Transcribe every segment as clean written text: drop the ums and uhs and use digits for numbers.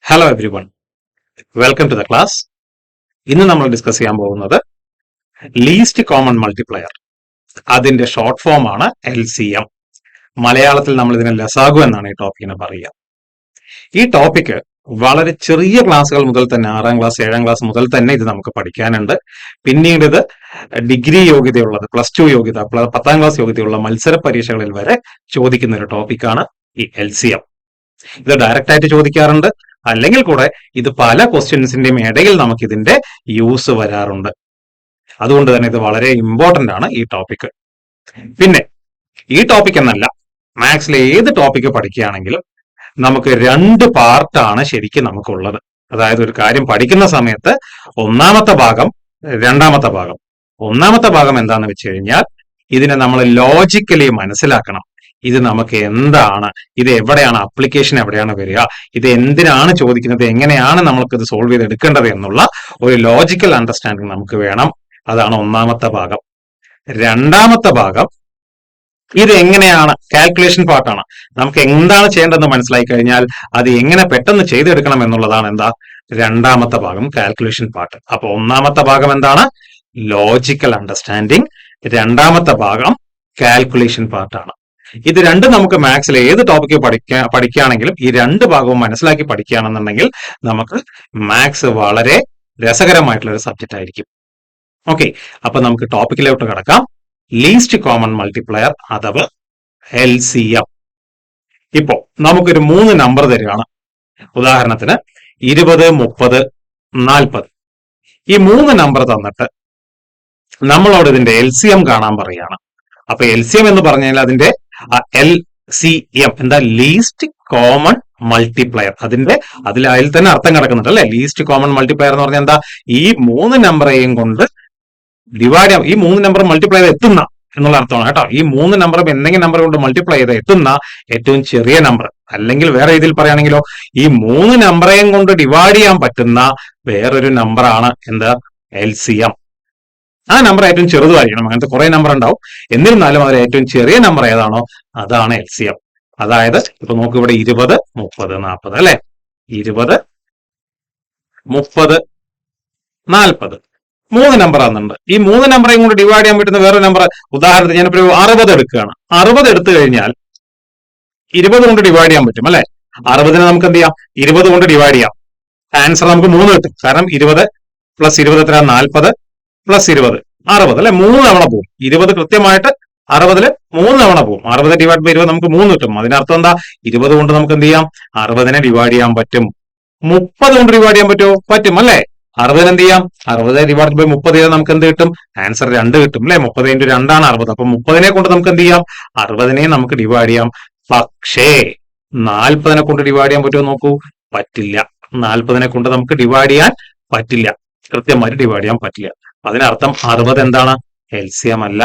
Hello everyone, welcome to the class. ഇന്ന് നമ്മൾ discuss ചെയ്യാൻ പോകുന്നത് ലീസ്റ്റ് കോമൺ മൾട്ടിപ്ലയർ, അതിന്റെ ഷോർട്ട് ഫോം ആണ് LCM. മലയാളത്തിൽ നമ്മൾ ഇതിനെ ലസാഗു എന്നാണ് ഈ ടോപ്പിക്കിനെ പറയുക. ഈ ടോപ്പിക്ക് വളരെ ചെറിയ ക്ലാസ്സുകൾ മുതൽ തന്നെ 6ാം ക്ലാസ് 7ാം ക്ലാസ് മുതൽ തന്നെ ഇത് നമുക്ക് പഠിക്കാനുണ്ട്. പിന്നീട് ഇത് ഡിഗ്രി യോഗ്യതയുള്ളത്, +2 യോഗ്യത, 10ാം ക്ലാസ് യോഗ്യതയുള്ള മത്സര പരീക്ഷകളിൽ വരെ ചോദിക്കുന്ന ഒരു ടോപ്പിക്കാണ് ഈ LCM. ഇത് ഡയറക്റ്റ് ആയിട്ട് ചോദിക്കാറുണ്ട്, അല്ലെങ്കിൽ കൂടെ ഇത് പല ക്വസ്റ്റ്യൻസിന്റെയും ഇടയിൽ നമുക്ക് ഇതിന്റെ യൂസ് വരാറുണ്ട്. അതുകൊണ്ട് തന്നെ ഇത് വളരെ ഇമ്പോർട്ടന്റ് ആണ് ഈ ടോപ്പിക്ക്. പിന്നെ ഈ ടോപ്പിക് എന്നല്ല, മാത്സിലെ ഏത് ടോപ്പിക്ക് പഠിക്കുകയാണെങ്കിലും നമുക്ക് 2 പാർട്ടാണ് ശരിക്കും നമുക്കുള്ളത്. അതായത് ഒരു കാര്യം പഠിക്കുന്ന സമയത്ത് ഒന്നാമത്തെ ഭാഗം, രണ്ടാമത്തെ ഭാഗം. ഒന്നാമത്തെ ഭാഗം എന്താണെന്ന് വെച്ച് കഴിഞ്ഞാൽ ഇതിനെ നമ്മൾ ലോജിക്കലി മനസ്സിലാക്കണം. ഇത് നമുക്ക് എന്താണ്, ഇത് എവിടെയാണ് അപ്ലിക്കേഷൻ, എവിടെയാണ് വരിക, ഇത് എന്തിനാണ് ചോദിക്കുന്നത്, എങ്ങനെയാണ് നമ്മൾക്ക് ഇത് സോൾവ് ചെയ്ത് എടുക്കേണ്ടത് എന്നുള്ള ഒരു ലോജിക്കൽ അണ്ടർസ്റ്റാൻഡിങ് നമുക്ക് വേണം. അതാണ് ഒന്നാമത്തെ ഭാഗം. രണ്ടാമത്തെ ഭാഗം ഇത് എങ്ങനെയാണ്, കാൽക്കുലേഷൻ പാർട്ടാണ്. നമുക്ക് എന്താണ് ചെയ്യേണ്ടതെന്ന് മനസ്സിലായി കഴിഞ്ഞാൽ അത് എങ്ങനെ പെട്ടെന്ന് ചെയ്തെടുക്കണം എന്നുള്ളതാണ് എന്താ രണ്ടാമത്തെ ഭാഗം, കാൽക്കുലേഷൻ പാർട്ട്. അപ്പൊ ഒന്നാമത്തെ ഭാഗം എന്താണ്, ലോജിക്കൽ അണ്ടർസ്റ്റാൻഡിങ്. രണ്ടാമത്തെ ഭാഗം കാൽക്കുലേഷൻ പാർട്ടാണ്. ഇത് രണ്ടും നമുക്ക് മാത്സിലെ ഏത് ടോപ്പിക്ക് പഠിക്കുകയാണെങ്കിലും ഈ 2 ഭാഗവും മനസ്സിലാക്കി പഠിക്കുകയാണെന്നുണ്ടെങ്കിൽ നമുക്ക് മാത്സ് വളരെ രസകരമായിട്ടുള്ള ഒരു സബ്ജക്റ്റ് ആയിരിക്കും. ഓക്കെ, അപ്പൊ നമുക്ക് ടോപ്പിക്കിലോട്ട് കിടക്കാം. ലീസ്റ്റ് കോമൺ മൾട്ടിപ്ലയർ അഥവാ LCM. ഇപ്പോ നമുക്കൊരു 3 നമ്പർ തരികയാണ്. ഉദാഹരണത്തിന് 20, 30, 40. ഈ 3 നമ്പർ തന്നിട്ട് നമ്മളോട് ഇതിന്റെ LCM കാണാൻ പറയുകയാണ്. അപ്പൊ LCM എന്ന് പറഞ്ഞാൽ അതിന്റെ LCM എന്താ, ലീസ്റ്റ് കോമൺ മൾട്ടിപ്ലയർ. അതിൽ തന്നെ അർത്ഥം കിടക്കുന്നുണ്ട് അല്ലെ. ലീസ്റ്റ് കോമൺ മൾട്ടിപ്ലയർ എന്ന് പറഞ്ഞാൽ എന്താ, ഈ 3 നമ്പറേയും കൊണ്ട് ഡിവൈഡ് ചെയ്യാം, ഈ 3 നമ്പർ മൾട്ടിപ്ലൈ ചെയ്ത് എത്തുന്ന എന്നുള്ള അർത്ഥമാണ് കേട്ടോ. ഈ 3 നമ്പറും എന്തെങ്കിലും നമ്പർ കൊണ്ട് മൾട്ടിപ്ലൈ ചെയ്ത് എത്തുന്ന ഏറ്റവും ചെറിയ നമ്പർ, അല്ലെങ്കിൽ വേറെ രീതിയിൽ പറയുകയാണെങ്കിലോ ഈ 3 നമ്പറേയും കൊണ്ട് ഡിവൈഡ് ചെയ്യാൻ പറ്റുന്ന വേറൊരു നമ്പറാണ് എന്താ, LCM. ആ നമ്പർ ഏറ്റവും ചെറുതായിരിക്കണം. അങ്ങനത്തെ കുറെ നമ്പർ ഉണ്ടാവും, എന്നിരുന്നാലും അതിൽ ഏറ്റവും ചെറിയ നമ്പർ ഏതാണോ അതാണ് LCM. അതായത് ഇപ്പൊ നോക്ക്, ഇവിടെ 20, 30, 40 അല്ലെ. 20, 30, 40 3 നമ്പർ ആണെന്നുണ്ട്. ഈ 3 നമ്പറേയും കൊണ്ട് ഡിവൈഡ് ചെയ്യാൻ പറ്റുന്ന വേറെ നമ്പർ, ഉദാഹരണത്തിന് ഞാനിപ്പോ 60 എടുക്കുകയാണ്. 60 എടുത്തു കഴിഞ്ഞാൽ 20 കൊണ്ട് ഡിവൈഡ് ചെയ്യാൻ പറ്റും അല്ലെ. 60നെ നമുക്ക് എന്ത് ചെയ്യാം, 20 കൊണ്ട് ഡിവൈഡ് ചെയ്യാം. ആൻസർ നമുക്ക് 3 കിട്ടും. കാരണം 20 + 20 എത്ര, 40 + 20 60 അല്ലെ. 3 തവണ പോകും. 20 കൃത്യമായിട്ട് 60ല് 3 തവണ പോകും. 60 ഡിവൈഡ് ബൈ 20 നമുക്ക് 3 കിട്ടും. അതിനർത്ഥം എന്താ, 20 കൊണ്ട് നമുക്ക് എന്ത് ചെയ്യാം, 60നെ ഡിവൈഡ് ചെയ്യാൻ പറ്റും. 30 കൊണ്ട് ഡിവൈഡ് ചെയ്യാൻ പറ്റുമോ, പറ്റും അല്ലെ. 60 എന്ത് ചെയ്യാം, 60 ഡിവൈഡ് ബൈ 30 ചെയ്താൽ നമുക്ക് എന്ത് കിട്ടും, ആൻസർ 2 കിട്ടും അല്ലെ. 30 × 2 ആണ് 60. അപ്പൊ 30നെ കൊണ്ട് നമുക്ക് എന്ത് ചെയ്യാം, 60നെ നമുക്ക് ഡിവൈഡ് ചെയ്യാം. പക്ഷേ 40നെ കൊണ്ട് ഡിവൈഡ് ചെയ്യാൻ പറ്റുമോ നോക്കൂ, പറ്റില്ല. 40നെ കൊണ്ട് നമുക്ക് ഡിവൈഡ് ചെയ്യാൻ പറ്റില്ല, കൃത്യമായിട്ട് ഡിവൈഡ് ചെയ്യാൻ പറ്റില്ല. അതിനർത്ഥം 60 എന്താണ്, LCM അല്ല.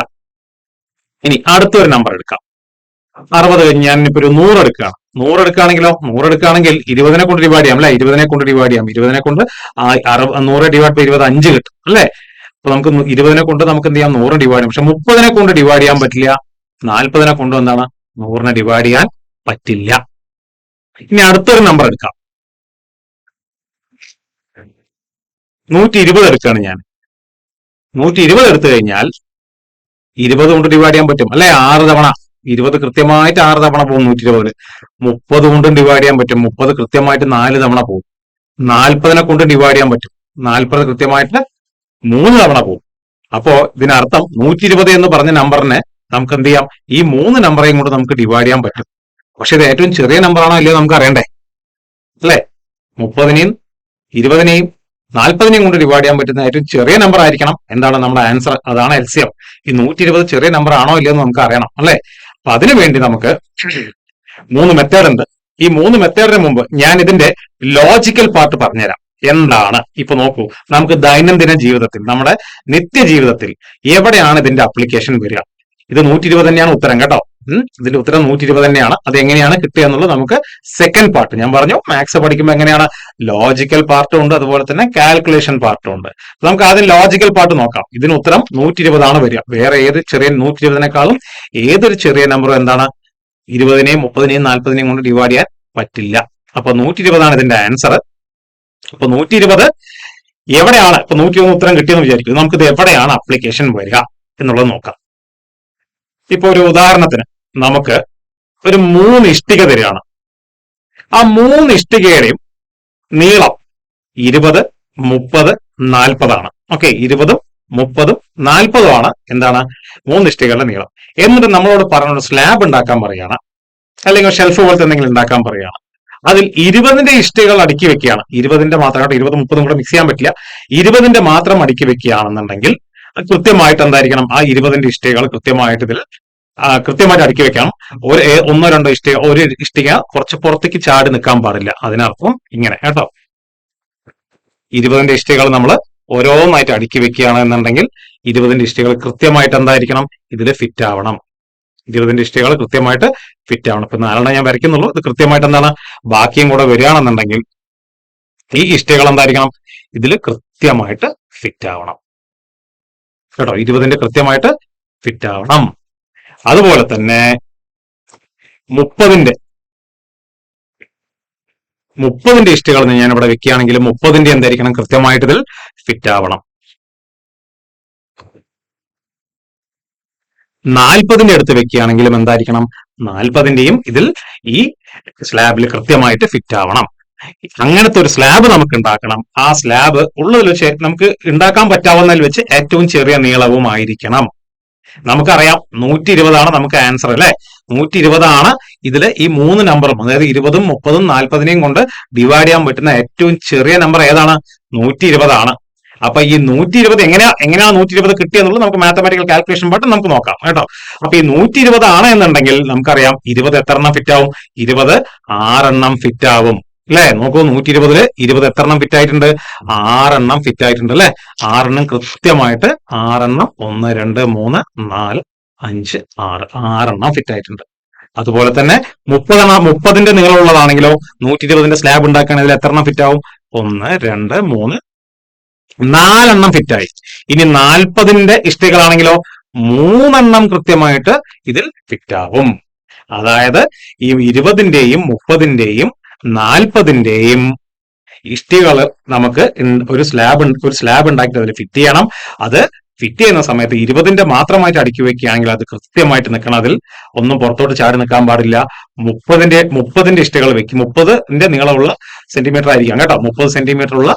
ഇനി അടുത്തൊരു നമ്പർ എടുക്കാം. 60 കഴിഞ്ഞ് ഞാൻ ഇപ്പൊ ഒരു 100 എടുക്കുകയാണ്. 100 എടുക്കുകയാണെങ്കിലോ, 100 എടുക്കുകയാണെങ്കിൽ 20നെ കൊണ്ട് ഡിവൈഡ് ചെയ്യാം അല്ലെ. 20നെ കൊണ്ട് ഡിവൈഡ് ചെയ്യാം. 20നെ കൊണ്ട് 100 ഡിവൈഡ് ബൈ 20 5 കിട്ടും അല്ലെ. അപ്പൊ നമുക്ക് 20നെ കൊണ്ട് നമുക്ക് എന്ത് ചെയ്യാം, 100 ഡിവൈഡ് ചെയ്യാം. പക്ഷെ 30നെ കൊണ്ട് ഡിവൈഡ് ചെയ്യാൻ പറ്റില്ല. 40നെ കൊണ്ട് എന്താണ്, 100നെ ഡിവൈഡ് ചെയ്യാൻ പറ്റില്ല. ഇനി അടുത്തൊരു നമ്പർ എടുക്കാം. 120 എടുക്കുകയാണ് ഞാൻ. 120 എടുത്തു കഴിഞ്ഞാൽ 20 കൊണ്ട് ഡിവൈഡ് ചെയ്യാൻ പറ്റും അല്ലെ, 6 തവണ. 20 കൃത്യമായിട്ട് 6 തവണ പോകും 120. 30 കൊണ്ടും ഡിവൈഡ് ചെയ്യാൻ പറ്റും. 30 കൃത്യമായിട്ട് 4 തവണ പോകും. 40നെ കൊണ്ട് ഡിവൈഡ് ചെയ്യാൻ പറ്റും. 40 കൃത്യമായിട്ട് 3 തവണ പോകും. അപ്പോ ഇതിനർത്ഥം 120 എന്ന് പറഞ്ഞ നമ്പറിനെ നമുക്ക് എന്ത് ചെയ്യാം, ഈ 3 നമ്പറേയും കൊണ്ട് നമുക്ക് ഡിവൈഡ് ചെയ്യാൻ പറ്റും. പക്ഷെ ഇത് ഏറ്റവും ചെറിയ നമ്പർ ആണോ ഇല്ലയോ നമുക്ക് അറിയണ്ടേ അല്ലെ. 30നെയും 20നെയും 40നെയും കൊണ്ട് ഡിവൈഡ് ചെയ്യാൻ പറ്റുന്ന ഏറ്റവും ചെറിയ നമ്പർ ആയിരിക്കണം എന്താണ് നമ്മുടെ ആൻസർ, അതാണ് LCM. ഈ 120 ചെറിയ നമ്പർ ആണോ ഇല്ലയോ എന്ന് നമുക്ക് അറിയണം അല്ലെ. അപ്പൊ അതിനുവേണ്ടി നമുക്ക് 3 മെത്തേഡ് ഉണ്ട്. ഈ 3 മെത്തേഡിന് മുമ്പ് ഞാൻ ഇതിന്റെ ലോജിക്കൽ പാർട്ട് പറഞ്ഞുതരാം. എന്താണ് ഇപ്പൊ നോക്കൂ, നമുക്ക് ദൈനംദിന ജീവിതത്തിൽ, നമ്മുടെ നിത്യജീവിതത്തിൽ എവിടെയാണ് ഇതിന്റെ അപ്ലിക്കേഷൻ വരിക. ഇത് 120 തന്നെയാണ് ഉത്തരം കേട്ടോ. ഇതിന്റെ ഉത്തരം 120 തന്നെയാണ്. അത് എങ്ങനെയാണ് കിട്ടുക എന്നുള്ളത് നമുക്ക് സെക്കൻഡ് പാർട്ട്, ഞാൻ പറഞ്ഞു മാത്സ് പഠിക്കുമ്പോൾ എങ്ങനെയാണ് ലോജിക്കൽ പാർട്ടും ഉണ്ട്, അതുപോലെ തന്നെ കാൽക്കുലേഷൻ പാർട്ടും ഉണ്ട്. നമുക്ക് ആദ്യം ലോജിക്കൽ പാർട്ട് നോക്കാം. ഇതിന് ഉത്തരം 120 ആണ് വരിക. വേറെ ഏത് ചെറിയ 120നേക്കാളും ഏതൊരു ചെറിയ നമ്പറും എന്താണ്, 20നെയും 30നെയും 40നെയും കൊണ്ട് ഡിവൈഡ് ചെയ്യാൻ പറ്റില്ല. അപ്പൊ 120 ആണ് ഇതിന്റെ ആൻസർ. അപ്പൊ 120 എവിടെയാണ്, ഇപ്പൊ 101 ഉത്തരം കിട്ടിയെന്ന് വിചാരിക്കും, നമുക്കിത് എവിടെയാണ് അപ്ലിക്കേഷൻ വരിക എന്നുള്ളത് നോക്കാം. ഇപ്പൊ ഒരു ഉദാഹരണത്തിന് നമുക്ക് ഒരു 3 ഇഷ്ടിക തരികയാണ്. ആ 3 ഇഷ്ടികയുടെയും നീളം 20, 30, 40 ആണ്. ഓക്കെ, 20, 30, 40 ആണ് എന്താണ് 3 ഇഷ്ടികകളുടെ നീളം. എന്നിട്ട് നമ്മളോട് പറഞ്ഞ സ്ലാബ് ഉണ്ടാക്കാൻ പറയുകയാണ്, അല്ലെങ്കിൽ ഷെൽഫ് പോലത്തെ എന്തെങ്കിലും ഉണ്ടാക്കാൻ പറയുകയാണ്. അതിൽ 20ന്റെ ഇഷ്ടികകൾ അടുക്കി വെക്കുകയാണ്. 20ന്റെ മാത്രം, 20, 30 കൂടെ മിക്സ് ചെയ്യാൻ പറ്റില്ല. 20ന്റെ മാത്രം അടുക്കി വെക്കുകയാണെന്നുണ്ടെങ്കിൽ കൃത്യമായിട്ട് എന്തായിരിക്കണം, ആ 20ന്റെ ഇഷ്ടികകൾ കൃത്യമായിട്ട് ഇതിൽ കൃത്യമായിട്ട് അടുക്കി വെക്കണം. ഒന്നോ രണ്ടോ ഇഷ്ടിക, ഒരു ഇഷ്ടിക കുറച്ച് പുറത്തേക്ക് ചാടി നിൽക്കാൻ പാടില്ല. അതിനർത്ഥം ഇങ്ങനെ കേട്ടോ, 20ന്റെ ഇഷ്ടികകൾ നമ്മൾ ഓരോന്നായിട്ട് അടുക്കി വെക്കുകയാണെന്നുണ്ടെങ്കിൽ 20ന്റെ ഇഷ്ടികകൾ കൃത്യമായിട്ട് എന്തായിരിക്കണം, ഇതിൽ ഫിറ്റ് ആവണം. 20ന്റെ ഇഷ്ടികകൾ കൃത്യമായിട്ട് ഫിറ്റ് ആവണം. ഇപ്പൊ 4 ഞാൻ വരയ്ക്കുന്നുള്ളൂ. ഇത് കൃത്യമായിട്ട് എന്താണ്, ബാക്കിയും കൂടെ വരികയാണെന്നുണ്ടെങ്കിൽ ഈ ഇഷ്ടികകൾ എന്തായിരിക്കണം, ഇതിൽ കൃത്യമായിട്ട് ഫിറ്റ് ആവണം കേട്ടോ. 20ന്റെ കൃത്യമായിട്ട് ഫിറ്റ് ആവണം. അതുപോലെ തന്നെ 30ന്റെ ഇഷ്ടികൾ ഞാൻ ഇവിടെ വെക്കുകയാണെങ്കിൽ 30ന്റെ എന്തായിരിക്കണം, കൃത്യമായിട്ട് ഇതിൽ ഫിറ്റ് ആവണം. 40ന്റെ അടുത്ത് വെക്കുകയാണെങ്കിലും എന്തായിരിക്കണം, 40ന്റെയും ഇതിൽ ഈ സ്ലാബിൽ കൃത്യമായിട്ട് ഫിറ്റ് ആവണം. അങ്ങനത്തെ ഒരു സ്ലാബ് നമുക്ക് ഉണ്ടാക്കണം. ആ സ്ലാബ് ഉള്ളതിൽ വെച്ച് നമുക്ക് ഉണ്ടാക്കാൻ പറ്റാവുന്നതിൽ വെച്ച് ഏറ്റവും ചെറിയ നീളവും ആയിരിക്കണം. നമുക്കറിയാം 120 ആണ് നമുക്ക് ആൻസർ അല്ലെ. 120 ആണ് ഇതില് ഈ 3 നമ്പറും, അതായത് 20, 30, 40നെയും കൊണ്ട് ഡിവൈഡ് ചെയ്യാൻ പറ്റുന്ന ഏറ്റവും ചെറിയ നമ്പർ ഏതാണ്, 120 ആണ്. അപ്പൊ ഈ 120 എങ്ങനെയാണ് 120 കിട്ടിയെന്നുള്ളത് നമുക്ക് മാത്തമാറ്റിക്കൽ കാൽക്കുലേഷൻ പാട്ട് നമുക്ക് നോക്കാം കേട്ടോ. അപ്പൊ ഈ 120 ആണ് എന്നുണ്ടെങ്കിൽ നമുക്കറിയാം 20 എത്ര എണ്ണം ഫിറ്റ് ആവും, 20 6 എണ്ണം ഫിറ്റ് ആവും അല്ലെ. നോക്കൂ, 120 20 എത്ര എണ്ണം ഫിറ്റ് ആയിട്ടുണ്ട്, 6 എണ്ണം ഫിറ്റ് ആയിട്ടുണ്ട് അല്ലെ. 6 എണ്ണം കൃത്യമായിട്ട് 6 എണ്ണം 1, 2, 3, 4, 5, 6 6 എണ്ണം ഫിറ്റ് ആയിട്ടുണ്ട്. അതുപോലെ തന്നെ 30ന്റെ നീളമുള്ളതാണെങ്കിലോ 120ന്റെ സ്ലാബ് ഉണ്ടാക്കുകയാണെങ്കിൽ എത്ര എണ്ണം ഫിറ്റ് ആവും, 1, 2, 3, 4 എണ്ണം ഫിറ്റ് ആയി. ഇനി 40ന്റെ ഇഷ്ടികളാണെങ്കിലോ 3 എണ്ണം കൃത്യമായിട്ട് ഇതിൽ ഫിറ്റ് ആവും. അതായത് ഈ 20ന്റെയും 30ന്റെയും 40ന്റെയും ഇഷ്ടികൾ നമുക്ക് ഒരു സ്ലാബ് ഉണ്ടാക്കിയിട്ട് അതിൽ ഫിറ്റ് ചെയ്യണം. അത് ഫിറ്റ് ചെയ്യുന്ന സമയത്ത് 20ന്റെ മാത്രമായിട്ട് അടുക്കി വെക്കുകയാണെങ്കിൽ അത് കൃത്യമായിട്ട് നിൽക്കണം. അതിൽ ഒന്നും പുറത്തോട്ട് ചാടി നിൽക്കാൻ പാടില്ല. 30ന്റെ ഇഷ്ടികൾ വെക്കും. 30ന്റെ നീളമുള്ള സെന്റിമീറ്റർ ആയിരിക്കാം കേട്ടോ. 30 സെന്റിമീറ്റർ ഉള്ള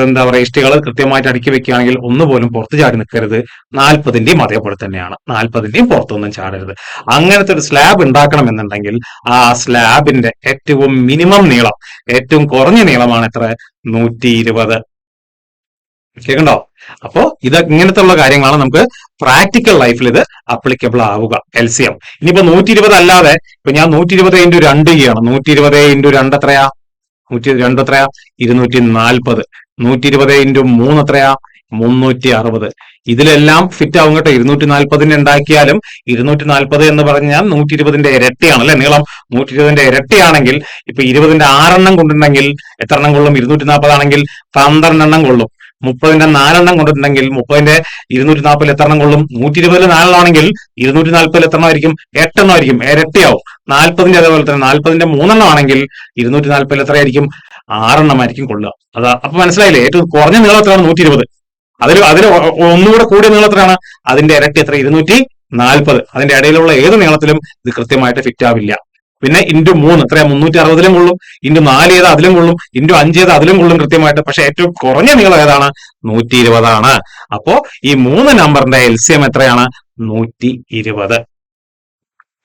എന്താ പറയുക ഇഷ്ടികൾ കൃത്യമായിട്ട് അടുക്കി വെക്കുകയാണെങ്കിൽ ഒന്നുപോലും പുറത്ത് ചാടി നിൽക്കരുത്. 40ന്റെയും അതേപോലെ തന്നെയാണ്, 40ന്റെയും പുറത്തൊന്നും ചാടരുത്. അങ്ങനത്തെ ഒരു സ്ലാബ് ഉണ്ടാക്കണം എന്നുണ്ടെങ്കിൽ ആ സ്ലാബിന്റെ ഏറ്റവും മിനിമം നീളം, ഏറ്റവും കുറഞ്ഞ നീളമാണ് എത്ര, 120. കേൾക്കണ്ടോ? അപ്പോ ഇത് ഇങ്ങനത്തെ ഉള്ള കാര്യങ്ങളാണ് നമുക്ക് പ്രാക്ടിക്കൽ ലൈഫിൽ ഇത് അപ്ലിക്കബിൾ ആവുക. LCM ഇനിയിപ്പോ 120 അല്ലാതെ ഇപ്പൊ ഞാൻ 120 × 2 ചെയ്യാണ്. 120 × 2 എത്രയാ, 102 എത്രയാ, 240. 120 × 3 എത്രയാ, 360. ഇതിലെല്ലാം ഫിറ്റ് ആവും കേട്ടോ. 240ന്റെ ഉണ്ടാക്കിയാലും 240 എന്ന് പറഞ്ഞാൽ 120ന്റെ ഇരട്ടിയാണ് അല്ലെ നീളം. 120ന്റെ ഇരട്ടിയാണെങ്കിൽ ഇപ്പൊ 20ന്റെ 6 എണ്ണം കൊണ്ടുണ്ടെങ്കിൽ എത്ര എണ്ണം കൊള്ളും, 240 ആണെങ്കിൽ 12 എണ്ണം കൊള്ളും. 30ന്റെ 4 എണ്ണം കൊണ്ടിട്ടുണ്ടെങ്കിൽ 30ന്റെ 240 എത്ര എണ്ണം കൊള്ളും, 120 4 ആണെങ്കിൽ 240 എത്ര എണ്ണം ആയിരിക്കും, 8 എണ്ണം ആയിരിക്കും, ഇരട്ടിയാവും. 40ന്റെ അതേപോലെ തന്നെ 40ന്റെ 3 എണ്ണം ആണെങ്കിൽ 240 എത്രയായിരിക്കും, 6 എണ്ണമായിരിക്കും കൊള്ളുക. അതാ അപ്പൊ മനസ്സിലായില്ലേ, ഏറ്റവും കുറഞ്ഞ നീളം എത്രയാണ്, 120. അതിൽ ഒന്നുകൂടെ കൂടിയ നീളം എത്രയാണ്, അതിന്റെ ഇരട്ടി എത്ര, 240. അതിന്റെ ഇടയിലുള്ള ഏത് നീളത്തിലും ഇത് കൃത്യമായിട്ട് ഫിറ്റ് ആവില്ല. പിന്നെ × 3 എത്രയാ, 360 കൊള്ളും. × 4 ഏതാ അതിലും കൊള്ളും. × 5 ഏതാ അതിലും കൊള്ളും കൃത്യമായിട്ട്. പക്ഷെ ഏറ്റവും കുറഞ്ഞ നീളം ഏതാണ്, 120 ആണ്. അപ്പോ ഈ 3 നമ്പറിന്റെ LCM എത്രയാണ്, 120.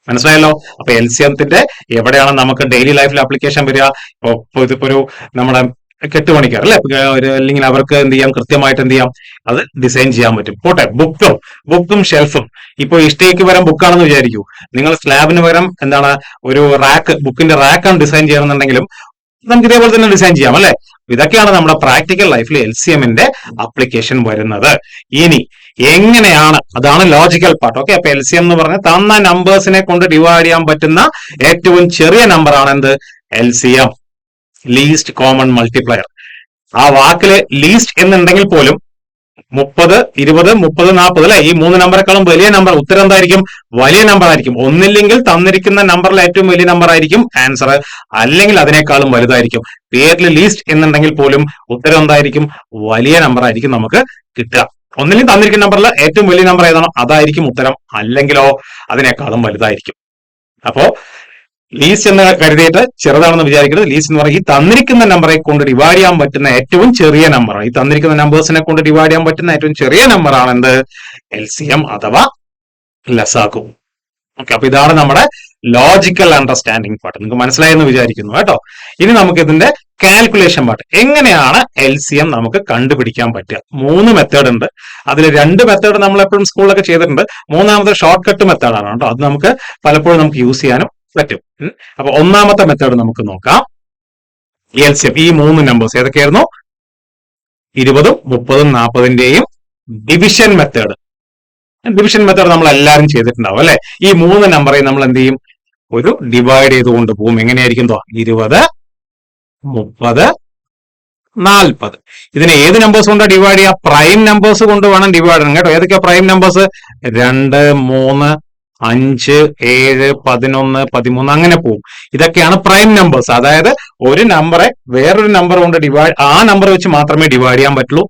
മനസ്സിലായല്ലോ. അപ്പൊ LCMത്തിന്റെ എവിടെയാണ് നമുക്ക് ഡെയിലി ലൈഫിൽ ആപ്ലിക്കേഷൻ വരിക, ഇതിപ്പോ ഒരു നമ്മുടെ കെട്ടുപണിക്കാർ അല്ലെ, അല്ലെങ്കിൽ അവർക്ക് എന്ത് ചെയ്യാം, കൃത്യമായിട്ട് എന്ത് ചെയ്യാം, അത് ഡിസൈൻ ചെയ്യാൻ പറ്റും. പോട്ടെ, ബുക്കും ഷെൽഫും. ഇപ്പൊ ഇഷ്ടയ്ക്ക് പകരം ബുക്കാണെന്ന് വിചാരിക്കൂ. നിങ്ങൾ സ്ലാബിന് പകരം എന്താണ് ഒരു ബുക്കിന്റെ റാക്കാണ് ഡിസൈൻ ചെയ്യണമെന്നുണ്ടെങ്കിലും നമുക്ക് ഇതേപോലെ തന്നെ ഡിസൈൻ ചെയ്യാം അല്ലെ. ഇതൊക്കെയാണ് നമ്മുടെ പ്രാക്ടിക്കൽ ലൈഫിൽ LCMന്റെ ആപ്ലിക്കേഷൻ വരുന്നത്. ഇനി എങ്ങനെയാണ്, അതാണ് ലോജിക്കൽ പാർട്ട്. ഓക്കെ, അപ്പൊ LCM എന്ന് പറഞ്ഞാൽ തന്ന നമ്പേഴ്സിനെ കൊണ്ട് ഡിവൈഡ് ചെയ്യാൻ പറ്റുന്ന ഏറ്റവും ചെറിയ നമ്പർ ആണ് എന്ത്, LCM, ലീസ്റ്റ് കോമൺ മൾട്ടിപ്ലയർ. ആ വാക്കില് ലീസ്റ്റ് എന്നുണ്ടെങ്കിൽ പോലും 30, 20, 30, 40 അല്ലെ? ഈ മൂന്ന് നമ്പറേക്കാളും വലിയ നമ്പർ, ഉത്തരം എന്തായിരിക്കും? വലിയ നമ്പർ ആയിരിക്കും. ഒന്നില്ലെങ്കിൽ തന്നിരിക്കുന്ന നമ്പറിൽ ഏറ്റവും വലിയ നമ്പർ ആയിരിക്കും ആൻസർ, അല്ലെങ്കിൽ അതിനേക്കാളും വലുതായിരിക്കും. പേരിൽ ലീസ്റ്റ് എന്നുണ്ടെങ്കിൽ പോലും ഉത്തരം എന്തായിരിക്കും? വലിയ നമ്പർ ആയിരിക്കും നമുക്ക് കിട്ടുക. ഒന്നില്ലെങ്കിൽ തന്നിരിക്കുന്ന നമ്പറിൽ ഏറ്റവും വലിയ നമ്പർ ഏതാണോ അതായിരിക്കും ഉത്തരം, അല്ലെങ്കിലോ അതിനേക്കാളും വലുതായിരിക്കും. അപ്പോ ലീസ്റ്റ് എന്ന് കരുതിയിട്ട് ചെറുതാണെന്ന് വിചാരിക്കരുത്. ലീസ്റ്റ് എന്ന് പറയുന്നത് ഈ തന്നിരിക്കുന്ന നമ്പറെ കൊണ്ട് ഡിവൈഡ് ചെയ്യാൻ പറ്റുന്ന ഏറ്റവും ചെറിയ നമ്പർ, ഈ തന്നിരിക്കുന്ന നമ്പേഴ്സിനെ കൊണ്ട് ഡിവൈഡ് ചെയ്യാൻ പറ്റുന്ന ഏറ്റവും ചെറിയ നമ്പർ ആണ് എന്ത്? LCM അഥവാ ലസാഗു. ഓക്കെ, അപ്പൊ ഇതാണ് നമ്മുടെ ലോജിക്കൽ അണ്ടർസ്റ്റാൻഡിങ് പാർട്ട്. നിങ്ങൾക്ക് മനസ്സിലായെന്ന് വിചാരിക്കുന്നു കേട്ടോ. ഇനി നമുക്ക് ഇതിന്റെ കാൽക്കുലേഷൻ പാർട്ട്. എങ്ങനെയാണ് LCM നമുക്ക് കണ്ടുപിടിക്കാൻ പറ്റുക? 3 മെത്തേഡ് ഉണ്ട്. അതിൽ 2 മെത്തേഡ് നമ്മൾ എപ്പോഴും സ്കൂളിലൊക്കെ ചെയ്തിട്ടുണ്ട്. മൂന്നാമത് ഷോർട്ട് കട്ട് മെത്തേഡാണ് കേട്ടോ. അത് നമുക്ക് പലപ്പോഴും നമുക്ക് യൂസ് ചെയ്യാനും പറ്റും. അപ്പൊ ഒന്നാമത്തെ മെത്തേഡ് നമുക്ക് നോക്കാം. LCM ഈ 3 നമ്പേഴ്സ് ഏതൊക്കെയായിരുന്നു? 20, 30, 40ന്റെയും ഡിവിഷൻ മെത്തേഡ്. ഡിവിഷൻ മെത്തേഡ് നമ്മൾ എല്ലാവരും ചെയ്തിട്ടുണ്ടാവും അല്ലെ? ഈ 3 നമ്പറെ നമ്മൾ എന്ത് ചെയ്യും? ഒരു ഡിവൈഡ് ചെയ്തുകൊണ്ട് പോകും. എങ്ങനെയായിരിക്കും? 20, 30, 40. ഇതിനെ ഏത് നമ്പേഴ്സ് കൊണ്ട് ഡിവൈഡ് ചെയ്യാം? പ്രൈം നമ്പേഴ്സ് കൊണ്ട് വേണം ഡിവൈഡ് ചെയ്യാൻ കേട്ടോ. ഏതൊക്കെയാ പ്രൈം നമ്പേഴ്സ്? 2, 3, 5, 7, 11, 13 അങ്ങനെ പോകും. ഇതൊക്കെയാണ് പ്രൈം നമ്പേഴ്സ്. അതായത് ഒരു നമ്പറെ വേറൊരു നമ്പർ കൊണ്ട് ആ നമ്പർ വെച്ച് മാത്രമേ ഡിവൈഡ് ചെയ്യാൻ പറ്റുള്ളൂ.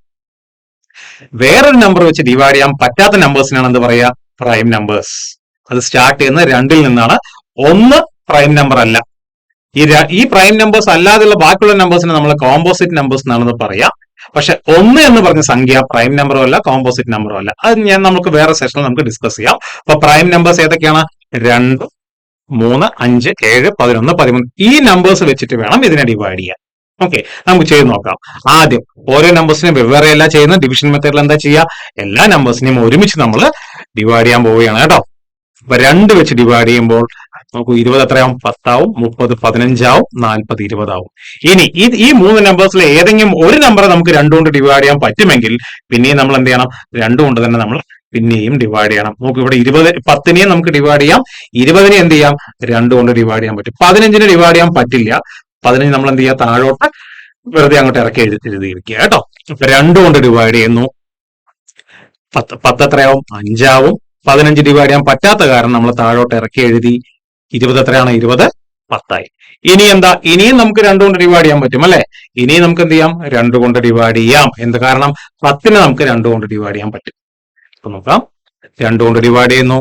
വേറൊരു നമ്പർ വെച്ച് ഡിവൈഡ് ചെയ്യാൻ പറ്റാത്ത നമ്പേഴ്സിനാണ് എന്ത് പറയുക? Prime numbers. അത് സ്റ്റാർട്ട് ചെയ്യുന്നത് 2ൽ നിന്നാണ്. 1 പ്രൈം നമ്പർ അല്ല. ഈ പ്രൈം നമ്പേഴ്സ് അല്ലാതെയുള്ള ബാക്കിയുള്ള നമ്പേഴ്സിനെ നമ്മൾ കോമ്പോസിറ്റ് നമ്പേഴ്സ് എന്നാണെന്ന് പറയാം. പക്ഷെ 1 എന്ന് പറഞ്ഞ സംഖ്യ പ്രൈം നമ്പറും അല്ല, കോമ്പോസിറ്റ് നമ്പറും അല്ല. അത് നമുക്ക് വേറെ സെഷനിൽ നമുക്ക് ഡിസ്കസ് ചെയ്യാം. അപ്പൊ പ്രൈം നമ്പേഴ്സ് ഏതൊക്കെയാണ്? 2, 3, 5, 7, 11, 13. ഈ നമ്പേഴ്സ് വെച്ചിട്ട് വേണം ഇതിനെ ഡിവൈഡ് ചെയ്യാൻ. ഓക്കെ, നമുക്ക് ചെയ്ത് നോക്കാം. ആദ്യം ഓരോ നമ്പേഴ്സിനെ വെവ്വേറെ അല്ല ചെയ്യുന്നത്. ഡിവിഷൻ മെത്തേഡിൽ എന്താ ചെയ്യുക? എല്ലാ നമ്പേഴ്സിനെയും ഒരുമിച്ച് നമ്മൾ ഡിവൈഡ് ചെയ്യാൻ പോവുകയാണ് കേട്ടോ. അപ്പൊ 2 വെച്ച് ഡിവൈഡ് ചെയ്യുമ്പോൾ നോക്കൂ, 20 എത്രയാവും? 10 ആവും. 30 15 ആവും. 40 20 ആവും. ഇനി ഈ 3 നമ്പേഴ്സിൽ ഏതെങ്കിലും ഒരു നമ്പറെ നമുക്ക് 2 കൊണ്ട് ഡിവൈഡ് ചെയ്യാൻ പറ്റുമെങ്കിൽ പിന്നെയും നമ്മൾ എന്ത് ചെയ്യണം? 2 കൊണ്ട് തന്നെ നമ്മൾ പിന്നെയും ഡിവൈഡ് ചെയ്യണം. നമുക്ക് ഇവിടെ 10നെയും നമുക്ക് ഡിവൈഡ് ചെയ്യാം. 20നെ എന്ത് ചെയ്യാം? 2 കൊണ്ട് ഡിവൈഡ് ചെയ്യാൻ പറ്റും. 15നെ ഡിവൈഡ് ചെയ്യാൻ പറ്റില്ല. 15 നമ്മൾ എന്ത് ചെയ്യുക? താഴോട്ട് വെറുതെ അങ്ങോട്ട് ഇറക്കി എഴുതിയിരിക്കുക കേട്ടോ. ഇപ്പൊ 2 കൊണ്ട് ഡിവൈഡ് ചെയ്യുന്നു. 10 എത്രയാവും? 5 ആവും. 15 ഡിവൈഡ് ചെയ്യാൻ പറ്റാത്ത കാരണം നമ്മൾ താഴോട്ട് ഇറക്കി എഴുതി. 20 എത്രയാണ്? 20 10 ആയി. ഇനി എന്താ? ഇനിയും നമുക്ക് 2 കൊണ്ട് ഡിവൈഡ് ചെയ്യാൻ പറ്റും അല്ലെ? ഇനിയും നമുക്ക് എന്ത് ചെയ്യാം? 2 കൊണ്ട് ഡിവൈഡ് ചെയ്യാം. എന്ത് കാരണം? 10നെ നമുക്ക് 2 കൊണ്ട് ഡിവൈഡ് ചെയ്യാൻ പറ്റും. അപ്പൊ നോക്കാം. 2 കൊണ്ട് ഡിവൈഡ് ചെയ്യുന്നു.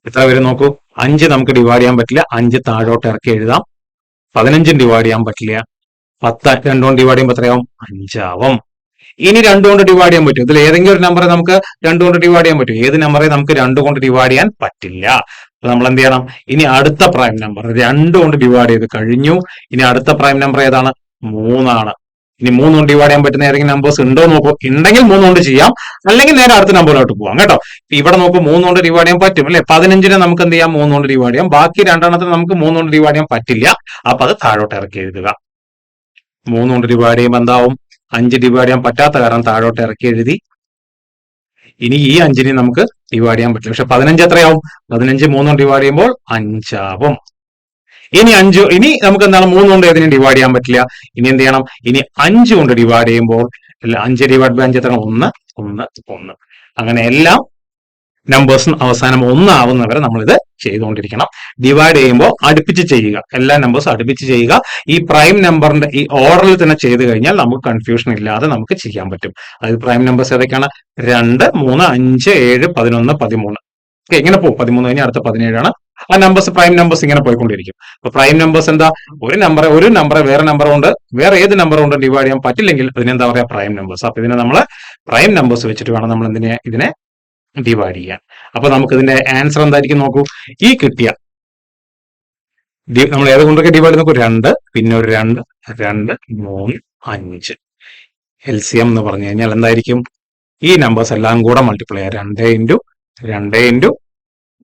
എത്ര വരും നോക്കൂ? 5 നമുക്ക് ഡിവൈഡ് ചെയ്യാൻ പറ്റില്ല. 5 താഴോട്ട് ഇറക്കി എഴുതാം. 15 ഡിവൈഡ് ചെയ്യാൻ പറ്റില്ല. 10 2 കൊണ്ട് ഡിവൈഡ് ചെയ്യുമ്പോൾ എത്രയാവും? 5 ആവും. ഇനി 2 കൊണ്ട് ഡിവൈഡ് ചെയ്യാൻ പറ്റും. ഇതിൽ ഏതെങ്കിലും ഒരു നമ്പറെ നമുക്ക് 2 കൊണ്ട് ഡിവൈഡ് ചെയ്യാൻ പറ്റും. ഏത് നമ്പറെ നമുക്ക് 2 കൊണ്ട് ഡിവൈഡ് ചെയ്യാൻ പറ്റില്ല. അപ്പൊ നമ്മൾ എന്ത് ചെയ്യണം? ഇനി അടുത്ത പ്രൈം നമ്പർ 2 കൊണ്ട് ഡിവൈഡ് ചെയ്ത് കഴിഞ്ഞു. ഇനി അടുത്ത പ്രൈം നമ്പർ ഏതാണ്? 3 ആണ്. ഇനി 3 കൊണ്ട് ഡിവൈഡ് ചെയ്യാൻ പറ്റുന്ന ഏതെങ്കിലും നമ്പേഴ്സ് ഉണ്ടോ നോക്കൂ. ഉണ്ടെങ്കിൽ 3 കൊണ്ട് ചെയ്യാം, അല്ലെങ്കിൽ നേരെ അടുത്ത നമ്പറിലോട്ട് പോവാം കേട്ടോ. ഇവിടെ നോക്കൂ, 3 കൊണ്ട് ഡിവൈഡ് ചെയ്യാൻ പറ്റും അല്ലെ? 15നെ നമുക്ക് എന്ത് ചെയ്യാം? 3 കൊണ്ട് ഡിവൈഡ് ചെയ്യാം. ബാക്കി 2 നമുക്ക് 3 കൊണ്ട് ഡിവൈഡ് ചെയ്യാൻ പറ്റില്ല. അപ്പൊ അത് താഴോട്ട് ഇറക്കി എഴുതുക. 3 കൊണ്ട് ഡിവൈഡ് ചെയ്യുമ്പോൾ എന്താവും? 5 ഡിവൈഡ് ചെയ്യാൻ പറ്റാത്ത കാരണം താഴോട്ട് ഇറക്കി എഴുതി. ഇനി ഈ 5നെ നമുക്ക് ഡിവൈഡ് ചെയ്യാൻ പറ്റില്ല. പക്ഷെ 15 എത്രയാവും? 15 3 കൊണ്ട് ഡിവൈഡ് ചെയ്യുമ്പോൾ 5 ആവും. ഇനി നമുക്ക് എന്താണ്? 3 കൊണ്ട് ഏതിനും ഡിവൈഡ് ചെയ്യാൻ പറ്റില്ല. ഇനി എന്ത് ചെയ്യണം? ഇനി 5 കൊണ്ട് ഡിവൈഡ് ചെയ്യുമ്പോൾ 5 ഡിവൈഡ് ബൈ 5 എത്ര? 1 1 1. അങ്ങനെ എല്ലാം നമ്പേഴ്സും അവസാനം 1 ആവുന്നവരെ നമ്മൾ ഇത് ചെയ്തുകൊണ്ടിരിക്കണം. ഡിവൈഡ് ചെയ്യുമ്പോൾ അടുപ്പിച്ച് ചെയ്യുക. എല്ലാ നമ്പേഴ്സും അടുപ്പിച്ച് ചെയ്യുക. ഈ പ്രൈം നമ്പറിന്റെ ഈ ഓർഡറിൽ തന്നെ ചെയ്ത് കഴിഞ്ഞാൽ നമുക്ക് കൺഫ്യൂഷൻ ഇല്ലാതെ നമുക്ക് ചെയ്യാൻ പറ്റും. അതായത് പ്രൈം നമ്പേഴ്സ് ഏതൊക്കെയാണ്? 2 3 5 7 11 13. ഇങ്ങനെ പോകും. 13 കഴിഞ്ഞാൽ അടുത്ത 17 ആണ്. ആ നമ്പേഴ്സ് പ്രൈം നമ്പേഴ്സ് ഇങ്ങനെ പോയിക്കൊണ്ടിരിക്കും. അപ്പൊ പ്രൈം നമ്പേഴ്സ് എന്താ? ഒരു നമ്പറെ വേറെ നമ്പർ കൊണ്ട് വേറെ ഏത് നമ്പർ കൊണ്ട് ഡിവൈഡ് ചെയ്യാൻ പറ്റില്ലെങ്കിൽ അതിനെന്താ പറയാ? Prime numbers. അപ്പൊ ഇതിനെ നമ്മൾ പ്രൈം നമ്പേഴ്സ് വെച്ചിട്ട് വേണം നമ്മൾ ഇതിനെ ഡിവൈഡ് ചെയ്യാൻ. അപ്പൊ നമുക്ക് ഇതിന്റെ ആൻസർ എന്തായിരിക്കും നോക്കൂ. ഈ കിട്ടിയ നമ്മൾ ഏത് കൊണ്ടൊക്കെ ഡിവൈഡ് നോക്കൂ? 2 പിന്നെ ഒരു 2 2 3 5. LCM എന്ന് പറഞ്ഞു കഴിഞ്ഞാൽ എന്തായിരിക്കും? ഈ നമ്പേഴ്സ് എല്ലാം കൂടെ മൾട്ടിപ്ലൈ ചെയ്യാം. 2 into 2 into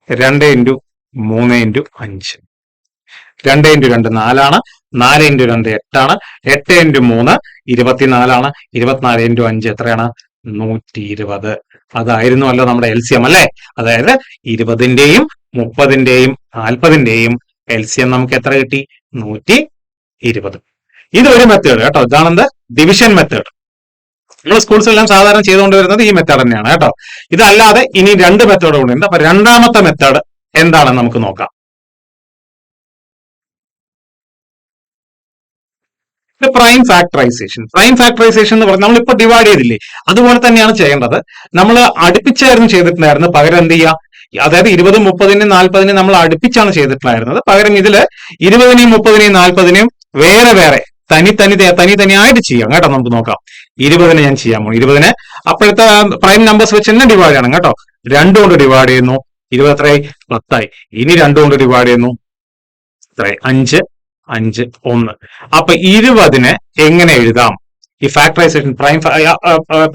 2 into 3 into 5. 2 into 2 4 ആണ്. 4 ഇൻറ്റു 2 8 ആണ്. 8 ഇൻറ്റു 3 24 ആണ്. 24 ഇൻറ്റു 5 എത്രയാണ്? 120. അതായിരുന്നു അല്ലോ നമ്മുടെ LCM അല്ലെ? അതായത് 20ന്റെയും 30ന്റെയും 40ന്റെയും LCM നമുക്ക് എത്ര കിട്ടി? 120. ഇത് ഒരു മെത്തേഡ് കേട്ടോ. ഇതാണ് ഡിവിഷൻ മെത്തേഡ്. നമ്മൾ സ്കൂൾസിലെല്ലാം സാധാരണ ചെയ്തുകൊണ്ട് വരുന്നത് ഈ മെത്തേഡ് തന്നെയാണ് കേട്ടോ. ഇതല്ലാതെ ഇനി രണ്ട് മെത്തേഡ് കൂടിയുണ്ട്. അപ്പൊ രണ്ടാമത്തെ മെത്തേഡ് എന്താണെന്ന് നമുക്ക് നോക്കാം. Prime factorisation. പ്രൈം ഫാക്ടറൈസേഷൻ എന്ന് പറഞ്ഞാൽ നമ്മളിപ്പോ ഡിവൈഡ് ചെയ്തില്ലേ, അതുപോലെ തന്നെയാണ് ചെയ്യേണ്ടത്. നമ്മൾ അടുപ്പിച്ചായിരുന്നു ചെയ്തിട്ടുണ്ടായിരുന്നത്. പകരം എന്ത് ചെയ്യുക, അതായത് 20, 30, 40 നമ്മൾ അടുപ്പിച്ചാണ് ചെയ്തിട്ടുണ്ടായിരുന്നത്. പകരം ഇതില് 20, 30, 40 വേറെ വേറെ തനിയായിട്ട് ചെയ്യാം കേട്ടോ. നമുക്ക് നോക്കാം. 20 ഞാൻ ചെയ്യാൻ പോകും. 20 അപ്പോഴത്തെ പ്രൈം നമ്പേഴ്സ് വെച്ച് തന്നെ ഡിവൈഡ് ചെയ്യണം കേട്ടോ. 2 കൊണ്ട് ഡിവൈഡ് ചെയ്യുന്നു, 20 എത്രയായി? 10 ഇനി 2 കൊണ്ട് ഡിവൈഡ് ചെയ്യുന്നു, എത്രയായി? 5, 5, 1. അപ്പൊ 20 എങ്ങനെ എഴുതാം? ഈ ഫാക്ടറൈസേഷൻ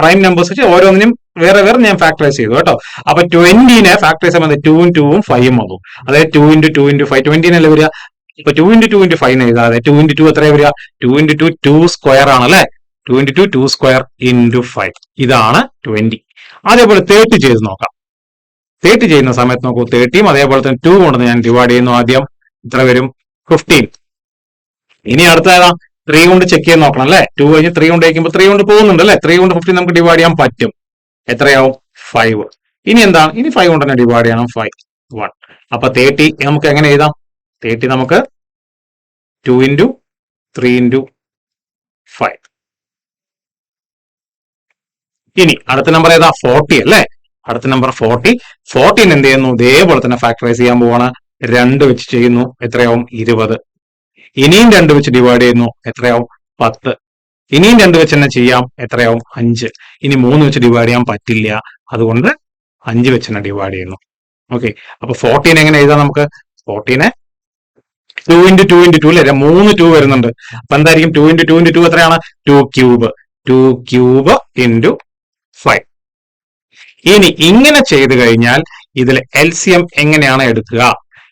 പ്രൈം നമ്പേഴ്സ് വെച്ച് ഓരോന്നിനും വേറെ വേറെ ഞാൻ ഫാക്ടറൈസ് ചെയ്തു കേട്ടോ. അപ്പൊ 20 ഫാക്ടറൈസ് ചെയ്യുമ്പോൾ 2 ഉം 2 ഉം 5 വന്നു. അതായത് 2 × 2 × 5 20 അല്ലേ വരിക. ഇപ്പൊ 2 × 2 × 5 എഴുതാതെ 2 × 2 എത്രയാ വരിക? 2 × 2 2 സ്ക്വയർ ആണല്ലേ. 2 × 2 2 സ്ക്വയർ × 5 ഇതാണ് 20. അതേപോലെ 30 ചെയ്ത് നോക്കാം. 30 ചെയ്യുന്ന സമയത്ത് നോക്കൂ, 30 അതേപോലെ തന്നെ 2 കൊണ്ട് ഞാൻ ഡിവൈഡ് ചെയ്യുന്നു. ആദ്യം ഇത്ര വരും? 15. ഇനി അടുത്ത ഏതാ? 3 കൊണ്ട് ചെക്ക് ചെയ്ത് നോക്കണം അല്ലെ. 2 കഴിഞ്ഞ് 3 കൊണ്ട് വയ്ക്കുമ്പോൾ 3 കൊണ്ട് പോകുന്നുണ്ട് അല്ലെ. 3 കൊണ്ട് 15 നമുക്ക് ഡിവൈഡ് ചെയ്യാൻ പറ്റും. എത്രയാവും? 5. ഇനി എന്താണ്? ഇനി 5 കൊണ്ട് തന്നെ ഡിവൈഡ് ചെയ്യണം. 5 1. അപ്പൊ 30 നമുക്ക് എങ്ങനെ എഴുതാം? 30 നമുക്ക് 2 × 3 × 5. ഇനി അടുത്ത നമ്പർ ഏതാ? 40 അല്ലേ. അടുത്ത നമ്പർ 40. 40 എന്ത് ചെയ്യുന്നു? ഇതേപോലെ തന്നെ ഫാക്ടറൈസ് ചെയ്യാൻ പോവാണ്. 2 വെച്ച് ചെയ്യുന്നു. എത്രയാവും? 20. ഇനിയും 2 വെച്ച് ഡിവൈഡ് ചെയ്യുന്നു. എത്രയാവും? 10. ഇനിയും 2 വെച്ച് തന്നെ ചെയ്യാം. എത്രയാവും? 5. ഇനി 3 വെച്ച് ഡിവൈഡ് ചെയ്യാൻ പറ്റില്ല, അതുകൊണ്ട് 5 വെച്ച് തന്നെ ഡിവൈഡ് ചെയ്യുന്നു. ഓക്കെ. അപ്പൊ 40 എങ്ങനെ എഴുതാം നമുക്ക്? 40 2 × 2 × 2 അല്ലെ. 3 2 വരുന്നുണ്ട്. അപ്പൊ എന്തായിരിക്കും? 2 × 2 × 2 എത്രയാണ്? 2 ക്യൂബ്. 2 ക്യൂബ് × 5. ഇനി ഇങ്ങനെ ചെയ്തു കഴിഞ്ഞാൽ ഇതിൽ LCM എങ്ങനെയാണ് എടുക്കുക?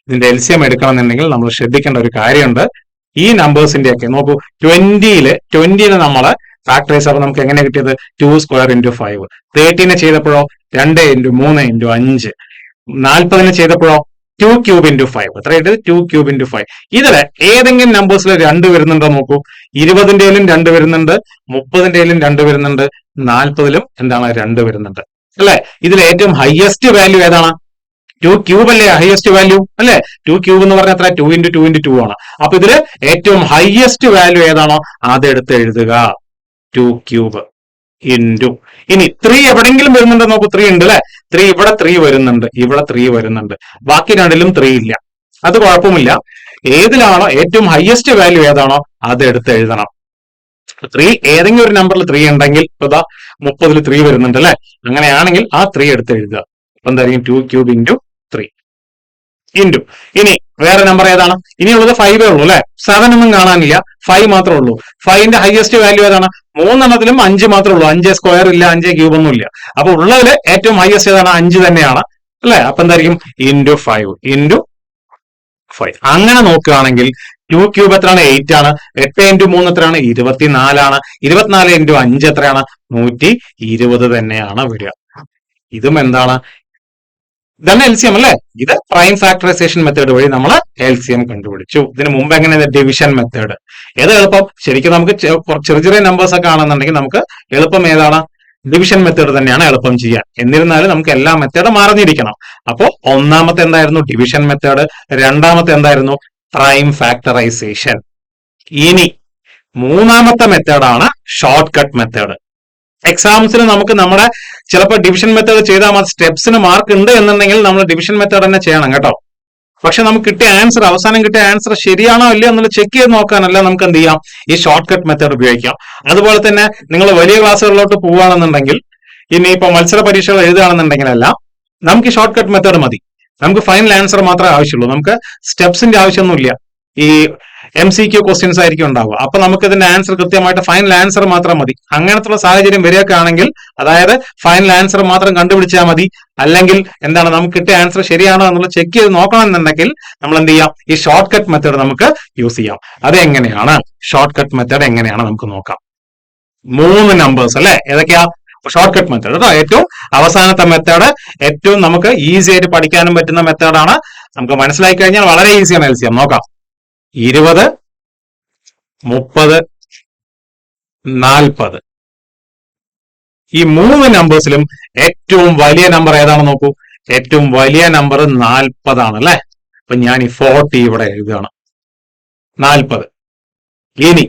ഇതിന്റെ LCM എടുക്കണമെന്നുണ്ടെങ്കിൽ നമ്മൾ ശ്രദ്ധിക്കേണ്ട ഒരു കാര്യമുണ്ട്. ഈ നമ്പേഴ്സിന്റെ ഒക്കെ നോക്കൂ, 20 നമ്മൾ ഫാക്ടറൈസ് അപ്പോൾ നമുക്ക് എങ്ങനെ കിട്ടിയത്? 2 സ്ക്വയർ × 5. 30 ചെയ്തപ്പോഴോ 2 × 3 × 5. 40 ചെയ്തപ്പോഴോ 2 ക്യൂബ് × 5. എത്ര കിട്ടിയത്? 2 ക്യൂബ് × 5. ഇതില് ഏതെങ്കിലും നമ്പേഴ്സിൽ 2 വരുന്നുണ്ടോ നോക്കൂ. 20ലും 2 വരുന്നുണ്ട്, 30ലും 2 വരുന്നുണ്ട്, 40ലും എന്താണ്? 2 വരുന്നുണ്ട് അല്ലെ. ഇതിൽ ഏറ്റവും ഹയസ്റ്റ് വാല്യൂ ഏതാണ്? 2 ക്യൂബ് അല്ലേ ഹയസ്റ്റ് വാല്യൂ അല്ലെ. 2 ക്യൂബ് എന്ന് പറഞ്ഞാൽ എത്ര? 2 × 2 × 2 ആണ്. അപ്പൊ ഇതില് ഏറ്റവും ഹയസ്റ്റ് വാല്യൂ ഏതാണോ അതെടുത്ത് എഴുതുക. 2 ക്യൂബ് × ഇനി 3 എവിടെയെങ്കിലും വരുന്നുണ്ടോ നോക്കൂ. 3 ഉണ്ട് അല്ലെ. 3 ഇവിടെ 3 വരുന്നുണ്ട്, ഇവിടെ 3 വരുന്നുണ്ട്. ബാക്കി രണ്ടിലും 3 ഇല്ല. അത് കുഴപ്പമില്ല. ഏതിലാണോ ഏറ്റവും ഹയസ്റ്റ് വാല്യൂ ഏതാണോ അതെടുത്ത് എഴുതണം. 3 ഏതെങ്കിലും ഒരു നമ്പറിൽ 3 ഉണ്ടെങ്കിൽ ഇപ്പൊ 30ൽ 3 വരുന്നുണ്ട് അല്ലെ. അങ്ങനെയാണെങ്കിൽ ആ 3 എടുത്ത് എഴുതുക. അപ്പൊ എന്തായിരിക്കും? 2 ക്യൂബ് × 3 ഇൻറ്റു. ഇനി വേറെ നമ്പർ ഏതാണ്? ഇനിയുള്ളത് 5 ഉള്ളൂ അല്ലെ. 7 ഒന്നും കാണാനില്ല, 5 മാത്രമേ ഉള്ളൂ. 5ന്റെ ഹയസ്റ്റ് വാല്യൂ ഏതാണ്? 3 5 മാത്രമേ ഉള്ളൂ. 5 സ്ക്വയർ ഇല്ല, 5 ക്യൂബ് ഒന്നും ഇല്ല. അപ്പൊ ഉള്ളതില് ഏറ്റവും ഹയസ്റ്റ് ഏതാണ്? 5 തന്നെയാണ് അല്ലെ. അപ്പൊ എന്തായിരിക്കും? × 5 × 5. അങ്ങനെ നോക്കുകയാണെങ്കിൽ 2 ക്യൂബ് എത്രയാണ്? 8 ആണ്. 8 × 3 എത്രയാണ്? 24 ആണ്. 24 × 5 എത്രയാണ്? 120 തന്നെയാണ് വരിക. ഇതും എന്താണ്? ഇതാണ് LCM അല്ലെ. ഇത് പ്രൈം ഫാക്ടറൈസേഷൻ മെത്തേഡ് വഴി നമ്മൾ LCM കണ്ടുപിടിച്ചു. ഇതിന് മുമ്പ് എങ്ങനെ? Division method. ഏത് എളുപ്പം? ശരിക്കും നമുക്ക് ചെറിയ ചെറിയ നമ്പേഴ്സ് ഒക്കെ ആണെന്നുണ്ടെങ്കിൽ നമുക്ക് എളുപ്പം ഏതാണ്? ഡിവിഷൻ മെത്തേഡ് തന്നെയാണ് എളുപ്പം ചെയ്യാൻ. എന്നിരുന്നാലും നമുക്ക് എല്ലാ മെത്തേഡും അറിഞ്ഞിരിക്കണം. അപ്പോൾ ഒന്നാമത്തെ എന്തായിരുന്നു? Division method. രണ്ടാമത്തെ എന്തായിരുന്നു? Prime factorisation. ഇനി മൂന്നാമത്തെ മെത്തേഡാണ് ഷോർട്ട് കട്ട് മെത്തേഡ്. എക്സാംസിന് നമുക്ക് നമ്മുടെ ചിലപ്പോൾ ഡിവിഷൻ മെത്തേഡ് ചെയ്താൽ മതി, സ്റ്റെപ്സിന് മാർക്ക് ഉണ്ട് എന്നുണ്ടെങ്കിൽ നമ്മൾ ഡിവിഷൻ മെത്തേഡ് തന്നെ ചെയ്യണം കേട്ടോ. പക്ഷെ നമുക്ക് കിട്ടിയ ആൻസർ, അവസാനം കിട്ടിയ ആൻസർ ശരിയാണോ ഇല്ലയോ എന്നുള്ള ചെക്ക് ചെയ്ത് നോക്കാനല്ല നമുക്ക് എന്ത് ചെയ്യാം? ഈ ഷോർട്ട് കട്ട് മെത്തേഡ് ഉപയോഗിക്കാം. അതുപോലെ തന്നെ നിങ്ങൾ വലിയ ക്ലാസ്സുകളിലോട്ട് പോവുകയാണെന്നുണ്ടെങ്കിൽ, ഇനിയിപ്പോ മത്സര പരീക്ഷകൾ എഴുതുകയാണെന്നുണ്ടെങ്കിലല്ല, നമുക്ക് ഈ ഷോർട്ട് കട്ട് മെത്തേഡ് മതി. നമുക്ക് ഫൈനൽ ആൻസർ മാത്രമേ ആവശ്യമുള്ളൂ. നമുക്ക് സ്റ്റെപ്സിന്റെ ആവശ്യമൊന്നുമില്ല. ഈ MCQ ക്വസ്റ്റ്യൻസ് ആയിരിക്കും ഉണ്ടാവുക. അപ്പൊ നമുക്ക് ഇതിന്റെ ആൻസർ കൃത്യമായിട്ട് ഫൈനൽ ആൻസർ മാത്രം മതി. അങ്ങനത്തെ സാഹചര്യം വരികയൊക്കെ ആണെങ്കിൽ, അതായത് ഫൈനൽ ആൻസർ മാത്രം കണ്ടുപിടിച്ചാൽ മതി. അല്ലെങ്കിൽ എന്താണ്, നമുക്ക് കിട്ടിയ ആൻസർ ശരിയാണോ എന്നുള്ളത് ചെക്ക് ചെയ്ത് നോക്കണമെന്നുണ്ടെങ്കിൽ നമ്മൾ എന്ത് ചെയ്യാം? ഈ ഷോർട്ട് കട്ട് മെത്തേഡ് നമുക്ക് യൂസ് ചെയ്യാം. അത് എങ്ങനെയാണ്? ഷോർട്ട് കട്ട് മെത്തേഡ് എങ്ങനെയാണ് നമുക്ക് നോക്കാം. 3 നമ്പേഴ്സ് അല്ലെ. ഏതൊക്കെയാ ഷോർട്ട് കട്ട് മെത്തേഡ് കേട്ടോ? ഏറ്റവും അവസാനത്തെ മെത്തേഡ് ഏറ്റവും നമുക്ക് ഈസി ആയിട്ട് പഠിക്കാനും പറ്റുന്ന മെത്തേഡാണ്. നമുക്ക് മനസ്സിലായി കഴിഞ്ഞാൽ വളരെ ഈസിയാണ് LCM. നോക്കാം. 20, 30, 40. ഈ മൂന്ന് നമ്പേഴ്സിലും ഏറ്റവും വലിയ നമ്പർ ഏതാണെന്ന് നോക്കൂ. ഏറ്റവും വലിയ നമ്പർ 40 ആണ് അല്ലെ. അപ്പൊ ഞാൻ ഈ 40 ഇവിടെ എഴുതുകയാണ്. 40. ഇനി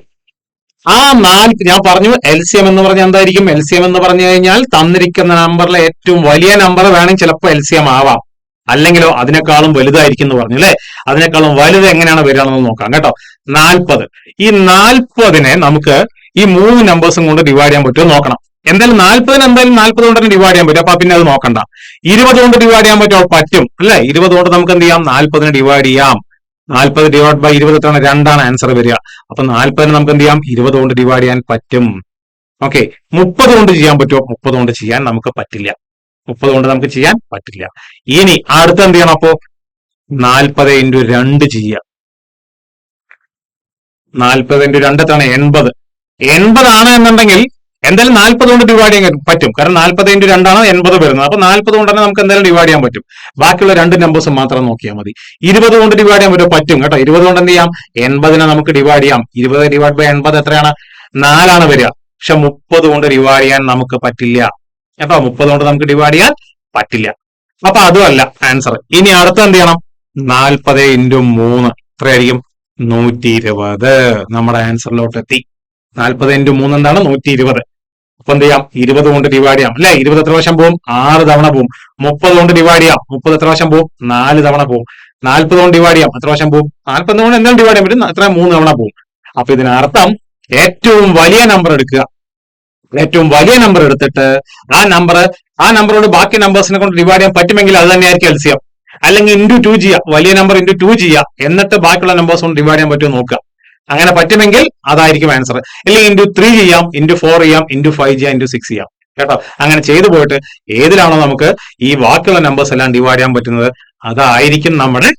ആ 4 ഞാൻ പറഞ്ഞു LCM എന്ന് പറഞ്ഞാൽ എന്തായിരിക്കും? LCM എന്ന് പറഞ്ഞു കഴിഞ്ഞാൽ തന്നിരിക്കുന്ന നമ്പറിലെ ഏറ്റവും വലിയ നമ്പർ വേണമെങ്കിൽ ചിലപ്പോൾ LCM ആവാം, അല്ലെങ്കിലോ അതിനേക്കാളും വലുതായിരിക്കും എന്ന് പറഞ്ഞു അല്ലെ. അതിനേക്കാളും വലുത് എങ്ങനെയാണ് വരികയാണെന്ന് നോക്കാം കേട്ടോ. 40. ഈ 40നെ നമുക്ക് ഈ മൂന്ന് നമ്പേഴ്സും കൊണ്ട് ഡിവൈഡ് ചെയ്യാൻ പറ്റുമോ നോക്കണം. എന്തായാലും 40ന് എന്തായാലും 40 കൊണ്ട് തന്നെ ഡിവൈഡ് ചെയ്യാൻ പറ്റും. അപ്പൊ പിന്നെ അത് നോക്കണ്ട. 20 കൊണ്ട് ഡിവൈഡ് ചെയ്യാൻ പറ്റുമോ? പറ്റും അല്ലെ. 20 കൊണ്ട് നമുക്ക് എന്ത് ചെയ്യാം? 40നെ ഡിവൈഡ് ചെയ്യാം. 40 ഡിവൈഡ് ബൈ 20 എത്രയാണ്? 2 ആണ് ആൻസർ വരിക. അപ്പൊ 40നെ നമുക്ക് എന്ത് ചെയ്യാം? 20 കൊണ്ട് ഡിവൈഡ് ചെയ്യാൻ പറ്റും. ഓക്കെ. 30 കൊണ്ട് ചെയ്യാൻ പറ്റുമോ? 30 കൊണ്ട് ചെയ്യാൻ നമുക്ക് പറ്റില്ല. 30 കൊണ്ട് നമുക്ക് ചെയ്യാൻ പറ്റില്ല. ഇനി അടുത്ത് എന്ത് ചെയ്യണം? അപ്പോ 40 ഇൻറ്റു 2 ചെയ്യുക. 40 ഇൻറ്റു 2 എത്രയാണ്? 80. 80 ആണ് എന്നുണ്ടെങ്കിൽ എന്തായാലും 40 കൊണ്ട് ഡിവൈഡ് ചെയ്യാൻ പറ്റും. കാരണം 40 ഇൻറ്റു 2 ആണ് 80 വരുന്നത്. അപ്പൊ 40 കൊണ്ട് തന്നെ നമുക്ക് എന്തായാലും ഡിവൈഡ് ചെയ്യാൻ പറ്റും. ബാക്കിയുള്ള രണ്ട് നമ്പേഴ്സ് മാത്രം നോക്കിയാൽ മതി. 20 കൊണ്ട് ഡിവൈഡ് ചെയ്യാൻ പറ്റും? പറ്റും കേട്ടോ. 20 കൊണ്ട് എന്ത് ചെയ്യാം? 80നെ നമുക്ക് ഡിവൈഡ് ചെയ്യാം. 20 ഡിവൈഡ് ബൈ 80 എത്രയാണ്? 4 ആണ് വരിക. പക്ഷെ 30 കൊണ്ട് ഡിവൈഡ് ചെയ്യാൻ നമുക്ക് പറ്റില്ല കേട്ടോ. 30 കൊണ്ട് നമുക്ക് ഡിവൈഡ് ചെയ്യാൻ പറ്റില്ല. അപ്പൊ അതുമല്ല ആൻസർ. ഇനി അടുത്ത എന്ത് ചെയ്യണം? 40 ഇൻറ്റു 3 എത്രയായിരിക്കും? 120. നമ്മുടെ ആൻസറിലോട്ട് എത്തി. 40 ഇൻറ്റു 3 എന്താണ്? 120. അപ്പൊ എന്ത് ചെയ്യാം? 20 കൊണ്ട് ഡിവൈഡ് ചെയ്യാം അല്ലെ. 20 എത്ര പ്രാവശ്യം പോവും? 6 തവണ പോവും. 30 കൊണ്ട് ഡിവൈഡ് ചെയ്യാം. 30 എത്ര പ്രാവശ്യം പോവും? 4 തവണ പോവും. 40 കൊണ്ട് ഡിവൈഡ് ചെയ്യാം. എത്ര പ്രാവശ്യം പോവും? 40 കൊണ്ട് എന്തായാലും ഡിവൈഡ് ചെയ്യാൻ പറ്റും. എത്ര? 3 തവണ പോവും. അപ്പൊ ഇതിനർത്ഥം ഏറ്റവും വലിയ നമ്പർ എടുക്കുക. ഏറ്റവും വലിയ നമ്പർ എടുത്തിട്ട് ആ നമ്പറോട് ബാക്കി നമ്പേഴ്സിനെ കൊണ്ട് ഡിവൈഡ് ചെയ്യാൻ പറ്റുമെങ്കിൽ അത് തന്നെയായിരിക്കും LCM. അല്ലെങ്കിൽ ഇൻറ്റു 2 ചെയ്യുക. വലിയ നമ്പർ ഇൻറ്റു 2 ചെയ്യുക. എന്നിട്ട് ബാക്കിയുള്ള നമ്പേഴ്സ് കൊണ്ട് ഡിവൈഡ് ചെയ്യാൻ പറ്റുമോ നോക്കുക. അങ്ങനെ പറ്റുമെങ്കിൽ അതായിരിക്കും ആൻസർ. അല്ലെങ്കിൽ ഇൻറ്റു 3 ചെയ്യാം, ഇൻറ്റു 4 ചെയ്യാം, ഇൻറ്റു 5 ചെയ്യാം, ഇൻറ്റു 6 ചെയ്യാം കേട്ടോ. അങ്ങനെ ചെയ്തു പോയിട്ട് ഏതിലാണോ നമുക്ക് ഈ ബാക്കിയുള്ള നമ്പേഴ്സ് എല്ലാം ഡിവൈഡ് ചെയ്യാൻ പറ്റുന്നത് അതായിരിക്കും നമ്മുടെ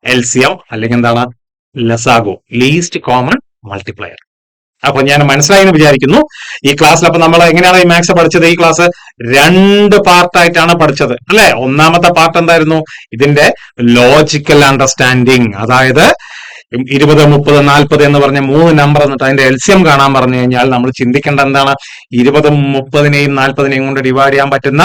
LCM, അല്ലെങ്കിൽ എന്താണ്? ലസാഗു, ലീസ്റ്റ് കോമൺ മൾട്ടിപ്ലയർ. അപ്പൊ ഞാൻ മനസ്സിലായി എന്ന് വിചാരിക്കുന്നു. ഈ ക്ലാസ്സിൽ അപ്പൊ നമ്മൾ എങ്ങനെയാണ് ഈ മാത്സ് പഠിച്ചത്? ഈ ക്ലാസ് 2 പാർട്ടായിട്ടാണ് പഠിച്ചത് അല്ലെ. ഒന്നാമത്തെ പാർട്ട് എന്തായിരുന്നു? ഇതിന്റെ ലോജിക്കൽ അണ്ടർസ്റ്റാൻഡിങ്. അതായത് 20, 30, 40 എന്ന് പറഞ്ഞ 3 നമ്പർ എന്നിട്ട് അതിന്റെ LCM കാണാൻ പറഞ്ഞു കഴിഞ്ഞാൽ നമ്മൾ ചിന്തിക്കേണ്ട എന്താണ്? 20, 30നെയും 40നെയും കൊണ്ട് ഡിവൈഡ് ചെയ്യാൻ പറ്റുന്ന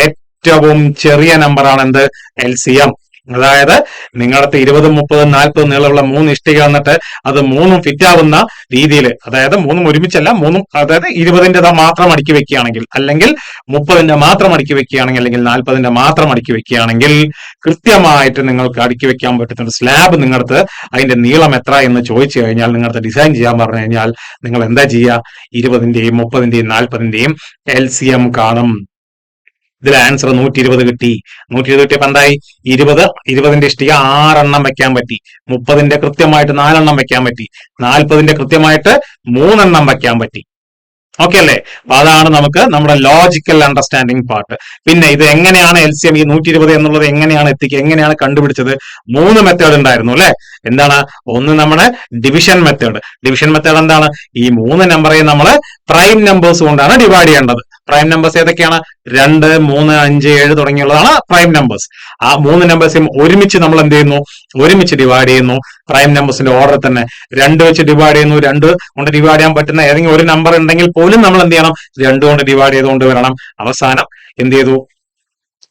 ഏറ്റവും ചെറിയ നമ്പറാണ് എന്ത്? LCM. അതായത് നിങ്ങളുടെ 20, 30, 40 നീളമുള്ള 3 ഇഷ്ടിക എന്നിട്ട് അത് 3ഉം ഫിറ്റ് ആവുന്ന രീതിയിൽ, അതായത് 3ഉം ഒരുമിച്ചല്ല, 3ഉം അതായത് 20ന്റെ മാത്രം അടുക്കി വെക്കുകയാണെങ്കിൽ, അല്ലെങ്കിൽ 30ന്റെ മാത്രം അടുക്കി വെക്കുകയാണെങ്കിൽ, അല്ലെങ്കിൽ 40ന്റെ മാത്രം അടുക്കി വെക്കുകയാണെങ്കിൽ കൃത്യമായിട്ട് നിങ്ങൾക്ക് അടുക്കി വെക്കാൻ പറ്റുന്ന ഒരു സ്ലാബ് നിങ്ങൾക്ക് അതിന്റെ നീളം എത്ര എന്ന് ചോദിച്ചു കഴിഞ്ഞാൽ നിങ്ങൾക്ക് ഡിസൈൻ ചെയ്യാൻ പറഞ്ഞു കഴിഞ്ഞാൽ നിങ്ങൾ എന്താ ചെയ്യുക? 20ന്റെയും 30ന്റെയും 40ന്റെയും LCM കാണും. ഇതിൽ ആൻസർ 120 കിട്ടി. 120 കിട്ടിയപ്പോ എന്തായി? 20ന്റെ ഇഷ്ടിക 6 എണ്ണം വെക്കാൻ പറ്റി. 30ന്റെ കൃത്യമായിട്ട് 4 എണ്ണം വെക്കാൻ പറ്റി. 40ന്റെ കൃത്യമായിട്ട് 3 എണ്ണം വെക്കാൻ പറ്റി. ഓക്കെ അല്ലേ? അപ്പൊ അതാണ് നമുക്ക് നമ്മുടെ ലോജിക്കൽ അണ്ടർസ്റ്റാൻഡിങ് പാർട്ട്. പിന്നെ ഇത് എങ്ങനെയാണ് LCM ഈ 120 എന്നുള്ളത് എങ്ങനെയാണ് എങ്ങനെയാണ് കണ്ടുപിടിച്ചത്? 3 മെത്തേഡ് ഉണ്ടായിരുന്നു അല്ലെ. എന്താണ്? ഒന്ന് നമ്മുടെ ഡിവിഷൻ മെത്തേഡ്. ഡിവിഷൻ മെത്തേഡ് എന്താണ്? ഈ 3 നമ്പറേയും നമ്മൾ പ്രൈം നമ്പേഴ്സ് കൊണ്ടാണ് ഡിവൈഡ് ചെയ്യേണ്ടത്. പ്രൈം നമ്പേഴ്സ് ഏതൊക്കെയാണ്? 2, 3, 5, 7 തുടങ്ങിയുള്ളതാണ് പ്രൈം നമ്പേഴ്സ്. ആ 3 നമ്പേഴ്സും ഒരുമിച്ച് നമ്മൾ എന്ത് ചെയ്യുന്നു? ഒരുമിച്ച് ഡിവൈഡ് ചെയ്യുന്നു. പ്രൈം നമ്പേഴ്സിന്റെ ഓർഡർ തന്നെ 2 വെച്ച് ഡിവൈഡ് ചെയ്യുന്നു. 2 കൊണ്ട് ഡിവൈഡ് ചെയ്യാൻ പറ്റുന്ന ഏതെങ്കിലും ഒരു നമ്പർ ഉണ്ടെങ്കിൽ പോലും നമ്മൾ എന്ത് ചെയ്യണം? 2 കൊണ്ട് ഡിവൈഡ് ചെയ്തുകൊണ്ട് വരണം. അവസാനം എന്ത് ചെയ്തു?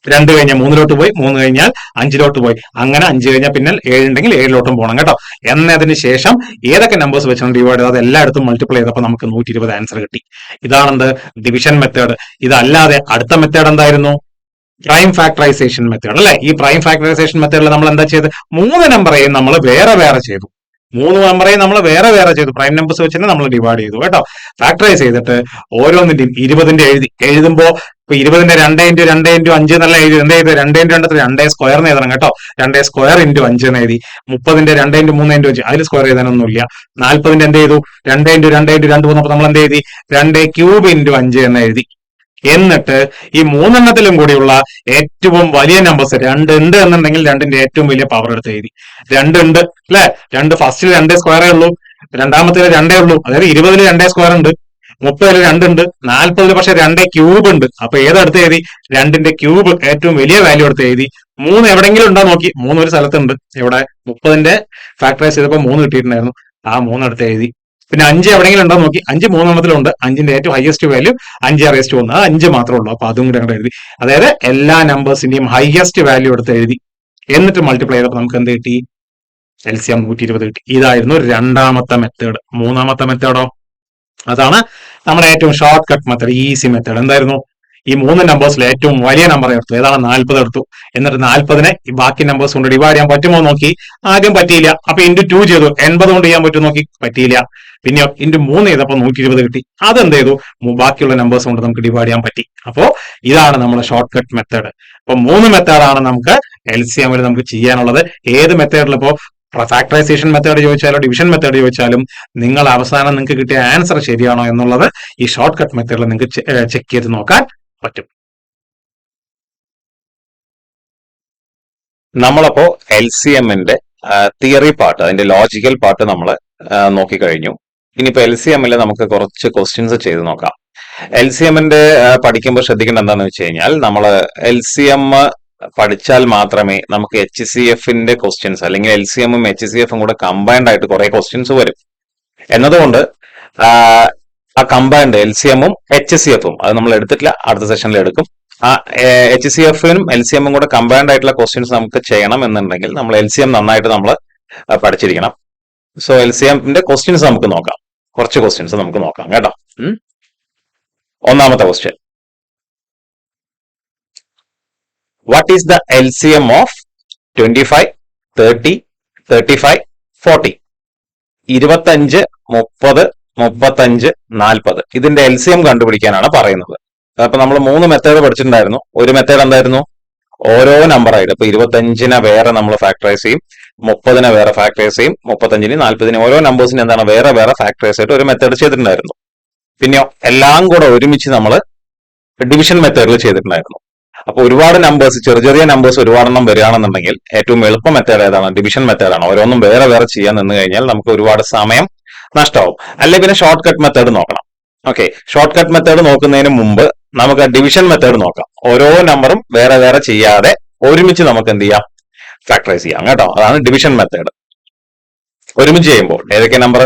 2 കഴിഞ്ഞാൽ 3ലോട്ട് പോയി, 3 കഴിഞ്ഞാൽ 5ലോട്ട് പോയി, അങ്ങനെ 5 കഴിഞ്ഞാൽ പിന്നെ 7 ഉണ്ടെങ്കിൽ 7ലോട്ടും പോകണം കേട്ടോ. എന്നതിന് ശേഷം ഏതൊക്കെ നമ്പേഴ്സ് വെച്ചാണ് ഡിവൈഡ് ചെയ്തത് അത് എല്ലായിടത്തും മൾട്ടിപ്ലൈ ചെയ്തപ്പോൾ നമുക്ക് 120 ആൻസർ കിട്ടി. ഇതാണെന്ത്? Division method. ഇതല്ലാതെ അടുത്ത മെത്തേഡ് എന്തായിരുന്നു? പ്രൈം ഫാക്ടറൈസേഷൻ മെത്തേഡ് അല്ലെ. ഈ പ്രൈം ഫാക്ടറൈസേഷൻ മെത്തേഡിൽ നമ്മൾ എന്താ ചെയ്ത്? 3 നമ്പറേയും നമ്മൾ വേറെ വേറെ ചെയ്തു. 3 നമ്പറേയും നമ്മൾ വേറെ വേറെ ചെയ്തു. പ്രൈം നമ്പേഴ്സ് വെച്ച് തന്നെ നമ്മൾ ഡിവൈഡ് ചെയ്തു കേട്ടോ. ഫാക്ടറൈസ് ചെയ്തിട്ട് ഓരോന്നിന്റെയും 20ന്റെ എഴുതുമ്പോ ഇപ്പൊ 20ന്റെ 2 ഇൻറ്റു 2 ഇൻറ്റു 5 എന്നല്ല എഴുതി. എന്താ ചെയ്ത്? 2 ഇൻറ്റു 2 2 സ്ക്വയർ എഴുതണം കേട്ടോ. 2 സ്ക്വയർ ഇൻറ്റു 5 എന്ന് എഴുതി. 30ന്റെ 2 ഇൻറ്റു 3 ഇൻറ്റു 5 അതിൽ സ്ക്വയർ എഴുതാനൊന്നുമില്ല. 40ന്റെ എന്ത് ചെയ്തു? 2 ഇൻറ്റു 2 ഇൻറ്റു 2 പോകുന്നപ്പോൾ നമ്മൾ എന്ത് എഴുതി? 2 ക്യൂബ് ഇൻറ്റു 5 എന്ന് എഴുതി. എന്നിട്ട് ഈ 3 എണ്ണത്തിലും കൂടിയുള്ള ഏറ്റവും വലിയ നമ്പേഴ്സ് 2 ഉണ്ട് എന്നുണ്ടെങ്കിൽ 2ന്റെ ഏറ്റവും വലിയ പവർ എടുത്ത് എഴുതി. 2 ഉണ്ട് അല്ലെ. 2 ഫസ്റ്റിൽ 2 സ്ക്വയറേ ഉള്ളൂ, രണ്ടാമത്തേൽ 2 ഉള്ളൂ. അതായത് 20ൽ 2 സ്ക്വയർ ഉണ്ട്, 30ൽ 2 ഉണ്ട്, 40ൽ പക്ഷെ 2 ക്യൂബ് ഉണ്ട്. അപ്പൊ ഏതെടുത്ത് എഴുതി? 2ന്റെ ക്യൂബ് ഏറ്റവും വലിയ വാല്യൂ എടുത്ത് എഴുതി. 3 എവിടെങ്കിലും ഉണ്ടോ നോക്കി. 3 ഒരു സ്ഥലത്തുണ്ട്. ഇവിടെ 30ന്റെ ഫാക്ടറൈസ് ചെയ്തപ്പോൾ 3 കിട്ടിയിട്ടുണ്ടായിരുന്നു. ആ 3 എടുത്ത് എഴുതി. പിന്നെ 5 എവിടെയെങ്കിലും ഉണ്ടോ നോക്കി, 5 മൂന്നെണ്ണത്തിലുണ്ട്. 5ന്റെ ഏറ്റവും ഹയസ്റ്റ് വാല്യൂ 5 1, അത് 5 മാത്രമേ ഉള്ളൂ. അപ്പൊ അതും കൂടെ അങ്ങോട്ട് എഴുതി. അതായത് എല്ലാ നമ്പേഴ്സിന്റെയും ഹയസ്റ്റ് വാല്യൂ എടുത്ത് എഴുതി, എന്നിട്ട് മൾട്ടിപ്ലൈ ചെയ്തപ്പോൾ നമുക്ക് എന്ത് കിട്ടി? LCM 120 കിട്ടി. ഇതായിരുന്നു രണ്ടാമത്തെ മെത്തേഡ്. മൂന്നാമത്തെ മെത്തേഡോ, അതാണ് നമ്മുടെ ഏറ്റവും short cut method, easy method. എന്തായിരുന്നു? ഈ 3 നമ്പേഴ്സിൽ ഏറ്റവും വലിയ നമ്പർ എടുത്തു, ഏതാണ്? 40 എടുത്തു. എന്നിട്ട് 40നെ ഈ ബാക്കി നമ്പേഴ്സ് കൊണ്ട് ഡിവൈഡ് ചെയ്യാൻ പറ്റുമോ നോക്കി. ആദ്യം പറ്റിയില്ല. അപ്പൊ ഇൻറ്റു 2 ചെയ്തു. 80 കൊണ്ട് ചെയ്യാൻ പറ്റുമോ നോക്കി, പറ്റിയില്ല. പിന്നെ ഇൻറ്റു 3 ചെയ്തപ്പോൾ 120 കിട്ടി. അതെന്ത് ചെയ്തു? ബാക്കിയുള്ള നമ്പേഴ്സ് കൊണ്ട് നമുക്ക് ഡിവൈഡ് ചെയ്യാൻ പറ്റി. അപ്പോ ഇതാണ് നമ്മുടെ ഷോർട്ട് കട്ട് മെത്തേഡ്. അപ്പൊ 3 മെത്തേഡാണ് നമുക്ക് LCMൽ നമുക്ക് ചെയ്യാനുള്ളത്. ഏത് മെത്തേഡിൽ ഇപ്പോ ഫാക്ടറൈസേഷൻ മെത്തേഡ് ചോദിച്ചാലോ ഡിവിഷൻ മെത്തേഡ് ചോദിച്ചാലും നിങ്ങൾ അവസാനം നിങ്ങൾക്ക് കിട്ടിയ ആൻസർ ശരിയാണോ എന്നുള്ളത് ഈ ഷോർട്ട് കട്ട് മെത്തേഡിൽ നിങ്ങൾക്ക് ചെക്ക് ചെയ്ത് നോക്കാൻ പറ്റും. നമ്മളപ്പോ LCMന്റെ തിയറി പാർട്ട്, അതിന്റെ ലോജിക്കൽ പാർട്ട് നമ്മൾ നോക്കിക്കഴിഞ്ഞു. ഇനിയിപ്പോ LCMൽ നമുക്ക് കുറച്ച് ക്വസ്റ്റ്യൻസ് ചെയ്ത് നോക്കാം. LCMന്റെ പഠിക്കുമ്പോൾ ശ്രദ്ധിക്കേണ്ട എന്താണെന്ന് വെച്ച് കഴിഞ്ഞാൽ, നമ്മൾ LCM പഠിച്ചാൽ മാത്രമേ നമുക്ക് HCFന്റെ ക്വസ്റ്റ്യൻസ്, അല്ലെങ്കിൽ LCMും HCFും കൂടെ കമ്പൈൻഡ് ആയിട്ട് കുറെ ക്വസ്റ്റ്യൻസ് വരും. എന്നതുകൊണ്ട് ആ കമ്പൈൻഡ് LCMും HCFും അത് നമ്മൾ എടുത്തിട്ടില്ല, അടുത്ത സെഷനിൽ എടുക്കും. ആ HCFനും LCMും കൂടെ കമ്പൈൻഡ് ആയിട്ടുള്ള ക്വസ്റ്റ്യൻസ് നമുക്ക് ചെയ്യണം എന്നുണ്ടെങ്കിൽ നമ്മൾ LCM നന്നായിട്ട് നമ്മൾ പഠിച്ചിരിക്കണം. സോ LCMന്റെ ക്വസ്റ്റ്യൻസ് നമുക്ക് നോക്കാം. കുറച്ച് ക്വസ്റ്റ്യൻസ് നമുക്ക് നോക്കാം കേട്ടോ. ഒന്നാമത്തെ question, what is the LCM of 25, 30, 35, 40? 25, 30, 35, 40 ഇതിന്റെ LCM കണ്ടുപിടിക്കാനാണ് പറയുന്നത്. അപ്പൊ നമ്മൾ 3 മെത്തേഡ് പഠിച്ചിട്ടുണ്ടായിരുന്നു. ഒരു മെത്തേഡ് എന്തായിരുന്നു? ഓരോ നമ്പർ ആയിട്ട്, ഇപ്പൊ 25നെ വേറെ നമ്മൾ ഫാക്ടറൈസ് ചെയ്യും, 30നെ വേറെ ഫാക്ടറൈസ് ചെയ്യും, 35ന് 40ന് ഓരോ നമ്പേഴ്സിന് എന്താണ് വേറെ വേറെ ഫാക്ടറൈസ് ആയിട്ട് ഒരു മെത്തേഡ് ചെയ്തിട്ടുണ്ടായിരുന്നു. പിന്നെയോ എല്ലാം കൂടെ ഒരുമിച്ച് നമ്മൾ ഡിവിഷൻ മെത്തേഡിൽ ചെയ്തിട്ടുണ്ടായിരുന്നു. അപ്പൊ ഒരുപാട് നമ്പേഴ്സ്, ചെറിയ ചെറിയ നമ്പേഴ്സ് ഒരുപാടെണ്ണം വരികയാണെന്നുണ്ടെങ്കിൽ ഏറ്റവും എളുപ്പ മെത്തേഡ് ഏതാണ്? ഡിവിഷൻ മെത്തേഡാണ്. ഓരോന്നും വേറെ വേറെ ചെയ്യാൻ നിന്ന് കഴിഞ്ഞാൽ നമുക്ക് ഒരുപാട് സമയം നഷ്ടമാവും. അല്ലെ പിന്നെ ഷോർട്ട് കട്ട് മെത്തേഡ് നോക്കണം. ഓക്കെ, ഷോർട്ട് കട്ട് മെത്തേഡ് നോക്കുന്നതിന് മുമ്പ് നമുക്ക് ഡിവിഷൻ മെത്തേഡ് നോക്കാം. ഓരോ നമ്പറും വേറെ വേറെ ചെയ്യാതെ ഒരുമിച്ച് നമുക്ക് എന്ത് ചെയ്യാം? ഫാക്ടറൈസ് ചെയ്യാം കേട്ടോ. അതാണ് ഡിവിഷൻ മെത്തേഡ്. ഒരുമിച്ച് ചെയ്യുമ്പോൾ ഏതൊക്കെ നമ്പർ?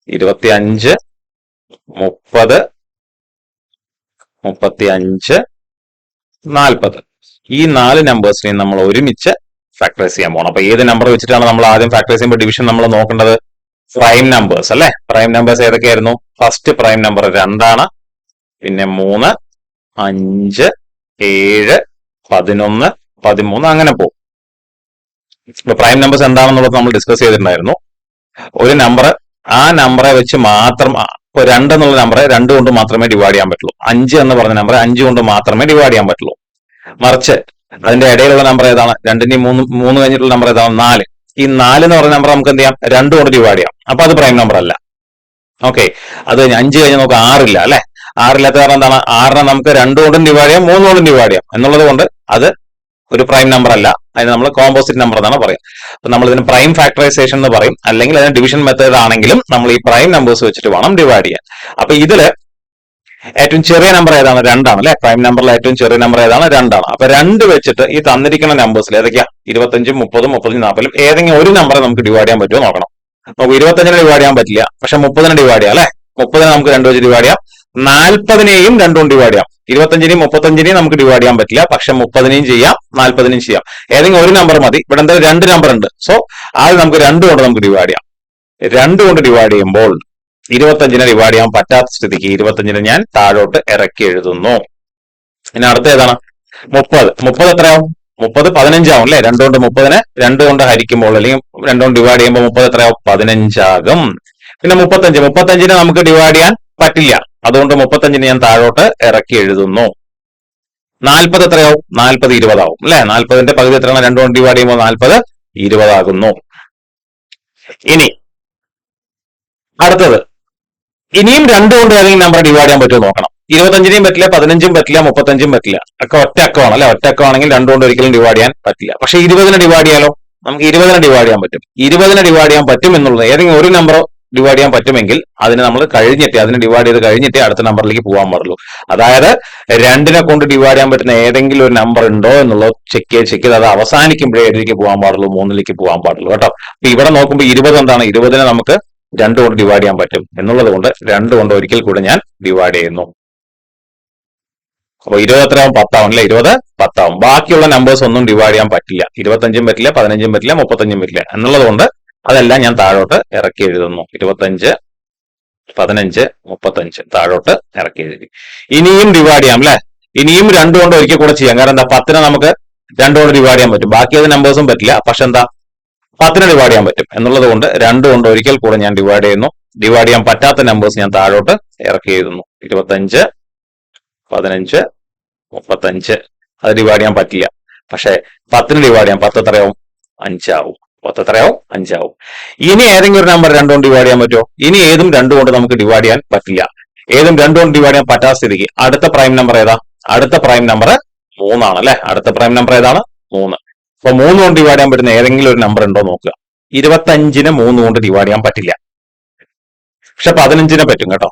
25, 30, 35, 40 ഈ 4 നമ്പേഴ്സിനെയും നമ്മൾ ഒരുമിച്ച് ഫാക്ടറൈസ് ചെയ്യാൻ പോകണം. അപ്പൊ ഏത് നമ്പർ വെച്ചിട്ടാണ് നമ്മൾ ആദ്യം ഫാക്ടറൈസ് ചെയ്യുമ്പോൾ ഡിവിഷൻ നമ്മൾ നോക്കേണ്ടത്? പ്രൈം നമ്പേഴ്സ് അല്ലെ. പ്രൈം നമ്പേഴ്സ് ഏതൊക്കെയായിരുന്നു? ഫസ്റ്റ് പ്രൈം നമ്പർ 2 ആണ്, പിന്നെ 3, 5, 7, 11, 13 അങ്ങനെ പോകും. ഇപ്പൊ പ്രൈം നമ്പേഴ്സ് എന്താണെന്നുള്ളത് നമ്മൾ ഡിസ്കസ് ചെയ്തിട്ടുണ്ടായിരുന്നു. ഒരു നമ്പർ, ആ നമ്പറെ വെച്ച് മാത്രം, ഇപ്പൊ 2 എന്നുള്ള നമ്പറെ 2 കൊണ്ട് മാത്രമേ ഡിവൈഡ് ചെയ്യാൻ പറ്റുള്ളൂ. 5 എന്ന് പറഞ്ഞ നമ്പറെ 5 കൊണ്ട് മാത്രമേ ഡിവൈഡ് ചെയ്യാൻ പറ്റുള്ളൂ. മറിച്ച് അതിന്റെ ഇടയിലുള്ള നമ്പർ ഏതാണ്? 2ന്റെയും 3 കഴിഞ്ഞിട്ടുള്ള നമ്പർ ഏതാണ്? 4. ഈ 4 എന്ന് പറഞ്ഞ നമ്പർ നമുക്ക് എന്ത് ചെയ്യാം? 2 കൊണ്ട് ഡിവൈഡ് ചെയ്യാം. അപ്പൊ അത് പ്രൈം നമ്പർ അല്ല. ഓക്കെ, അത് 5 കഴിഞ്ഞ് നമുക്ക് 6 ഇല്ല അല്ലെ. 6 ഇല്ലാത്ത കാരണം എന്താണ്? 6നെ നമുക്ക് 2 കൊണ്ടും ഡിവൈഡ് ചെയ്യാം, 3 കൊണ്ടും ഡിവൈഡ് ചെയ്യാം എന്നുള്ളത് കൊണ്ട് അത് ഒരു പ്രൈം നമ്പർ അല്ല. അതിന് നമ്മൾ കോമ്പോസിറ്റ് നമ്പർ എന്നാണ് പറയും. അപ്പൊ നമ്മൾ ഇതിന് പ്രൈം ഫാക്ടറൈസേഷൻ എന്ന് പറയും, അല്ലെങ്കിൽ അതിന് ഡിവിഷൻ മെത്തേഡ് ആണെങ്കിലും നമ്മൾ ഈ പ്രൈം നമ്പേഴ്സ് വെച്ചിട്ട് വേണം ഡിവൈഡ് ചെയ്യാൻ. അപ്പൊ ഇതില് ഏറ്റവും ചെറിയ നമ്പർ ഏതാണ്? 2 ആണ് അല്ലെ. പ്രൈം നമ്പറിലെ ഏറ്റവും ചെറിയ നമ്പർ ഏതാണ്? 2 ആണ്. അപ്പൊ 2 വെച്ചിട്ട് ഈ തന്നിരിക്കുന്ന നമ്പേഴ്സിൽ ഏതൊക്കെയാ? 25, 30, 35, 40 ഏതെങ്കിലും ഒരു നമ്പറെ നമുക്ക് ഡിവൈഡ് ചെയ്യാൻ പറ്റുമോ നോക്കണം. നമുക്ക് 25നെ ഡിവൈഡ് ചെയ്യാൻ പറ്റില്ല, പക്ഷെ 30നെ ഡിവൈഡ് ചെയ്യാം അല്ലെ. 30നെ നമുക്ക് 2 വെച്ച് ഡിവൈഡ് ചെയ്യാം. 40നെയും 2 കൊണ്ട് ഡിവൈഡ് ചെയ്യാം. 25നെയും 35നെയും നമുക്ക് ഡിവൈഡ് ചെയ്യാൻ പറ്റില്ല, പക്ഷെ 30നെയും ചെയ്യാം, 40നെയും ചെയ്യാം. ഏതെങ്കിലും ഒരു നമ്പർ മതി. ഇവിടെ എന്തായാലും 2 നമ്പർ ഉണ്ട്. സോ ആദ്യം നമുക്ക് 2 കൊണ്ട് നമുക്ക് ഡിവൈഡ് ചെയ്യാം. 2 കൊണ്ട് ഡിവൈഡ് ചെയ്യുമ്പോൾ 25നെ ഡിവൈഡ് ചെയ്യാൻ പറ്റാത്ത സ്ഥിതിക്ക് 25നെ ഞാൻ താഴോട്ട് ഇറക്കി എഴുതുന്നു. ഇനി അടുത്ത ഏതാണ്? 30. 30 എത്രയാവും? 30 15 ആവും അല്ലെ. 2 കൊണ്ട് 30നെ 2 കൊണ്ട് ഹരിക്കുമ്പോൾ, അല്ലെങ്കിൽ 2 കൊണ്ട് ഡിവൈഡ് ചെയ്യുമ്പോൾ 30 എത്രയാവും? 15 ആകും. പിന്നെ 35. 35നെ നമുക്ക് ഡിവൈഡ് ചെയ്യാൻ പറ്റില്ല, അതുകൊണ്ട് 35നെ ഞാൻ താഴോട്ട് ഇറക്കി എഴുതുന്നു. 40 എത്രയാവും? 40 20 ആവും അല്ലെ. 40ന്റെ പകുതി എത്രയാണ്? 2 കൊണ്ട് ഡിവൈഡ് ചെയ്യുമ്പോൾ 40 20 ആകുന്നു. ഇനി അടുത്തത്, ഇനിയും 2 കൊണ്ട് ഏതെങ്കിലും നമ്പർ ഡിവൈഡ് ചെയ്യാൻ പറ്റുമോ നോക്കണം. 25നെയും പറ്റില്ല, 15ഉം പറ്റില്ല, 35ഉം പറ്റില്ല. ഒക്കെ ഒറ്റ അക്കമാണ് അല്ലെ. ഒറ്റ അക്കമാണെങ്കിൽ 2 കൊണ്ട് ഒരിക്കലും ഡിവൈഡ് ചെയ്യാൻ പറ്റില്ല. പക്ഷെ 20നെ ഡിവൈഡ് ചെയ്യാലോ. നമുക്ക് 20നെ ഡിവൈഡ് ചെയ്യാൻ പറ്റും. 20നെ ഡിവൈഡ് ചെയ്യാൻ പറ്റും എന്നുള്ളത് ഏതെങ്കിലും ഒരു നമ്പർ ഡിവൈഡ് ചെയ്യാൻ പറ്റുമെങ്കിൽ അതിന് നമ്മൾ കഴിഞ്ഞിട്ട്, അതിനെ ഡിവൈഡ് ചെയ്ത് കഴിഞ്ഞിട്ട് അടുത്ത നമ്പറിലേക്ക് പോകാൻ പാടുള്ളൂ. അതായത് 2നെ കൊണ്ട് ഡിവൈഡ് ചെയ്യാൻ പറ്റുന്ന ഏതെങ്കിലും ഒരു നമ്പർ ഉണ്ടോ എന്നുള്ളത് ചെക്ക് ചെയ്ത് അത് അവസാനിക്കുമ്പോഴേ ഏതിലേക്ക് പോകാൻ പാടുള്ളൂ? 3ലേക്ക് പോകാൻ പാടുള്ളൂ കേട്ടോ. അപ്പൊ ഇവിടെ നോക്കുമ്പോൾ 20 എന്താണ്? 20നെ നമുക്ക് 2 കൊണ്ട് ഡിവൈഡ് ചെയ്യാൻ പറ്റും എന്നുള്ളത് കൊണ്ട് 2 കൊണ്ട് ഒരിക്കൽ കൂടെ ഞാൻ ഡിവൈഡ് ചെയ്യുന്നു. അപ്പൊ 20 എത്രയാവും? 10 ആവും അല്ലെ? 20 10 ആവും. ബാക്കിയുള്ള നമ്പേഴ്സ് ഒന്നും ഡിവൈഡ് ചെയ്യാൻ പറ്റില്ല. 25 പറ്റില്ല, 15 പറ്റില്ല, 35 പറ്റില്ല എന്നുള്ളത് കൊണ്ട് അതെല്ലാം ഞാൻ താഴോട്ട് ഇറക്കി എഴുതുന്നു. 25, 15, 35 താഴോട്ട് ഇറക്കി എഴുതി. ഇനിയും ഡിവൈഡ് ചെയ്യാം അല്ലെ? ഇനിയും 2 കൊണ്ട് ഒരിക്കൽ കൂടെ ചെയ്യാം. കാരണം എന്താ? 10 നമുക്ക് 2 കൊണ്ട് ഡിവൈഡ് ചെയ്യാൻ പറ്റും. ബാക്കി ഏത് നമ്പേഴ്സും പറ്റില്ല. പക്ഷെ എന്താ? 10 ഡിവൈഡ് ചെയ്യാൻ പറ്റും എന്നുള്ളത് കൊണ്ട് 2 കൊണ്ട് ഒരിക്കൽ കൂടെ ഞാൻ ഡിവൈഡ് ചെയ്യുന്നു. ഡിവൈഡ് ചെയ്യാൻ പറ്റാത്ത നമ്പേഴ്സ് ഞാൻ താഴോട്ട് ഇറക്കി എഴുതുന്നു. 25, 15, 35 അത് ഡിവൈഡ് ചെയ്യാൻ പറ്റില്ല. പക്ഷെ 10 ഡിവൈഡ് ചെയ്യാം. 10 എത്രയാവും? 5 ആവും. 10 എത്രയാവും? 5 ആവും. ഇനി ഏതെങ്കിലും ഒരു നമ്പർ 2 കൊണ്ട് ഡിവൈഡ് ചെയ്യാൻ പറ്റുമോ? ഇനി ഏതും 2 കൊണ്ട് നമുക്ക് ഡിവൈഡ് ചെയ്യാൻ പറ്റില്ല. ഏതും 2 കൊണ്ട് ഡിവൈഡ് ചെയ്യാൻ പറ്റാത്ത സ്ഥിതിക്ക് അടുത്ത പ്രൈം നമ്പർ ഏതാ? അടുത്ത പ്രൈം നമ്പർ 3 ആണ് അല്ലെ? അടുത്ത പ്രൈം നമ്പർ ഏതാണ്? 3. അപ്പൊ 3 കൊണ്ട് ഡിവൈഡ് ചെയ്യാൻ പറ്റുന്ന ഏതെങ്കിലും ഒരു നമ്പർ ഉണ്ടോ നോക്കുക. 25നെ 3 കൊണ്ട് ഡിവൈഡ് ചെയ്യാൻ പറ്റില്ല. പക്ഷെ 15നെ പറ്റും കേട്ടോ.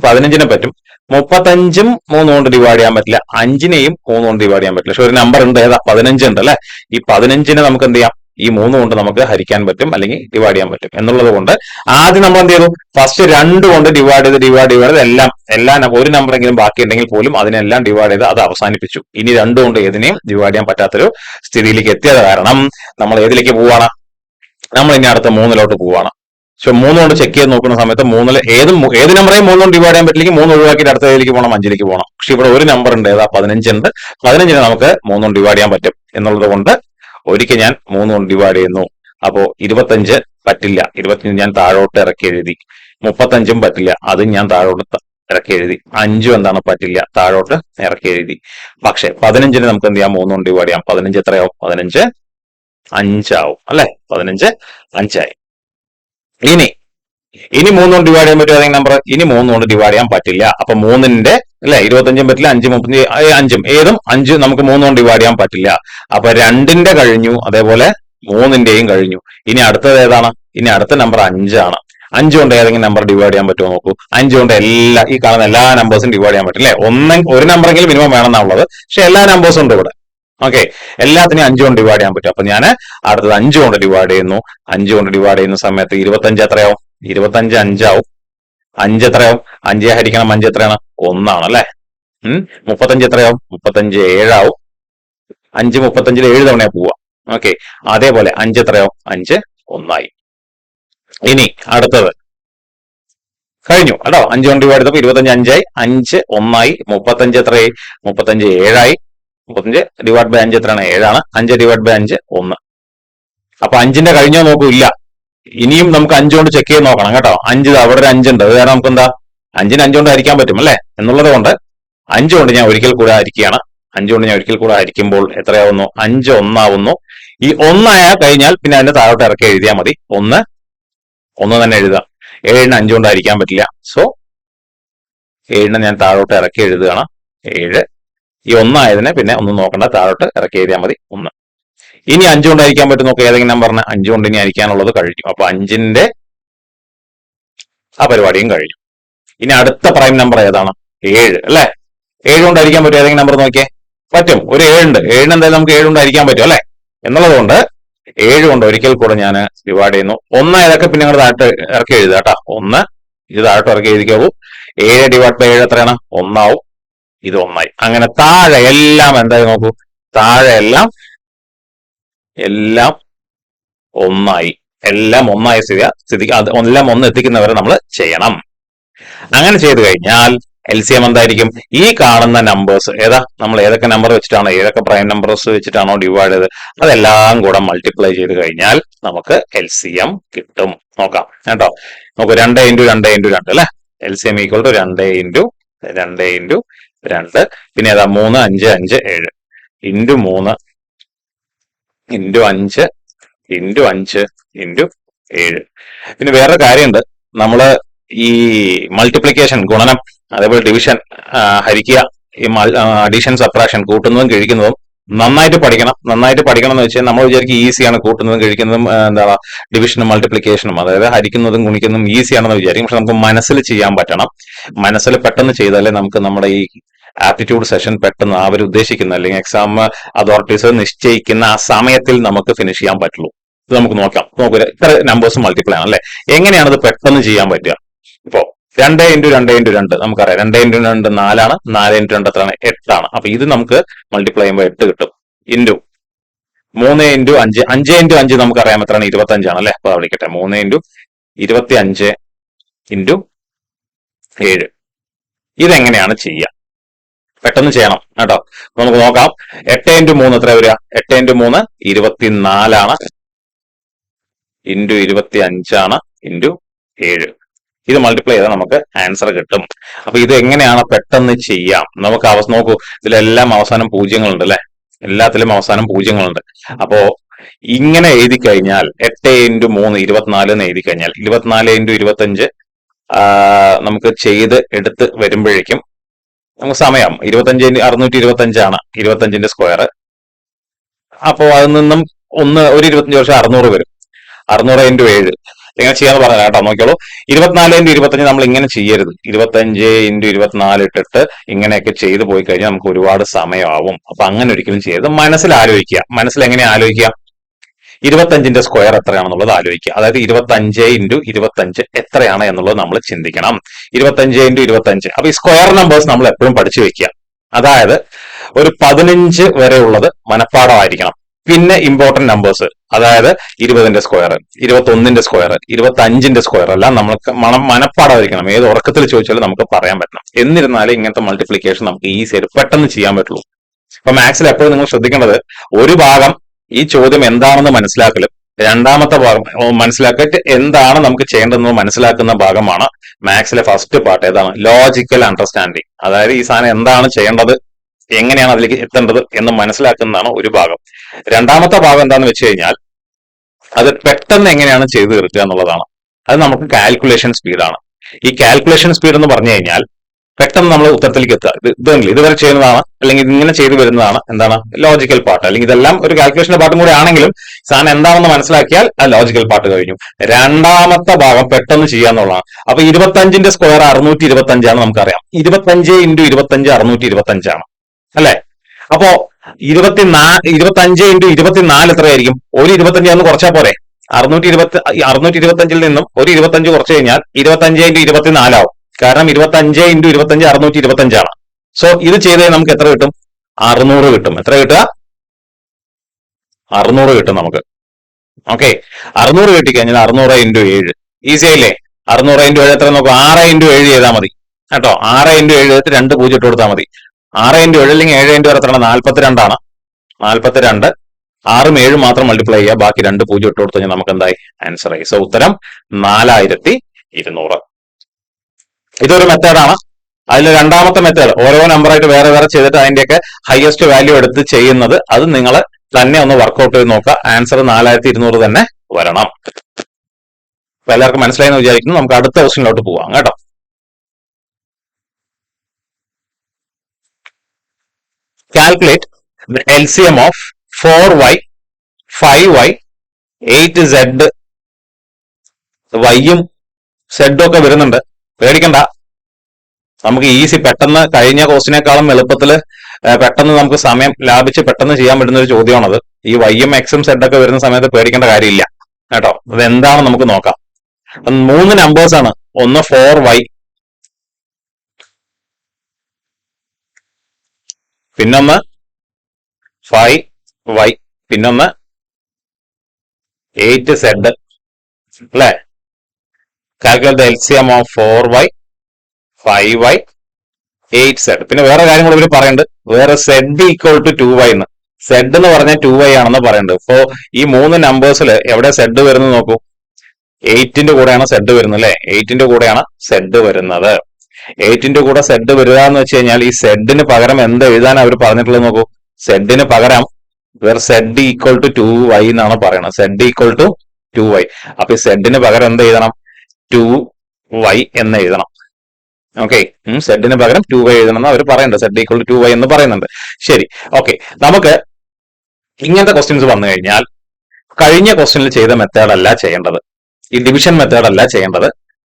15നെ പറ്റും. 35ഉം 3 കൊണ്ട് ഡിവൈഡ് ചെയ്യാൻ പറ്റില്ല. 5നെയും 3 കൊണ്ട് ഡിവൈഡ് ചെയ്യാൻ പറ്റില്ല. പക്ഷെ ഒരു നമ്പർ ഉണ്ട്, ഏതാ? 15 ഉണ്ട് അല്ലെ? ഈ 15നെ നമുക്ക് എന്ത് ചെയ്യാം? ഈ 3 കൊണ്ട് നമുക്ക് ഹരിക്കാൻ പറ്റും, അല്ലെങ്കിൽ ഡിവൈഡ് ചെയ്യാൻ പറ്റും എന്നുള്ളത് കൊണ്ട് ആദ്യം നമ്മൾ എന്ത് ചെയ്തു? ഫസ്റ്റ് 2 കൊണ്ട് ഡിവൈഡ് ചെയ്ത് എല്ലാം ഒരു നമ്പറെങ്കിലും ബാക്കി ഉണ്ടെങ്കിൽ പോലും അതിനെല്ലാം ഡിവൈഡ് ചെയ്ത് അത് അവസാനിപ്പിച്ചു. ഇനി 2 കൊണ്ട് ഏതിനെയും ഡിവൈഡ് ചെയ്യാൻ പറ്റാത്തൊരു സ്ഥിതിയിലേക്ക് എത്തിയത് കാരണം നമ്മൾ ഏതിലേക്ക് പോവാണ്? നമ്മൾ ഇനി അടുത്ത 3 പോവാണ്. സോ 3 കൊണ്ട് ചെക്ക് ചെയ്ത് നോക്കുന്ന സമയത്ത് 3 ഏത് നമ്പറേയും 3 കൊണ്ട് ഡിവൈഡ് ചെയ്യാൻ പറ്റില്ലെങ്കിൽ 3 ഒഴിവാക്കിയിട്ട് അടുത്തതിലേക്ക് പോകണം, 5ലേക്ക് പോകണം. പക്ഷെ ഇവിടെ ഒരു നമ്പർ ഉണ്ട്, ഏതാ? 15 ഉണ്ട്. 15നെ നമുക്ക് 3 കൊണ്ട് ഡിവൈഡ് ചെയ്യാൻ പറ്റും എന്നുള്ളത് കൊണ്ട് ഒരിക്കൽ ഞാൻ 3 കൊണ്ട് ഡിവൈഡ് ചെയ്യുന്നു. അപ്പോ 25 പറ്റില്ല. 25 ഞാൻ താഴോട്ട് ഇറക്കി എഴുതി. 35ഉം പറ്റില്ല, അതും ഞാൻ താഴോട്ട് ഇറക്കി എഴുതി. 5ഉം എന്താണ്? പറ്റില്ല, താഴോട്ട് ഇറക്കി എഴുതി. പക്ഷെ 15നെ നമുക്ക് എന്ത് ചെയ്യാം? 3 കൊണ്ട് ഡിവൈഡ് ചെയ്യാം. 15 എത്രയാവും? 15 5 ആവും അല്ലെ? 15 5 ആയി. ഇനി 3 കൊണ്ട് ഡിവൈഡ് ചെയ്യാൻ പറ്റും ഏതെങ്കിലും നമ്പർ? ഇനി 3 കൊണ്ട് ഡിവൈഡ് ചെയ്യാൻ പറ്റില്ല. അപ്പൊ 3ന്റെ അല്ലെ? 25ഉം പറ്റില്ല, 5, 35, 5ഉം ഏതും 5 നമുക്ക് 3 കൊണ്ട് ഡിവൈഡ് ചെയ്യാൻ പറ്റില്ല. അപ്പൊ 2ന്റെ കഴിഞ്ഞു, അതേപോലെ 3ന്റെയും കഴിഞ്ഞു. ഇനി അടുത്തത് ഏതാണ്? ഇനി അടുത്ത നമ്പർ 5 ആണ്. 5 കൊണ്ട് ഏതെങ്കിലും നമ്പർ ഡിവൈഡ് ചെയ്യാൻ പറ്റുമോ നോക്കൂ. 5 കൊണ്ട് ഈ കാണുന്ന എല്ലാ നമ്പേഴ്സും ഡിവൈഡ് ചെയ്യാൻ പറ്റില്ലേ? ഒരു നമ്പറെങ്കിലും മിനിമം വേണമെന്നാണുള്ളത്. പക്ഷെ എല്ലാ നമ്പേഴ്സും ഉണ്ട് ഇവിടെ. ഓക്കെ, എല്ലാത്തിനെയും 5 കൊണ്ട് ഡിവൈഡ് ചെയ്യാൻ പറ്റും. അപ്പൊ ഞാൻ അടുത്തത് 5 കൊണ്ട് ഡിവൈഡ് ചെയ്യുന്നു. 5 കൊണ്ട് ഡിവൈഡ് ചെയ്യുന്ന സമയത്ത് 25 എത്രയാവും? 25 5 ആവും. 5 എത്രയാവും? 5 ഹരിക്കണം 5 എത്രയാണ്? 1 ആണ് അല്ലെ? 35 എത്രയാവും? 35 7 ആവും. 5 35 7 തവണ പോവാ. ഓക്കെ, അതേപോലെ 5 എത്രയാവും? 5 1 ആയി. ഇനി അടുത്തത് കഴിഞ്ഞു കേട്ടോ. 5 കൊണ്ട് ഡിവൈഡ് ചെയ്തപ്പോൾ 25 5 ആയി. 5 1 ആയി. 35 എത്രയായി? 35 7 ആയി. 35 ഡിവൈഡ് ബൈ 5 എത്രയാണ്? 7 ആണ്. 5 ഡിവൈഡ് ബൈ 5 1. അപ്പൊ 5ന്റെ കഴിഞ്ഞോ നോക്കൂ? ഇല്ല. ഇനിയും നമുക്ക് 5 കൊണ്ട് ചെക്ക് ചെയ്ത് നോക്കണം കേട്ടോ. 5 അവിടെ ഒരു 5 ഉണ്ട്. അത് കാരണം നമുക്ക് എന്താ? 5ന് 5 കൊണ്ട് ഹരിക്കാൻ പറ്റും അല്ലെ? എന്നുള്ളത് കൊണ്ട് 5 കൊണ്ട് ഞാൻ ഒരിക്കൽ കൂടെ ഹരിക്കുകയാണ്. 5 കൊണ്ട് ഞാൻ ഒരിക്കൽ കൂടെ ഹരിക്കുമ്പോൾ എത്രയാവുന്നു? 5 1 ആവുന്നു. ഈ 1 ആയാൽ കഴിഞ്ഞാൽ പിന്നെ അതിന്റെ താഴോട്ട് ഇറക്കി എഴുതിയാൽ മതി. 1 തന്നെ എഴുതാം. 7ന് 5 കൊണ്ട് ഹരിക്കാൻ പറ്റില്ല. സോ 7നെ ഞാൻ താഴോട്ട് ഇറക്കി എഴുതുകയാണ്. 7. ഈ 1 ആയതിനെ പിന്നെ ഒന്നും നോക്കണ്ട, താഴോട്ട് ഇറക്കി എഴുതിയാൽ മതി. 1. ഇനി 5 കൊണ്ട് ഹരിക്കാൻ പറ്റും നോക്കുക. ഏതെങ്കിലും നമ്പറിന് 5 കൊണ്ട് ഇനി ഹരിക്കാനുള്ളത് കഴിഞ്ഞു. അപ്പൊ 5ന്റെ ആ പരിപാടിയും കഴിഞ്ഞു. ഇനി അടുത്ത പ്രൈം നമ്പർ ഏതാണ്? 7 അല്ലെ? 7 കൊണ്ട് ഹരിക്കാൻ പറ്റും ഏതെങ്കിലും നമ്പർ നോക്കിയേ? പറ്റും. ഒരു 7 ഉണ്ട്. 7ന് എന്തായാലും നമുക്ക് 7 കൊണ്ട് ഹരിക്കാൻ പറ്റും അല്ലെ? എന്നുള്ളത് കൊണ്ട് 7 കൊണ്ട് ഒരിക്കൽ കൂടെ ഞാൻ ഡിവൈഡ് ചെയ്യുന്നു. 1 ആയതൊക്കെ പിന്നെ ഞങ്ങൾ താഴോട്ട് ഇറക്കി എഴുതുക കേട്ടോ. 1 ഇത് താഴോട്ട് ഇറക്കി എഴുതിക്കോളൂ. 7 ഡിവൈഡ് ബൈ 7 എത്രയാണ്? 1 ആവും. ഇത് 1 ആയി. അങ്ങനെ താഴെ എല്ലാം എന്തായി നോക്കൂ. താഴെ എല്ലാം 1 ആയി. എല്ലാം 1 ആയ സ്ഥിതിക്ക് എല്ലാം 1 എത്തിക്കുന്നവരെ നമ്മൾ ചെയ്യണം. അങ്ങനെ ചെയ്തു കഴിഞ്ഞാൽ LCM എന്തായിരിക്കും? ഈ കാണുന്ന നമ്പേഴ്സ് ഏതാ? നമ്മൾ ഏതൊക്കെ നമ്പർ വെച്ചിട്ടാണോ, ഏതൊക്കെ പ്രൈം നമ്പേഴ്സ് വെച്ചിട്ടാണോ ഡിവൈഡ് ചെയ്ത് അതെല്ലാം കൂടെ മൾട്ടിപ്ലൈ ചെയ്ത് കഴിഞ്ഞാൽ നമുക്ക് LCM കിട്ടും. നോക്കാം കേട്ടോ. നമുക്ക് 2 × 2 × 2 അല്ലെ? LCM = 2 × 2 × 2. പിന്നെ ഏതാ? 3 5 5 7 × 3 × 5 × 5 × 7. പിന്നെ വേറെ കാര്യമുണ്ട്. നമ്മള് ഈ മൾട്ടിപ്ലിക്കേഷൻ, ഗുണനം, അതേപോലെ ഡിവിഷൻ, ഹരിക്കുക, ഈ അഡീഷൻ, സബ്ട്രാക്ഷൻ, കൂട്ടുന്നതും കഴിക്കുന്നതും നന്നായിട്ട് പഠിക്കണം. നന്നായിട്ട് പഠിക്കണം എന്ന് വെച്ചാൽ നമ്മൾ വിചാരിക്കും ഈസിയാണ് കൂട്ടുന്നതും കഴിക്കുന്നതും, ഡിവിഷനും മൾട്ടിപ്ലിക്കേഷനും, അതായത് ഹരിക്കുന്നതും ഗുണിക്കുന്നതും ഈസിയാണെന്ന് വിചാരിക്കും. പക്ഷെ നമുക്ക് മനസ്സിൽ ചെയ്യാൻ പറ്റണം. മനസ്സിൽ പെട്ടെന്ന് ചെയ്താലേ നമുക്ക് നമ്മുടെ ഈ ആപ്റ്റിറ്റ്യൂഡ് സെഷൻ പെട്ടെന്ന് അവർ ഉദ്ദേശിക്കുന്ന അല്ലെങ്കിൽ എക്സാം അതോറിറ്റീസ് നിശ്ചയിക്കുന്ന ആ സമയത്തിൽ നമുക്ക് ഫിനിഷ് ചെയ്യാൻ പറ്റുള്ളൂ. ഇത് നമുക്ക് നോക്കാം. നോക്കൂ, ഇത്ര നമ്പേഴ്സ് മൾട്ടിപ്ലൈ ആണ് അല്ലെ. എങ്ങനെയാണ് ഇത് പെട്ടെന്ന് ചെയ്യാൻ പറ്റുക? ഇപ്പോ 2 × 2 × 2 നമുക്കറിയാം. 2 × 2 4 4 × 2 എത്രയാണ്? 8. അപ്പൊ ഇത് നമുക്ക് മൾട്ടിപ്ലൈ ചെയ്യുമ്പോൾ 8 കിട്ടും. ഇൻറ്റു 3 × 5 5 × 5 നമുക്കറിയാം എത്രയാണ്? 25 അല്ലെ. അപ്പൊ വിളിക്കട്ടെ 3 × 25 × 7. ഇതെങ്ങനെയാണ് ചെയ്യുക? പെട്ടെന്ന് ചെയ്യണം കേട്ടോ. നമുക്ക് നോക്കാം. 8 × 3 എത്ര വരിക? 8 × 3 24 ഇൻറ്റു 25 ഇൻറ്റു 7. ഇത് മൾട്ടിപ്ലൈ ചെയ്താൽ നമുക്ക് ആൻസർ കിട്ടും. അപ്പൊ ഇത് എങ്ങനെയാണ് പെട്ടെന്ന് ചെയ്യാം? നമുക്ക് നോക്കൂ, ഇതിലെല്ലാം അവസാനം പൂജ്യങ്ങളുണ്ട് അല്ലെ. എല്ലാത്തിലും അവസാനം പൂജ്യങ്ങളുണ്ട്. അപ്പോ ഇങ്ങനെ എഴുതി കഴിഞ്ഞാൽ 8 × 3 24 എന്ന് എഴുതി കഴിഞ്ഞാൽ 24 × 25 നമുക്ക് ചെയ്ത് എടുത്ത് വരുമ്പോഴേക്കും നമുക്ക് സമയം 25 625 25ന്റെ സ്ക്വയർ. അപ്പോ അതിൽ നിന്നും ഒരു 25 വർഷം 600 വരും. 600 × 7 ഇങ്ങനെ ചെയ്യാന്ന് പറഞ്ഞാൽ കേട്ടോ. നോക്കിയോളൂ, 24 × 25 നമ്മൾ ഇങ്ങനെ ചെയ്യരുത്. 25 × 24 ഇട്ടിട്ട് ഇങ്ങനെയൊക്കെ ചെയ്തു പോയി കഴിഞ്ഞാൽ നമുക്ക് ഒരുപാട് സമയമാവും. അപ്പൊ അങ്ങനെ ഒരിക്കലും ചെയ്യരുത്. മനസ്സിൽ ആലോചിക്കുക. മനസ്സിൽ എങ്ങനെ ആലോചിക്കുക? 25ന്റെ സ്ക്വയർ എത്രയാണെന്നുള്ളത് ആലോചിക്കുക. അതായത് 25 × 25 എത്രയാണ് എന്നുള്ളത് നമ്മൾ ചിന്തിക്കണം. 25 × 25. അപ്പൊ ഈ സ്ക്വയർ നമ്പേഴ്സ് നമ്മൾ എപ്പോഴും പഠിച്ചു വെക്കുക. അതായത് ഒരു 15 വരെ ഉള്ളത് മനഃപ്പാടമായിരിക്കണം. പിന്നെ ഇമ്പോർട്ടന്റ് നമ്പേഴ്സ്, അതായത് 20ന്റെ സ്ക്വയർ, 21ന്റെ സ്ക്വയർ, 25ന്റെ സ്ക്വയർ എല്ലാം നമ്മൾക്ക് മനഃപ്പാടമായിരിക്കണം. ഏത് ഉറക്കത്തിൽ ചോദിച്ചാലും നമുക്ക് പറയാൻ പറ്റണം. എന്നിരുന്നാലും ഇങ്ങനത്തെ മൾട്ടിപ്ലിക്കേഷൻ നമുക്ക് ഈസി ആയിട്ട് പെട്ടെന്ന് ചെയ്യാൻ പറ്റുള്ളൂ. അപ്പൊ മാത്സിൽ എപ്പോഴും നിങ്ങൾ ശ്രദ്ധിക്കേണ്ടത്, ഒരു ഭാഗം ഈ ചോദ്യം എന്താണെന്ന് മനസ്സിലാക്കലും, രണ്ടാമത്തെ ഭാഗം മനസ്സിലാക്കിയിട്ട് എന്താണ് നമുക്ക് ചെയ്യേണ്ടതെന്ന് മനസ്സിലാക്കുന്ന ഭാഗമാണ് മാത്സിലെ ഫസ്റ്റ് പാർട്ട്. ഏതാണ്? Logical understanding. അതായത് ഈ സാധനം എന്താണ് ചെയ്യേണ്ടത്, എങ്ങനെയാണ് അതിലേക്ക് എത്തേണ്ടത് എന്ന് മനസ്സിലാക്കുന്നതാണ് ഒരു ഭാഗം. രണ്ടാമത്തെ ഭാഗം എന്താണെന്ന് വെച്ച് കഴിഞ്ഞാൽ അത് പെട്ടെന്ന് എങ്ങനെയാണ് ചെയ്തു തീർക്കുക എന്നുള്ളതാണ്. അത് നമുക്ക് കാൽക്കുലേഷൻ സ്പീഡാണ്. ഈ കാൽക്കുലേഷൻ സ്പീഡ് എന്ന് പറഞ്ഞു കഴിഞ്ഞാൽ പെട്ടെന്ന് നമ്മൾ ഉത്തരത്തിലേക്ക് എത്തുക. ഇതുവരെ ചെയ്യുന്നതാണ്, അല്ലെങ്കിൽ ഇങ്ങനെ ചെയ്തു വരുന്നതാണ് എന്താണ്? Logical part. അല്ലെങ്കിൽ ഇതെല്ലാം ഒരു കാൽക്കുലേഷന്റെ പാർട്ടും കൂടെ ആണെങ്കിലും സാധനം എന്താണെന്ന് മനസ്സിലാക്കിയാൽ ആ ലോജിക്കൽ പാർട്ട് കഴിഞ്ഞു. രണ്ടാമത്തെ ഭാഗം പെട്ടെന്ന് ചെയ്യാന്നുള്ളതാണ്. അപ്പൊ 25ന്റെ സ്ക്വയർ 625 നമുക്കറിയാം. 25 × 25 625 അല്ലെ. അപ്പോ 25 × 24 എത്രയായിരിക്കും? ഒരു 25 ഒന്ന് കുറച്ചാൽ പോരെ? 625 നിന്നും ഒരു 25 കുറച്ചു കഴിഞ്ഞാൽ 25 × 24 ആവും. കാരണം 25 × 25 625. സോ ഇത് ചെയ്ത് നമുക്ക് എത്ര കിട്ടും? 600 കിട്ടും. എത്ര കിട്ടുക? 600 കിട്ടും നമുക്ക്. ഓക്കെ, 600 കിട്ടിക്കഴിഞ്ഞാൽ 600 × 7 ഈസി ആയില്ലേ? 600 × 7 എത്ര നോക്കും? 6 × 7 ചെയ്താൽ മതി കേട്ടോ. 6 × 7 എടുത്ത് 2 0 ഇട്ട് കൊടുത്താൽ മതി. 6 × 7 അല്ലെങ്കിൽ 7 × 6 എത്രയാണ്? 42. 42 6ഉം 7 മാത്രം മൾട്ടിപ്ലൈ ചെയ്യുക, ബാക്കി 2 0 ഇട്ട് കൊടുത്തു കഴിഞ്ഞാൽ നമുക്ക് എന്തായി? ആൻസർ ആയി. സോ ഉത്തരം 4200. ഇതൊരു മെത്തേഡാണ്. അതിൽ രണ്ടാമത്തെ മെത്തേഡ് ഓരോ നമ്പറായിട്ട് വേറെ വേറെ ചെയ്തിട്ട് അതിന്റെയൊക്കെ ഹയസ്റ്റ് വാല്യൂ എടുത്ത് ചെയ്യുന്നത്, അത് നിങ്ങൾ തന്നെ ഒന്ന് വർക്ക്ഔട്ട് ചെയ്ത് നോക്കുക. ആൻസർ 4200 തന്നെ വരണം. അപ്പൊ എല്ലാവർക്കും മനസ്സിലായെന്ന് വിചാരിക്കുന്നു. നമുക്ക് അടുത്ത ക്വസ്റ്റ്യനിലോട്ട് പോവാം കേട്ടോ. Calculate the LCM of 4y, 5y, 8z. വൈയും സെഡും ഒക്കെ വരുന്നുണ്ട്, പേടിക്കണ്ട. നമുക്ക് ഈസി, പെട്ടെന്ന് കഴിഞ്ഞ ക്വസ്റ്റിനേക്കാളും എളുപ്പത്തില് പെട്ടെന്ന് നമുക്ക് സമയം ലാഭിച്ച് പെട്ടെന്ന് ചെയ്യാൻ പറ്റുന്ന ഒരു ചോദ്യമാണത്. ഈ വൈയും എക്സും സെഡൊക്കെ വരുന്ന സമയത്ത് പേടിക്കേണ്ട കാര്യമില്ല കേട്ടോ. അതെന്താണെന്ന് നമുക്ക് നോക്കാം. 3 നമ്പേഴ്സ് ആണ്. ഒന്ന് 4y, പിന്നൊന്ന് 5y, പിന്നൊന്ന് 8z അല്ലെ. Calculate the LCM of 4y, 5y, 8z. പിന്നെ വേറെ കാര്യം കൂടെ ഇവര് പറയുന്നുണ്ട്. വേറെ z = 2y എന്ന്. z എന്ന് പറഞ്ഞാൽ 2y ആണെന്ന് പറയുന്നുണ്ട്. ഇപ്പോ ഈ 3 നമ്പേഴ്സിൽ എവിടെ z വരുന്നത് നോക്കൂ. 8ന്റെ കൂടെയാണ് z വരുന്നത് അല്ലെ. 8ന്റെ കൂടെയാണ് z വരുന്നത്. 8ന്റെ കൂടെ z വരിക എന്ന് വെച്ച് കഴിഞ്ഞാൽ ഈ z പകരം എന്ത് എഴുതാൻ അവർ പറഞ്ഞിട്ടുള്ളത് നോക്കൂ. z പകരം വേറെ z = 2y എന്നാണ് പറയുന്നത്. z = 2y. അപ്പൊ ഈ z പകരം എന്ത് എഴുതണം? 2y എന്ന് എഴുതണം. ഓക്കെ, z പകരം 2y എഴുതണം എന്ന് അവർ പറയുന്നുണ്ട്. z = 2y എന്ന് പറയുന്നുണ്ട്. ശരി, ഓക്കെ. നമുക്ക് ഇങ്ങനത്തെ ക്വസ്റ്റ്യൻസ് വന്നു കഴിഞ്ഞാൽ കഴിഞ്ഞ ക്വസ്റ്റ്യനിൽ ചെയ്ത മെത്തേഡ് അല്ല ചെയ്യേണ്ടത്. ഈ ഡിവിഷൻ മെത്തേഡ് അല്ല ചെയ്യേണ്ടത്.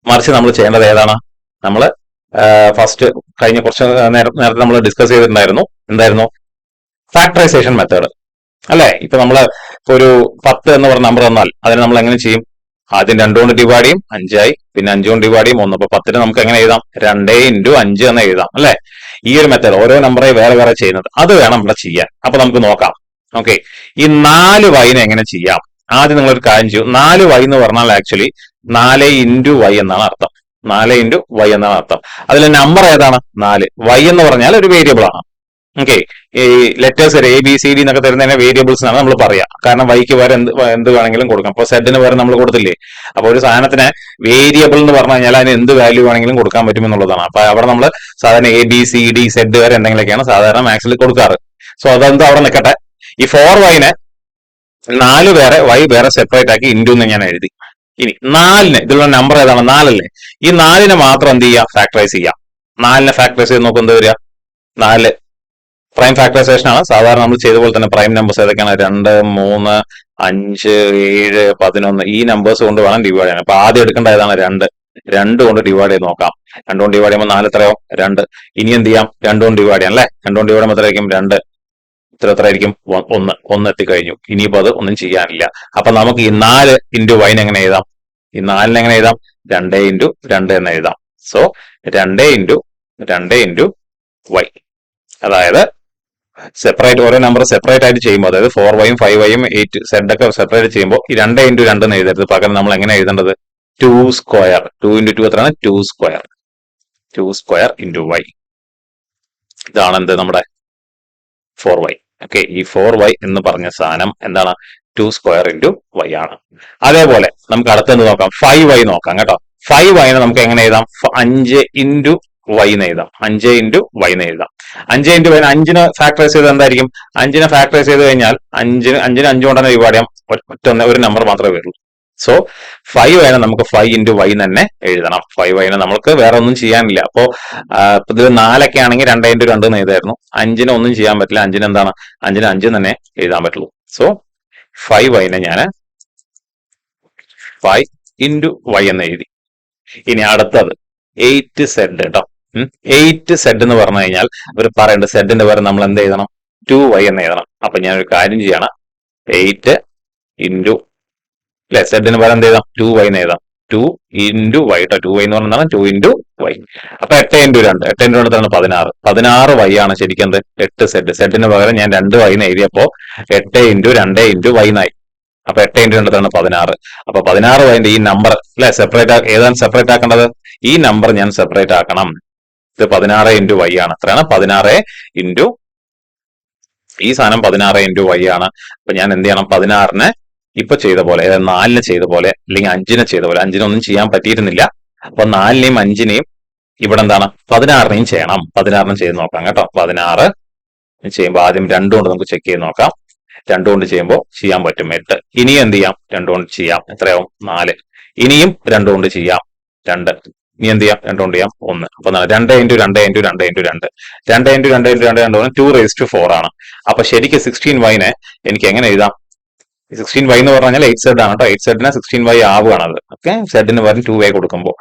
മറിച്ച് നമ്മൾ ചെയ്യേണ്ടത് ഏതാണ്? നമ്മൾ ഫസ്റ്റ് കഴിഞ്ഞ കുറച്ച് നേരത്തെ നമ്മൾ ഡിസ്കസ് ചെയ്തിട്ടുണ്ടായിരുന്നു. എന്തായിരുന്നു? Factorisation method. അല്ലെ? ഇപ്പൊ നമ്മള് ഇപ്പൊ ഒരു 10 എന്ന് പറഞ്ഞ നമ്പർ തന്നാൽ അതിനെ നമ്മൾ എങ്ങനെ ചെയ്യും? ആദ്യം 2 കൊണ്ട് ഡിവൈഡ് ചെയ്യും, 5 ആയി. പിന്നെ 5 കൊണ്ട് ഡിവൈഡ് ചെയ്യും, 1. അപ്പൊ 10ന് നമുക്ക് എങ്ങനെ എഴുതാം? 2 × 5 എന്ന് എഴുതാം, അല്ലെ? ഈ ഒരു മെത്തേഡ് ഓരോ നമ്പറെ വേറെ വേറെ ചെയ്യുന്നത്, അത് വേണം ഇവിടെ ചെയ്യാൻ. അപ്പൊ നമുക്ക് നോക്കാം. ഓക്കെ, ഈ 4y എങ്ങനെ ചെയ്യാം? ആദ്യം നിങ്ങളൊരു കാര്യം ചെയ്യും. 4y എന്ന് പറഞ്ഞാൽ ആക്ച്വലി 4 × y എന്നാണ് അർത്ഥം. 4 × y എന്നാണ് അർത്ഥം. അതിലെ നമ്പർ ഏതാണ്? 4. y എന്ന് പറഞ്ഞാൽ ഒരു വേരിയബിൾ ആണ്. ഓക്കെ, ഈ ലെറ്റേഴ്സ് ABCD എന്നൊക്കെ തരുന്നതിനെ വേരിയബിൾസ് ആണ് നമ്മൾ പറയാ. കാരണം വൈക്ക് വരെ എന്ത് വേണമെങ്കിലും കൊടുക്കാം. അപ്പൊ സെഡിന് വരെ നമ്മൾ കൊടുത്തില്ലേ? അപ്പൊ ഒരു സാധനത്തിന് വേരിയബിൾ എന്ന് പറഞ്ഞു കഴിഞ്ഞാൽ അതിന് എന്ത് വാല്യൂ വേണമെങ്കിലും കൊടുക്കാൻ പറ്റുമെന്നുള്ളതാണ്. അപ്പൊ അവിടെ നമ്മൾ സാധാരണ ABCD Z വരെ എന്തെങ്കിലുമൊക്കെയാണ് സാധാരണ മാത്സിൽ കൊടുക്കാറ്. സോ അതെന്താ അവിടെ നിൽക്കട്ടെ. ഈ 4y 4 വേറെ y വേറെ സെപ്പറേറ്റ് ആക്കി ഇൻഡു എന്ന് ഞാൻ എഴുതി. ഇനി 4 ഇതിലുള്ള നമ്പർ ഏതാണ്? 4 അല്ലേ? ഈ 4 മാത്രം എന്ത് ചെയ്യാം? ഫാക്ടറൈസ് ചെയ്യാം. 4 ഫാക്ടറൈസ് ചെയ്ത് നോക്കും, എന്ത് വരിക? 4 പ്രൈം ഫാക്ടറൈസേഷൻ ആണ്. സാധാരണ നമ്മൾ ചെയ്ത പോലെ തന്നെ പ്രൈം നമ്പേഴ്സ് ഏതൊക്കെയാണ്? 2, 3, 5, 7, 11 ഈ നമ്പേഴ്സ് കൊണ്ട് വേണം ഡിവൈഡ് ചെയ്യാൻ. അപ്പൊ ആദ്യം എടുക്കേണ്ട ഏതാണ്? 2 കൊണ്ട് ഡിവൈഡ് ചെയ്ത് നോക്കാം. 2 കൊണ്ട് ഡിവൈഡ് ചെയ്യുമ്പോൾ 4 എത്രയോ? 2. ഇനി എന്ത് ചെയ്യാം? 2 കൊണ്ട് ഡിവൈഡ് ചെയ്യാം, അല്ലെ? 2 കൊണ്ട് ഡിവൈഡ് ചെയ്യുമ്പോൾ എത്രയായിരിക്കും? 2. എത്രയായിരിക്കും? 1 എത്തിക്കഴിഞ്ഞു. ഇനിയിപ്പോ അത് ഒന്നും ചെയ്യാനില്ല. അപ്പൊ നമുക്ക് ഈ 4 × y എങ്ങനെ എഴുതാം? ഈ 4 എങ്ങനെ എഴുതാം? 2 × 2 എന്ന് എഴുതാം. സോ 2 × 2 × y, അതായത് സെപ്പറേറ്റ് ഓരോ നമ്പർ സെപ്പറേറ്റ് ആയിട്ട് ചെയ്യുമ്പോൾ, അതായത് 4y 5y 8z ഒക്കെ സെപ്പറേറ്റ് ചെയ്യുമ്പോൾ ഈ 2 × 2 എന്ന് എഴുതരുത്. പകരം നമ്മൾ എങ്ങനെ എഴുതേണ്ടത്? 2². 2 × 2 എത്രയാണ്? 2². 2² × y. ഇതാണ് എന്ത്? നമ്മുടെ 4y. ഓക്കെ, ഈ 4y എന്ന് പറഞ്ഞ സാധനം എന്താണ്? 2² × y ആണ്. അതേപോലെ നമുക്ക് അടുത്തെന്ത് നോക്കാം? 5y നോക്കാം കേട്ടോ. 5y നമുക്ക് എങ്ങനെ എഴുതാം? 5 × y എന്ന് എഴുതാം. 5 × y എന്ന് എഴുതാം. 5 × y 5നെ ഫാക്ടറൈസ് ചെയ്ത് എന്തായിരിക്കും? 5നെ ഫാക്ടറൈസ് ചെയ്ത് കഴിഞ്ഞാൽ 5 5 കൊണ്ട് തന്നെ ഡിവൈഡ് ചെയ്യാം. ഒരു നമ്പർ മാത്രമേ വരുള്ളൂ. സോ 5y നമുക്ക് 5 × y തന്നെ എഴുതണം. 5y നമുക്ക് വേറെ ഒന്നും ചെയ്യാനില്ല. അപ്പോ ഇതിൽ 4 ആണെങ്കിൽ 2 × 2 എന്ന് എഴുതായിരുന്നു. 5ന് ഒന്നും ചെയ്യാൻ പറ്റില്ല. 5ന് എന്താണ്? 5ന് 5 തന്നെ എഴുതാൻ പറ്റുള്ളൂ. സോ 5y ഞാൻ 5 × y എന്ന് എഴുതി. ഇനി അടുത്തത് 8z കേട്ടോ. 8z എന്ന് പറഞ്ഞു കഴിഞ്ഞാൽ ഇവർ പറയേണ്ടത് സെഡിന്റെ പകരം നമ്മൾ എന്ത് എഴുതണം? 2y എന്ന് എഴുതണം. അപ്പൊ ഞാനൊരു കാര്യം ചെയ്യണം. 8 × അല്ലെ, സെഡിന് പകരം എന്ത് എഴുതാം? 2y എന്ന് എഴുതാം. 2 × y കേട്ടോ. 2y എന്ന് പറഞ്ഞാൽ 2 × y. അപ്പൊ 8 × 2 8 × 2 എത്രയാണ്? 16. 16y ആണ് ശരിക്കും 8z. സെഡിന് പകരം ഞാൻ 2y എന്ന് എഴുതിയപ്പോ 8 × 2 × y എന്നായി. അപ്പൊ 8 × 2 എത്രയാണ്? 16. അപ്പൊ 16y ഈ നമ്പർ അല്ലെ സെപ്പറേറ്റ് ഏതാണ് സെപ്പറേറ്റ് ആക്കേണ്ടത്? ഈ നമ്പർ ഞാൻ സെപ്പറേറ്റ് ആക്കണം. ഇത് 16 × y ആണ്. എത്രയാണ്? 16 × ഈ സാധനം 16 × y ആണ്. അപ്പൊ ഞാൻ എന്ത് ചെയ്യണം? 16നെ ഇപ്പൊ ചെയ്ത പോലെ, 4നെ ചെയ്ത പോലെ, അല്ലെങ്കിൽ 5നെ ചെയ്ത പോലെ. 5നൊന്നും ചെയ്യാൻ പറ്റിയിരുന്നില്ല. അപ്പൊ 4നെയും 5നെയും ഇവിടെ എന്താണ്? 16നെയും ചെയ്യണം. 16നെ ചെയ്ത് നോക്കാം കേട്ടോ. 16 ചെയ്യുമ്പോൾ ആദ്യം 2 കൊണ്ട് നമുക്ക് ചെക്ക് ചെയ്ത് നോക്കാം. 2 കൊണ്ട് ചെയ്യുമ്പോൾ ചെയ്യാൻ പറ്റും 8. ഇനിയും എന്ത് ചെയ്യാം? 2 കൊണ്ട് ചെയ്യാം. എത്രയാവും? 4. ഇനിയും 2 കൊണ്ട് ചെയ്യാം 2. ഇനി എന്ത് ചെയ്യാം? 2 കൊണ്ട് ചെയ്യാം 1. അപ്പൊ 2 × 2 × 2 × 2 × 2 2 × 2 × 2 2⁴ ആണ്. അപ്പൊ ശരിക്കും 16y എനിക്ക് എങ്ങനെ എഴുതാം? 16y എന്ന് പറഞ്ഞാൽ 8z ആണ് കേട്ടോ. 8z 16y ആവുകയാണ് അത്. ഓക്കെ, സെഡിന് പകരം 2y കൊടുക്കുമ്പോൾ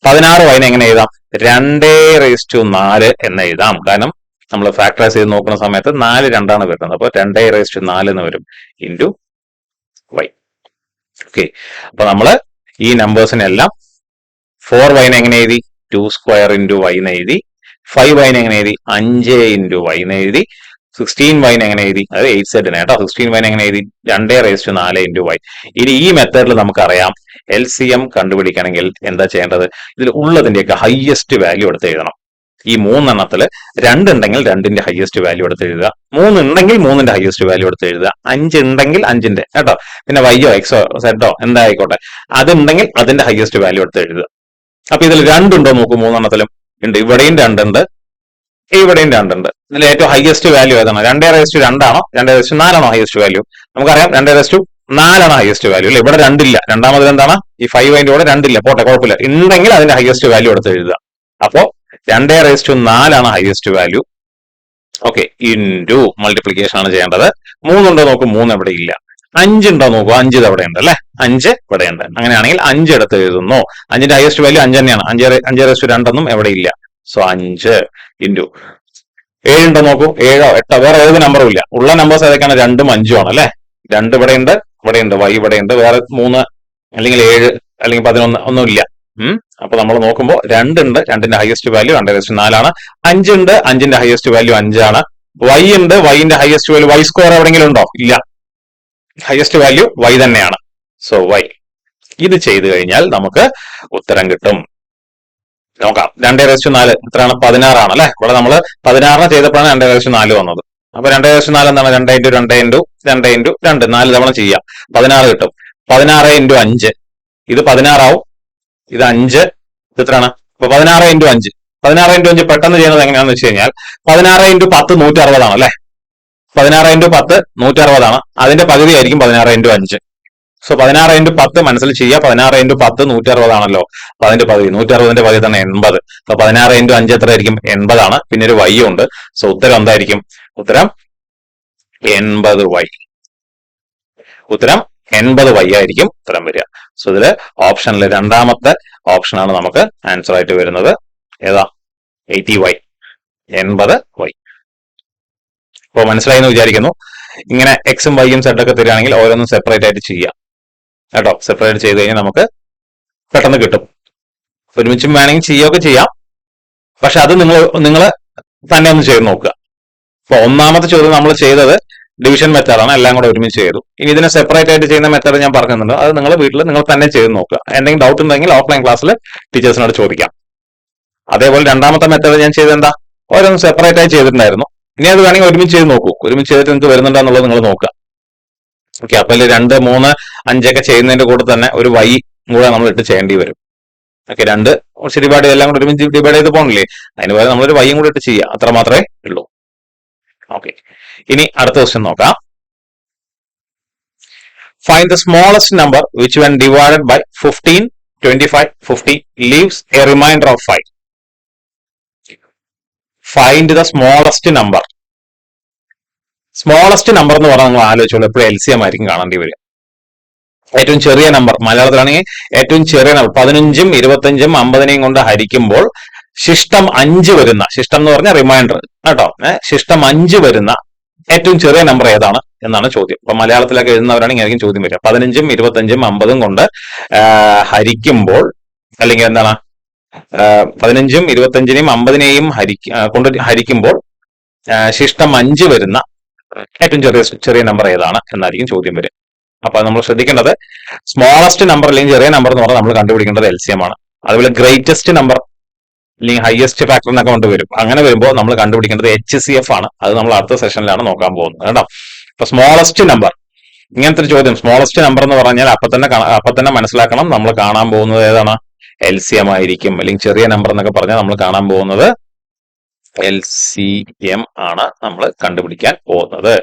16y എങ്ങനെ എഴുതാം? 2⁴ എന്ന് എഴുതാം. കാരണം നമ്മൾ ഫാക്ടറൈസ് ചെയ്ത് നോക്കുന്ന സമയത്ത് 4 2 വരുന്നത്. അപ്പൊ 2⁴ എന്ന് വരും × y. ഓക്കെ, അപ്പൊ നമ്മള് ഈ നമ്പേഴ്സിനെല്ലാം 4y എങ്ങനെ എഴുതി? 2² × y എന്ന് എഴുതി. 5y എങ്ങനെ എഴുതി? 5 × y എന്ന് എഴുതി. 16y എങ്ങനെ എഴുതി? അത് 8z കേട്ടോ. 16y എങ്ങനെ എഴുതി? 2⁴ × y. ഇനി ഈ മെത്തേഡിൽ നമുക്കറിയാം LCM കണ്ടുപിടിക്കണമെങ്കിൽ എന്താ ചെയ്യേണ്ടത്? ഇതിൽ ഉള്ളതിന്റെയൊക്കെ ഹയസ്റ്റ് വാല്യൂ എടുത്ത് എഴുതണം. ഈ 3 എണ്ണത്തിൽ 2 ഉണ്ടെങ്കിൽ 2ന്റെ ഹയസ്റ്റ് വാല്യൂ എടുത്ത് എഴുതുക. 3 ഉണ്ടെങ്കിൽ 3ന്റെ ഹയസ്റ്റ് വാല്യൂ എടുത്ത് എഴുതുക. 5 ഉണ്ടെങ്കിൽ 5ന്റെ കേട്ടോ. പിന്നെ y x z എന്തായിക്കോട്ടെ, അതുണ്ടെങ്കിൽ അതിന്റെ ഹയസ്റ്റ് വാല്യൂ എടുത്ത് എഴുതുക. അപ്പൊ ഇതിൽ 2 ഉണ്ടോ നോക്കൂ. 3 എണ്ണത്തിലും ഉണ്ട്. ഇവിടെയും 2 ഉണ്ട്, ഇവിടെയും 2 ഉണ്ട്. ഇതിൽ ഏറ്റവും ഹയസ്റ്റ് വാല്യൂ ഏതാണ്? 2⁴ ആണോ 2⁴ ആണോ ഹയസ്റ്റ് വാല്യൂ? നമുക്കറിയാം 2⁴ ആണ് ഹയസ്റ്റ് വാല്യൂ അല്ലെ. ഇവിടെ 2 ഇല്ല. രണ്ടാമത് എന്താണ്? ഈ 5y കൂടെ 2 ഇല്ല. പോട്ടെ, കുഴപ്പമില്ല. ഉണ്ടെങ്കിൽ അതിന്റെ ഹയസ്റ്റ് വാല്യൂ എടുത്ത് എഴുതുക. അപ്പോ 2⁴ ആണ് highest value. Okay, into multiplication ആണ് ചെയ്യേണ്ടത്. 3 ഉണ്ടോ നോക്കൂ. 3 എവിടെ ഇല്ല. 5 ഉണ്ടോ നോക്കൂ. 5 ഇത് അവിടെ ഉണ്ട് അല്ലെ. 5 ഇവിടെ ഉണ്ട്. അങ്ങനെയാണെങ്കിൽ 5 എടുത്ത് എഴുതുന്നു. 5ന്റെ ഹയസ്റ്റ് വാല്യൂ 5 തന്നെയാണ്. 5⁴ 2 എവിടെ ഇല്ല. സോ 5 ഇൻറ്റു 7 ഉണ്ടോ നോക്കൂ, 7ഓ 8ഓ വേറെ ഏത് നമ്പറും ഇല്ല. ഉള്ള നമ്പേഴ്സ് ഏതൊക്കെയാണ്? 2ഉം 5ഉം ആണ് അല്ലെ. 2 ഇവിടെ ഉണ്ട്, y ഇവിടെ ഉണ്ട്, വേറെ 3 അല്ലെങ്കിൽ 7 അല്ലെങ്കിൽ 11 ഒന്നും ഇല്ല. അപ്പൊ നമ്മൾ നോക്കുമ്പോൾ 2 ഉണ്ട്, 2ന്റെ ഹയസ്റ്റ് വാല്യൂ 2/4 ആണ്. 5 ഉണ്ട്, 5ന്റെ ഹയസ്റ്റ് വാല്യൂ 5 ആണ്. y ഉണ്ട്, yന്റെ ഹയസ്റ്റ് വാല്യൂ y സ്ക്വയർ എവിടെയെങ്കിലും ഉണ്ടോ? ഇല്ല, ഹയസ്റ്റ് വാല്യൂ y തന്നെയാണ്. So y. ഇത് ചെയ്തു കഴിഞ്ഞാൽ നമുക്ക് ഉത്തരം കിട്ടും. നോക്കാം. 2/4 എത്രയാണ്? 16 ആണ് അല്ലെ. ഇവിടെ നമ്മൾ 16 ചെയ്തപ്പോഴാണ് 2/4 വന്നത്. അപ്പൊ 2/4 എന്താണ്? 2 ഇൻറ്റു 2 ഇൻറ്റു 2 ഇൻറ്റു 2 4 തവണ ചെയ്യാം, 16 കിട്ടും. 16 ഇൻറ്റു 5 ഇത് 16 ആവും, ഇത് 5, ഇത് എത്രയാണ്? അപ്പൊ 16 ഇൻറ്റു 5, 16 ഇൻറ്റു 5 പെട്ടെന്ന് ചെയ്യുന്നത് എങ്ങനെയാണെന്ന് വെച്ച് കഴിഞ്ഞാൽ 16 ഇൻറ്റു 10 160 ആണ് അല്ലെ. 16 ഇൻറ്റു 10 160 ആണ്. അതിന്റെ പകുതി ആയിരിക്കും 16 ഇൻറ്റു 5. സോ 16 ഇൻറ്റു 10 മനസ്സിൽ ചെയ്യുക. 16 ഇൻറ്റു 10 160 ആണല്ലോ. അപ്പൊ അതിന്റെ പകുതി 160ന്റെ പകുതി തന്നെ 80. അപ്പൊ 16 ഇൻറ്റു 5 എത്ര ആയിരിക്കും? 80 ആണ്. പിന്നെ ഒരു y ഉണ്ട്. സോ ഉത്തരം എന്തായിരിക്കും? ഉത്തരം 80y. ഉത്തരം 80y ആയിരിക്കും ഉത്തരം വരിക. സോ ഇതില് ഓപ്ഷനിൽ രണ്ടാമത്തെ ഓപ്ഷനാണ് നമുക്ക് ആൻസർ ആയിട്ട് വരുന്നത്. ഏതാ? 80y, 80y. അപ്പൊ മനസ്സിലായി എന്ന് വിചാരിക്കുന്നു. ഇങ്ങനെ എക്സും വൈയും സെഡ് ഒക്കെ തരികയാണെങ്കിൽ ഓരോന്നും സെപ്പറേറ്റ് ആയിട്ട് ചെയ്യാം കേട്ടോ. സെപ്പറേറ്റ് ചെയ്ത് കഴിഞ്ഞാൽ നമുക്ക് പെട്ടെന്ന് കിട്ടും. ഒരുമിച്ചും വേണമെങ്കിൽ ചെയ്യുകയൊക്കെ ചെയ്യാം, പക്ഷെ അത് നിങ്ങൾ തന്നെ ഒന്ന് ചെയ്ത് നോക്കുക. അപ്പൊ ഒന്നാമത്തെ ചോദ്യം നമ്മൾ ചെയ്തത് ഡിവിഷൻ മെത്തേഡാണ്, എല്ലാം കൂടെ ഒരുമിച്ച് ചെയ്തു. ഇനി ഇതിനെ സെപ്പറേറ്റ് ആയിട്ട് ചെയ്യുന്ന മെത്തേഡ് ഞാൻ പറഞ്ഞിട്ടുണ്ട്. അത് നിങ്ങൾ വീട്ടിൽ നിങ്ങൾ തന്നെ ചെയ്ത് നോക്കുക. എന്തെങ്കിലും ഡൗട്ട് ഉണ്ടെങ്കിൽ ഓഫ്ലൈൻ ക്ലാസ്സിൽ ടീച്ചേഴ്സിനോട് ചോദിക്കാം. അതേപോലെ രണ്ടാമത്തെ മെത്തേഡ് ഞാൻ ചെയ്തെന്താ, ഓരോന്നും സെപ്പറേറ്റ് ആയി ചെയ്തിട്ടുണ്ടായിരുന്നു. ഇനി അത് വേണമെങ്കിൽ ഒരുമിച്ച് ചെയ്ത് നോക്കൂ. ഒരുമിച്ച് ചെയ്തിട്ട് നിങ്ങൾക്ക് വരുന്നുണ്ടെന്നുള്ളത് നിങ്ങൾ നോക്കുക. ഓക്കെ. അപ്പൊ 2, 3, 5 ഒക്കെ ചെയ്യുന്നതിന്റെ കൂടെ തന്നെ ഒരു y കൂടെ നമ്മൾ ഇട്ട് ചെയ്യേണ്ടി വരും. ഓക്കെ. 2 ഡിവൈഡ് എല്ലാം കൂടെ ഒരുമിച്ച് ഡിവൈഡ് ചെയ്ത് പോകണില്ലേ, അതിന് പകരം നമ്മളൊരു y കൂടെ ഇട്ട് ചെയ്യുക, അത്ര മാത്രമേ ഉള്ളൂ. ഓക്കെ. ഇനി അടുത്ത ക്വസ്റ്റ്യൻ നോക്കാം. Find the smallest number which when divided by 15, 25, 50 leaves a remainder of 5. Find the smallest number. Smallest number എന്ന് പറഞ്ഞാൽ നിങ്ങൾ ആലോചിച്ചോളൂ, എപ്പോഴും LCM ആയിരിക്കും കാണേണ്ടി വരിക. ഏറ്റവും ചെറിയ നമ്പർ മലയാളത്തിലാണെങ്കിൽ ഏറ്റവും ചെറിയ നമ്പർ 15ഉം 25ഉം 50നെയും കൊണ്ട് ഹരിക്കുമ്പോൾ ശിഷ്ടം 5 വരുന്ന, ശിഷ്ടം എന്ന് പറഞ്ഞാൽ റിമൈൻഡർ കേട്ടോ, ശിഷ്ടം 5 വരുന്ന ഏറ്റവും ചെറിയ നമ്പർ ഏതാണ് എന്നാണ് ചോദ്യം. അപ്പൊ മലയാളത്തിലൊക്കെ എഴുതുന്നവരാണെങ്കിൽ ആയിരിക്കും ചോദ്യം വരിക. 15ഉം 25ഉം 50ഉം കൊണ്ട് ഹരിക്കുമ്പോൾ, അല്ലെങ്കിൽ എന്താണ് 15ഉം 25നെയും 50നെയും കൊണ്ട് ഹരിക്കുമ്പോൾ ശിഷ്ടം 5 വരുന്ന ഏറ്റവും ചെറിയ നമ്പർ ഏതാണ് എന്നായിരിക്കും ചോദ്യം വരിക. അപ്പൊ നമ്മൾ ശ്രദ്ധിക്കേണ്ടത് സ്മോളസ്റ്റ് നമ്പർ അല്ലെങ്കിൽ ചെറിയ നമ്പർ എന്ന് പറഞ്ഞാൽ നമ്മൾ കണ്ടുപിടിക്കേണ്ടത് LCM ആണ്. അതുപോലെ ഗ്രേറ്റസ്റ്റ് നമ്പർ അല്ലെങ്കിൽ ഹയസ്റ്റ് ഫാക്ടർ എന്നൊക്കെ കൊണ്ടുവരും. അങ്ങനെ വരുമ്പോൾ നമ്മൾ കണ്ടുപിടിക്കേണ്ടത് HCF ആണ്. അത് നമ്മൾ അടുത്ത സെഷനിലാണ് നോക്കാൻ പോകുന്നത് കേട്ടോ. അപ്പൊ സ്മോളസ്റ്റ് നമ്പർ, ഇങ്ങനത്തെ ഒരു ചോദ്യം സ്മോളസ്റ്റ് നമ്പർ എന്ന് പറഞ്ഞാൽ അപ്പൊ തന്നെ മനസ്സിലാക്കണം നമ്മൾ കാണാൻ പോകുന്നത് ഏതാണ്? LCM ആയിരിക്കും. അല്ലെങ്കിൽ ചെറിയ നമ്പർ എന്നൊക്കെ പറഞ്ഞാൽ നമ്മൾ കാണാൻ പോകുന്നത് LCM ആണ് നമ്മൾ കണ്ടുപിടിക്കാൻ പോകുന്നത്.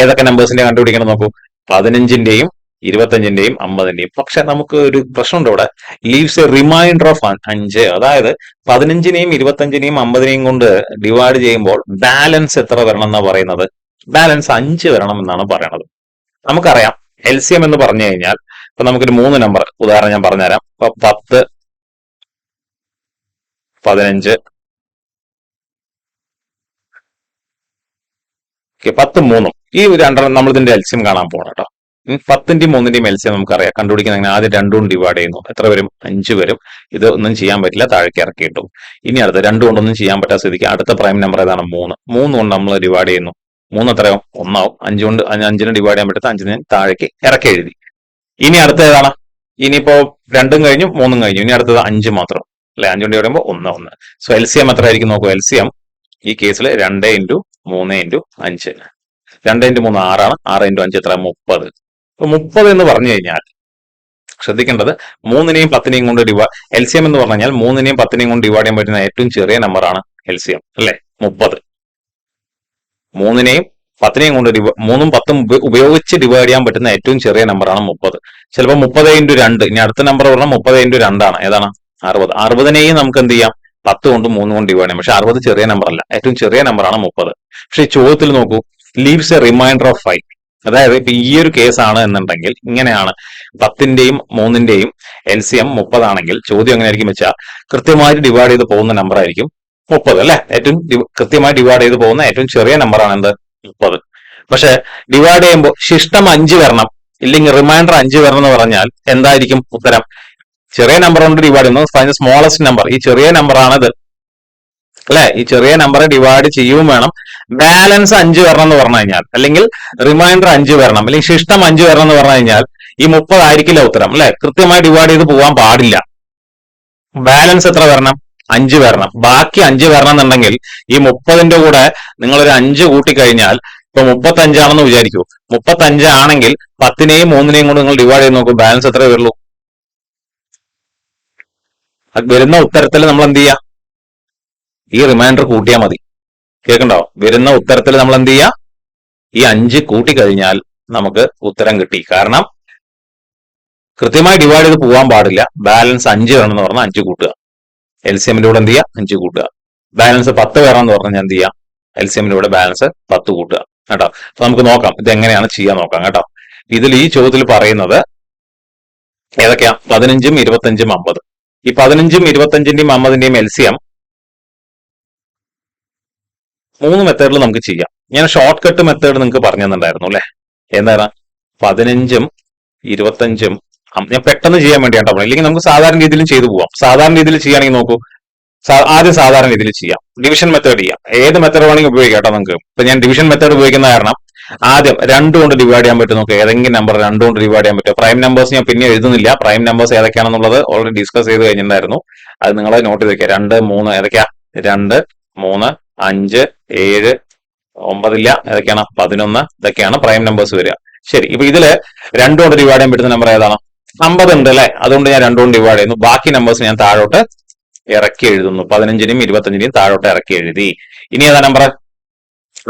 ഏതൊക്കെ നമ്പേഴ്സിന്റെ കണ്ടുപിടിക്കണം നോക്കൂ, 15ന്റെയും 25ന്റെയും 50ന്റെയും. പക്ഷെ നമുക്ക് ഒരു പ്രശ്നമുണ്ട് ഇവിടെ, ലീവ്സ് എ റിമൈൻഡർ ഓഫ് 5. അതായത് 15നെയും 25നെയും 50നെയും കൊണ്ട് ഡിവൈഡ് ചെയ്യുമ്പോൾ ബാലൻസ് എത്ര വരണം എന്നാണ് പറയുന്നത്? ബാലൻസ് 5 വരണം എന്നാണ് പറയുന്നത്. നമുക്കറിയാം LCM എന്ന് പറഞ്ഞു കഴിഞ്ഞാൽ, ഇപ്പൊ നമുക്കൊരു 3 നമ്പർ ഉദാഹരണം ഞാൻ പറഞ്ഞുതരാം. ഇപ്പൊ 10, 15, 10, 3 ഈ രണ്ടെണ്ണം നമ്മൾ ഇതിന്റെ LCM കാണാൻ പോകണം കേട്ടോ. 10ന്റെയും 3ന്റെയും LCM നമുക്കറിയാം. കണ്ടുപിടിക്കുന്ന ആദ്യം 2 ഡിവൈഡ് ചെയ്യുന്നു, എത്ര വരും? 5 വരും. ഇത് ഒന്നും ചെയ്യാൻ പറ്റില്ല, താഴേക്ക് ഇറക്കി കിട്ടും. ഇനി അടുത്ത 2 കൊണ്ടൊന്നും ചെയ്യാൻ പറ്റാത്ത സ്ഥിതിക്ക് അടുത്ത പ്രൈം നമ്പർ ഏതാണ്? 3 കൊണ്ട് നമ്മൾ ഡിവൈഡ് ചെയ്യുന്നു. 3 എത്രയോ? 1 ആവും. 5 കൊണ്ട് 5നെ ഡിവൈഡ് ചെയ്യാൻ പറ്റാത്ത 5നെ താഴേക്ക് ഇറക്കി എഴുതി. ഇനി അടുത്ത ഏതാണ്? ഇനിയിപ്പോ 2ഉം കഴിഞ്ഞു 3ഉം കഴിഞ്ഞു. ഇനി അടുത്തത് 5 മാത്രം അല്ലെ. 5 കൊണ്ട് ഡിവൈഡ് ചെയ്യുമ്പോൾ 1, 1. സോ LCM എത്ര ആയിരിക്കും നോക്കൂ. LCM ഈ കേസിൽ 2 ഇൻറ്റു 3 ഇൻറ്റു 5, 2 ഇൻറ്റു 3 6 ആണ്. 6 ഇൻറ്റു 5 എത്ര? 30. 30 എന്ന് പറഞ്ഞു കഴിഞ്ഞാൽ ശ്രദ്ധിക്കേണ്ടത് 3നെയും 10നെയും കൊണ്ട് LCM എന്ന് പറഞ്ഞു കഴിഞ്ഞാൽ 3നെയും 10നെയും കൊണ്ട് ഡിവൈഡ് ചെയ്യാൻ പറ്റുന്ന ഏറ്റവും ചെറിയ നമ്പറാണ് LCM അല്ലെ, 30. 3നെയും 10നെയും കൊണ്ട് 3ഉം 10ഉം ഉപയോഗിച്ച് ഡിവൈഡ് ചെയ്യാൻ പറ്റുന്ന ഏറ്റവും ചെറിയ നമ്പറാണ് 30. ചിലപ്പോൾ 30 ഇൻറ്റു 2, ഇനി അടുത്ത നമ്പർ പറഞ്ഞാൽ 30 ഇൻറ്റു 2 ആണ്. ഏതാണ്? 60. 60നെയും നമുക്ക് എന്ത് ചെയ്യാം? 10 കൊണ്ടും 3 കൊണ്ട് ഡിവൈഡ് ചെയ്യാം. പക്ഷെ 60 ചെറിയ നമ്പർ അല്ല, ഏറ്റവും ചെറിയ നമ്പറാണ് 30. പക്ഷെ ഈ ചോദ്യത്തിൽ നോക്കൂ, ലീവ്സ് എ റിമൈൻഡർ ഓഫ് 5. അതായത് ഇപ്പൊ ഈ ഒരു കേസാണ് എന്നുണ്ടെങ്കിൽ ഇങ്ങനെയാണ്, 10ന്റെയും 3ന്റെയും LCM 30 ആണെങ്കിൽ ചോദ്യം എങ്ങനെയായിരിക്കും വെച്ചാൽ കൃത്യമായിട്ട് ഡിവൈഡ് ചെയ്ത് പോകുന്ന നമ്പർ ആയിരിക്കും 30 അല്ലെ, ഏറ്റവും കൃത്യമായി ഡിവൈഡ് ചെയ്ത് പോകുന്ന ഏറ്റവും ചെറിയ നമ്പറാണ് എന്ത്, 30. പക്ഷെ ഡിവൈഡ് ചെയ്യുമ്പോൾ ശിഷ്ടം 5 വരണം, ഇല്ലെങ്കിൽ റിമൈൻഡർ 5 വരണം എന്ന് പറഞ്ഞാൽ എന്തായിരിക്കും ഉത്തരം? ചെറിയ നമ്പർ കൊണ്ട് ഡിവൈഡ് ചെയ്യുന്നു, സ്മോളസ്റ്റ് നമ്പർ, ഈ ചെറിയ നമ്പർ ആണത് അല്ലെ. ഈ ചെറിയ നമ്പറെ ഡിവൈഡ് ചെയ്യുകയും വേണം, ബാലൻസ് 5 വരണം എന്ന് പറഞ്ഞു കഴിഞ്ഞാൽ, അല്ലെങ്കിൽ റിമൈൻഡർ 5 വരണം, അല്ലെങ്കിൽ ശിഷ്ടം 5 വരണം എന്ന് പറഞ്ഞു കഴിഞ്ഞാൽ ഈ 30 ആയിരിക്കില്ല ഉത്തരം അല്ലെ. കൃത്യമായി ഡിവൈഡ് ചെയ്ത് പോകാൻ പാടില്ല. ബാലൻസ് എത്ര വരണം? 5 വരണം. ബാക്കി 5 വരണം എന്നുണ്ടെങ്കിൽ ഈ 30ന്റെ കൂടെ നിങ്ങൾ ഒരു 5 കൂട്ടിക്കഴിഞ്ഞാൽ, ഇപ്പൊ 35 ആണെന്ന് വിചാരിക്കൂ, 35 ആണെങ്കിൽ 10നെയും 3നെയും കൊണ്ട് നിങ്ങൾ ഡിവൈഡ് ചെയ്ത് നോക്കൂ, ബാലൻസ് എത്ര വരുള്ളൂ? അത് വരുന്ന ഉത്തരത്തിൽ നമ്മൾ എന്ത് ചെയ്യുക? ഈ റിമൈൻഡർ കൂട്ടിയാൽ മതി. കേൾക്കണ്ടോ? വരുന്ന ഉത്തരത്തിൽ നമ്മൾ എന്ത് ചെയ്യുക? ഈ 5 കൂട്ടിക്കഴിഞ്ഞാൽ നമുക്ക് ഉത്തരം കിട്ടി. കാരണം കൃത്യമായി ഡിവൈഡ് ചെയ്ത് പോകാൻ പാടില്ല. ബാലൻസ് 5 വേണമെന്ന് പറഞ്ഞാൽ 5 കൂട്ടുക, LCMലൂടെ എന്ത് ചെയ്യുക? 5 കൂട്ടുക. ബാലൻസ് 10 വേണമെന്ന് പറഞ്ഞാൽ എന്ത് ചെയ്യാം? LCMലൂടെ ബാലൻസ് 10 കൂട്ടുക കേട്ടോ. അപ്പൊ നമുക്ക് നോക്കാം ഇത് എങ്ങനെയാണ് ചെയ്യാൻ നോക്കാം കേട്ടോ. ഇതിൽ ഈ ചോദ്യത്തിൽ പറയുന്നത് ഏതൊക്കെയാ? 15ഉം 25ഉം 50. ഈ 15ഉം 25ന്റെയും 50ന്റെയും LCM 3 മെത്തേഡിൽ നമുക്ക് ചെയ്യാം. ഞാൻ ഷോർട്ട് കട്ട് മെത്തേഡ് നിങ്ങൾക്ക് പറഞ്ഞു തന്നിട്ടുണ്ടായിരുന്നു അല്ലെ. എന്താണ്? 15ഉം 25ഉം ഞാൻ പെട്ടെന്ന് ചെയ്യാൻ വേണ്ടിയാണ്, ഇല്ലെങ്കിൽ നമുക്ക് സാധാരണ രീതിയിലും ചെയ്തു പോവാം. സാധാരണ രീതിയിൽ ചെയ്യുകയാണെങ്കിൽ നോക്കൂ, ആദ്യം സാധാരണ രീതിയിൽ ചെയ്യാം, ഡിവിഷൻ മെത്തേഡ് ചെയ്യാം. ഏത് മെത്തേഡ് വേണമെങ്കിൽ ഉപയോഗിക്കാം കേട്ടോ നിങ്ങൾക്ക്. ഇപ്പൊ ഞാൻ ഡിവിഷൻ മെത്തേഡ് ഉപയോഗിക്കുന്ന കാരണം ആദ്യം 2 കൊണ്ട് ഡിവൈഡ് ചെയ്യാൻ പറ്റും നോക്കുക, ഏതെങ്കിലും നമ്പർ 2 കൊണ്ട് ഡിവൈഡ് ചെയ്യാൻ പറ്റും. പ്രൈം നമ്പേഴ്സ് ഞാൻ പിന്നെ എഴുതുന്നില്ല, പ്രൈം നമ്പേഴ്സ് ഏതൊക്കെയാണെന്നുള്ളത് ഓൾറെഡി ഡിസ്കസ് ചെയ്ത് കഴിഞ്ഞിട്ടുണ്ടായിരുന്നു. അത് നിങ്ങൾ നോട്ട് ചെയ്ത് വെക്കുക. 2, 3 ഏതൊക്കെയാ? 2, 3, 5, 7, 9 ഇല്ല, ഏതൊക്കെയാണ്? 11. ഇതൊക്കെയാണ് പ്രൈം നമ്പേഴ്സ് വരിക. ശരി, ഇപ്പൊ ഇതില് 2 കൊണ്ട് ഡിവൈഡ് ചെയ്യാൻ പറ്റുന്ന നമ്പർ ഏതാണ്? 50 ഉണ്ട് അല്ലെ. അതുകൊണ്ട് ഞാൻ 2 കൊണ്ട് ഡിവൈഡ് ചെയ്യുന്നു. ബാക്കി നമ്പേഴ്സ് ഞാൻ താഴോട്ട് ഇറക്കി എഴുതുന്നു. 15നെയും 25നെയും താഴോട്ട് ഇറക്കി എഴുതി. ഇനി ഏതാ നമ്പർ?